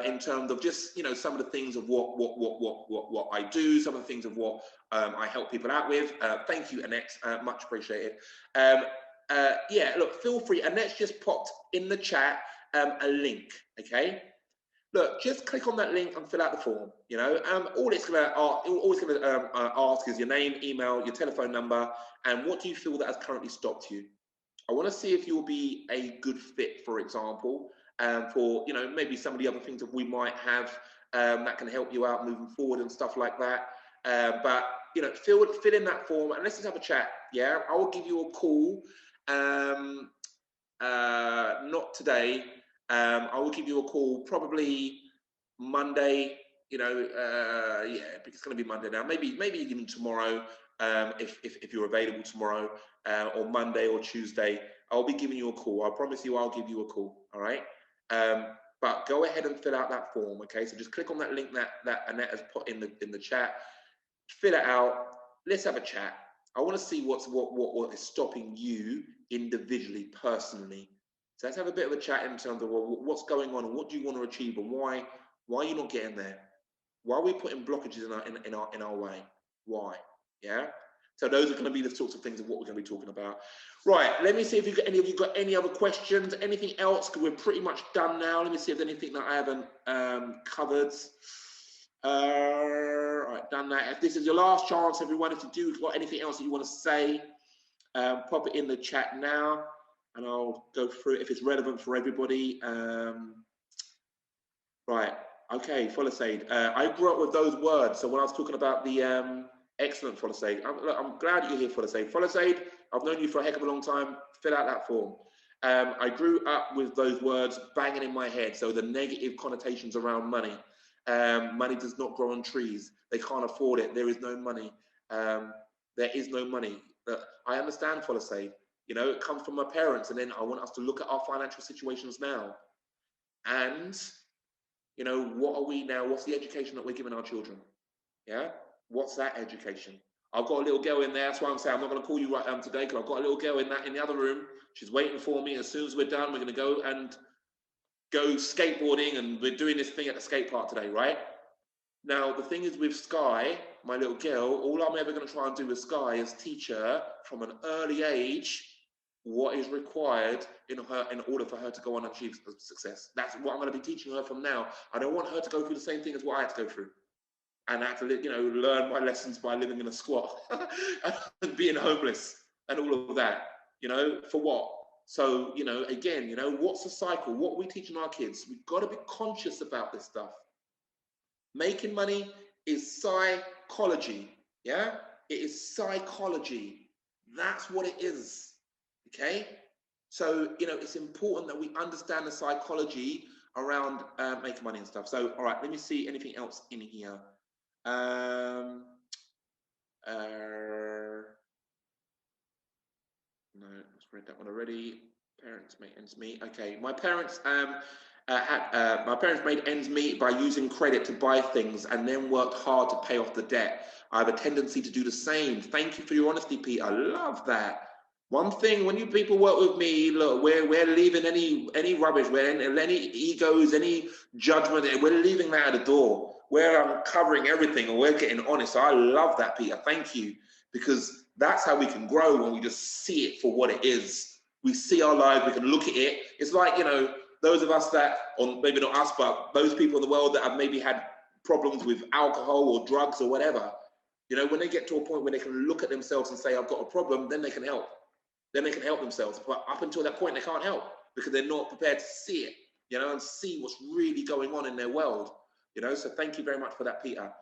in terms of just, you know, some of the things of what I do, some of the things of what I help people out with. Thank you, Annette, much appreciated. Yeah, look, feel free. Annette's just popped in the chat a link, okay? Look, just click on that link and fill out the form. You know, all it's going to ask is your name, email, your telephone number, and what do you feel that has currently stopped you. I want to see if you'll be a good fit, for example, for, you know, maybe some of the other things that we might have that can help you out moving forward and stuff like that. But you know, fill in that form and let's just have a chat. Yeah, I will give you a call. Not today. I will give you a call probably Monday. You know, yeah, it's going to be Monday now. Maybe even tomorrow, if you're available tomorrow, or Monday or Tuesday. I'll be giving you a call. I promise you, I'll give you a call. All right. But go ahead and fill out that form. Okay. So just click on that link that Annette has put in the chat. Fill it out. Let's have a chat. I want to see what is stopping you individually, personally, So let's have a bit of a chat in terms of, well, what's going on and what do you want to achieve and why are you not getting there? Why are we putting blockages in our way? Why? Yeah. So those are going to be the sorts of things of what we're going to be talking about. Right. Let me see if any of you got any other questions, anything else, because we're pretty much done now. Let me see if there's anything that I haven't covered. Right, done that. If this is your last chance, everyone, if you do got anything else that you want to say, pop it in the chat now, and I'll go through it if it's relevant for everybody. Right. Okay, Folasaid. I grew up with those words. So when I was talking about the excellent Folasaid, I'm glad you're here, Folasaid. Folasaid, I've known you for a heck of a long time. Fill out that form. I grew up with those words banging in my head. So the negative connotations around money. Money does not grow on trees. They can't afford it. There is no money. There is no money. I understand, Folasaid. You know, it comes from my parents, and then I want us to look at our financial situations now. And you know, what are we now? What's the education that we're giving our children? Yeah, what's that education? I've got a little girl in there. That's why I'm saying I'm not going to call you right today, because I've got a little girl in the other room. She's waiting for me. As soon as we're done, we're going to go skateboarding, and we're doing this thing at the skate park today, right? Now the thing is with Sky, my little girl, all I'm ever going to try and do with Sky is teach her from an early age what is required in order for her to go on and achieve success. That's what I'm going to be teaching her from now. I don't want her to go through the same thing as what I had to go through, and I had to, you know, learn my lessons by living in a squat and being homeless and all of that. You know, for what? So, you know, again, you know, what's the cycle? What are we teaching our kids? We've got to be conscious about this stuff. Making money is psychology. Yeah, it is psychology. That's what it is. Okay, so you know it's important that we understand the psychology around making money and stuff. So all right, let me see anything else in here. No, let's read that one already. Parents make ends meet. Okay, my parents made ends meet by using credit to buy things and then worked hard to pay off the debt. I have a tendency to do the same. Thank you for your honesty, Pete. I love that. One thing, when you people work with me, look, we're leaving any rubbish, any egos, any judgment, we're leaving that at the door. We're uncovering everything, and we're getting honest. So I love that, Peter. Thank you, because that's how we can grow, when we just see it for what it is. We see our lives, we can look at it. It's like, you know, those of us that, or maybe not us, but those people in the world that have maybe had problems with alcohol or drugs or whatever. You know, when they get to a point where they can look at themselves and say, I've got a problem, then they can help. Then they can help themselves. But up until that point, they can't help because they're not prepared to see it, you know, and see what's really going on in their world, you know. So thank you very much for that, Peter.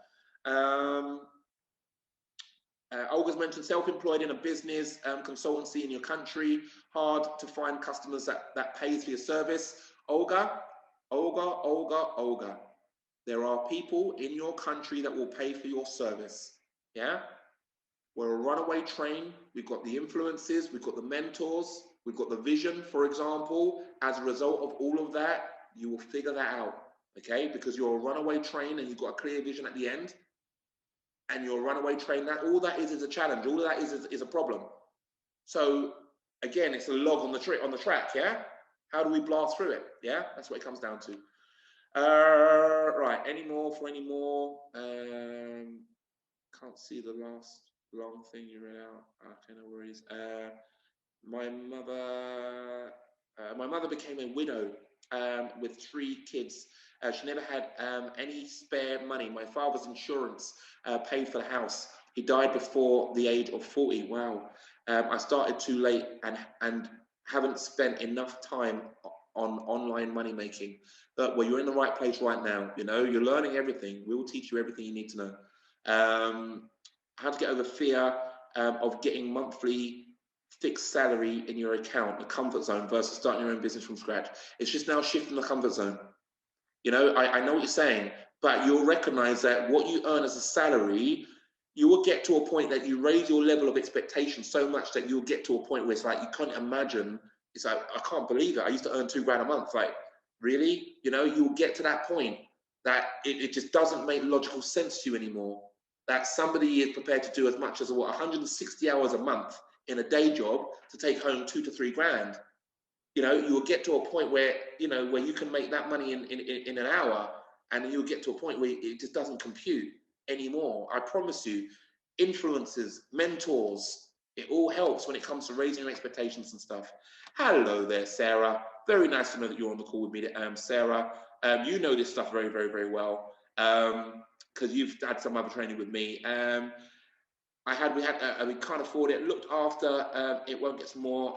Olga's mentioned self-employed in a business, consultancy in your country, hard to find customers that pays for your service. Olga, there are people in your country that will pay for your service, yeah? We're a runaway train. We've got the influences, we've got the mentors, we've got the vision, for example. As a result of all of that, you will figure that out, okay? Because you're a runaway train and you've got a clear vision at the end, and you're a runaway train, that all that is a challenge. All of that is a problem. So again, it's a log on the track, yeah? How do we blast through it? Yeah, that's what it comes down to. Right, any more? Can't see the last long thing you read out. Okay, no worries. My mother became a widow with 3 kids. She never had any spare money. My father's insurance paid for the house. He died before the age of 40. Wow. I started too late and haven't spent enough time on online money making. But well, you're in the right place right now. You know, you're learning everything. We will teach you everything you need to know. How to get over fear of getting monthly fixed salary in your account, the comfort zone, versus starting your own business from scratch. It's just now shifting the comfort zone. You know, I know what you're saying, but you'll recognize that what you earn as a salary, you will get to a point that you raise your level of expectation so much that you'll get to a point where it's like you can't imagine. It's like, I can't believe it. I used to earn $2,000 a month. Like, really? You know, you'll get to that point that it just doesn't make logical sense to you anymore. That somebody is prepared to do as much as 160 hours a month in a day job to take home $2,000 to $3,000. You know, you will get to a point where, you know, where you can make that money in an hour, and you'll get to a point where it just doesn't compute anymore. I promise you, influencers, mentors, it all helps when it comes to raising your expectations and stuff. Hello there, Sarah. Very nice to know that you're on the call with me, Sarah. You know this stuff very, very, very well, because you've had some other training with me. We can't afford it. Looked after. It won't get some more.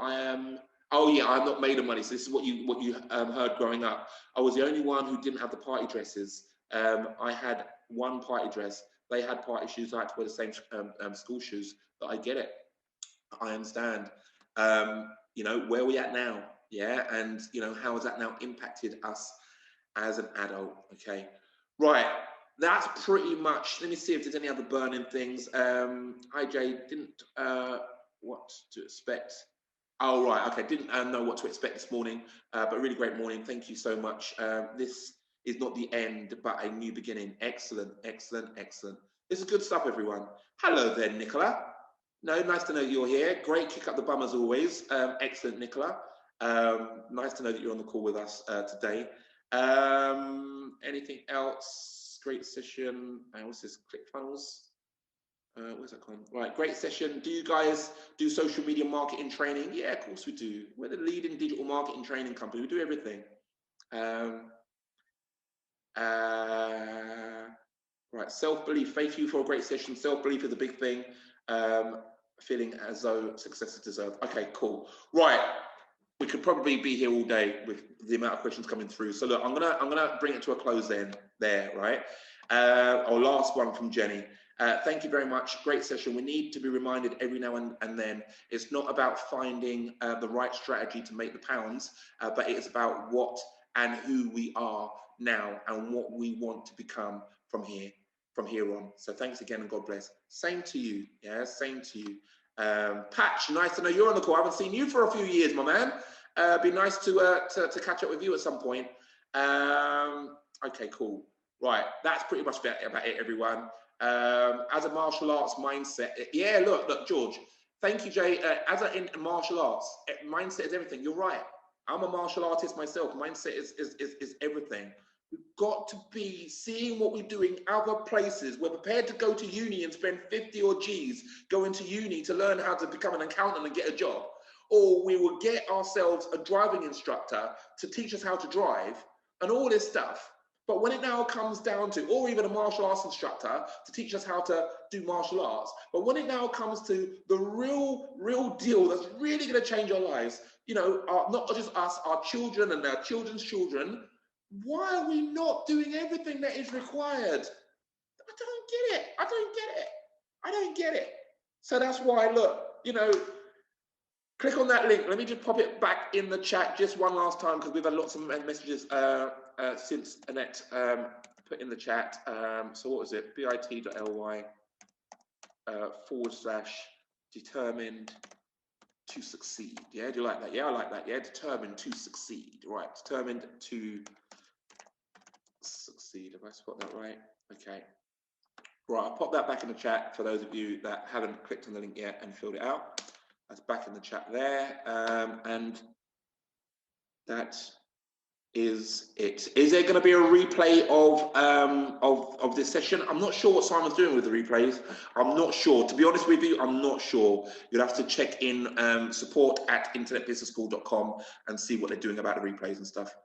Oh yeah, I'm not made of money. So this is what you heard growing up. I was the only one who didn't have the party dresses. I had one party dress. They had party shoes. I had to wear the same school shoes. But I get it. I understand. You know, where are we at now? Yeah, and you know, how has that now impacted us as an adult? Okay, right. That's pretty much. Let me see if there's any other burning things. Hi Jay, didn't what to expect. Oh right, okay. Didn't know what to expect this morning, but really great morning. Thank you so much. This is not the end, but a new beginning. Excellent, excellent, excellent. This is good stuff, everyone. Hello there, Nicola. No, nice to know you're here. Great kick up the bum as always. Excellent, Nicola. Nice to know that you're on the call with us today. Anything else? Great session. What's this? ClickFunnels. Where's that gone? Right, great session. Do you guys do social media marketing training? Yeah, of course we do. We're the leading digital marketing training company. We do everything. Right, self-belief. Thank you for a great session. Self-belief is a big thing. Feeling as though success is deserved. Okay, cool. Right, we could probably be here all day with the amount of questions coming through. So look, I'm gonna bring it to a close then. There, right? Our last one from Jenny. Thank you very much. Great session. We need to be reminded every now and then. It's not about finding the right strategy to make the pounds, but it is about what and who we are now and what we want to become from here on. So thanks again and God bless. Same to you. Yeah, same to you. Patch, nice to know you're on the call. I haven't seen you for a few years, my man. Be nice to catch up with you at some point. Okay, cool. Right, that's pretty much about it, everyone. As a martial arts mindset, yeah, look, George, thank you, Jay. As in martial arts, mindset is everything. You're right. I'm a martial artist myself. Mindset is everything. We've got to be seeing what we do in other places. We're prepared to go to uni and spend 50 or G's going to uni to learn how to become an accountant and get a job. Or we will get ourselves a driving instructor to teach us how to drive and all this stuff. But when it now comes down to, or even a martial arts instructor to teach us how to do martial arts, but when it now comes to the real deal that's really going to change our lives, you know, not just us, our children and our children's children, why are we not doing everything that is required? I don't get it. I don't get it. So that's why, look, you know, click on that link. Let me just pop it back in the chat just one last time because we've had lots of messages since Annette put in the chat. So what was it? bit.ly / determined to succeed. Yeah, do you like that? Yeah, I like that. Yeah, determined to succeed. Right, determined to succeed. Have I spot that right? Okay. Right, I'll pop that back in the chat for those of you that haven't clicked on the link yet and filled it out. That's back in the chat there. And that is it. Is there going to be a replay of this session? I'm not sure what Simon's doing with the replays. I'm not sure. To be honest with you, I'm not sure. You'll have to check in support@internetbusinessschool.com and see what they're doing about the replays and stuff.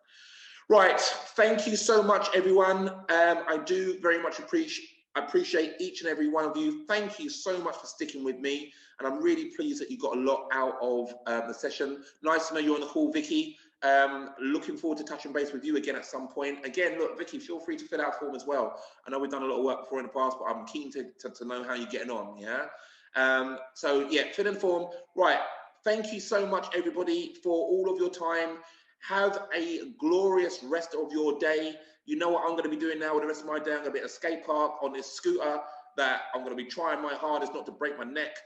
Right. Thank you so much, everyone. I do very much appreciate each and every one of you. Thank you so much for sticking with me. And I'm really pleased that you got a lot out of the session. Nice to know you're on the call, Vicky. Looking forward to touching base with you again at some point. Again, look, Vicky, feel free to fill out a form as well. I know we've done a lot of work before in the past, but I'm keen to know how you're getting on, yeah? So, yeah, fill in form. Right, thank you so much, everybody, for all of your time. Have a glorious rest of your day. You know what I'm going to be doing now with the rest of my day? I'm going to be at a skate park on this scooter that I'm going to be trying my hardest not to break my neck.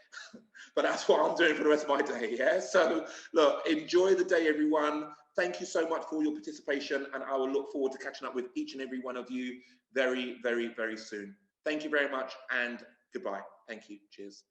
But that's what I'm doing for the rest of my day, yeah? So, look, enjoy the day, everyone. Thank you so much for your participation, and I will look forward to catching up with each and every one of you very, very, very soon. Thank you very much, and goodbye. Thank you. Cheers.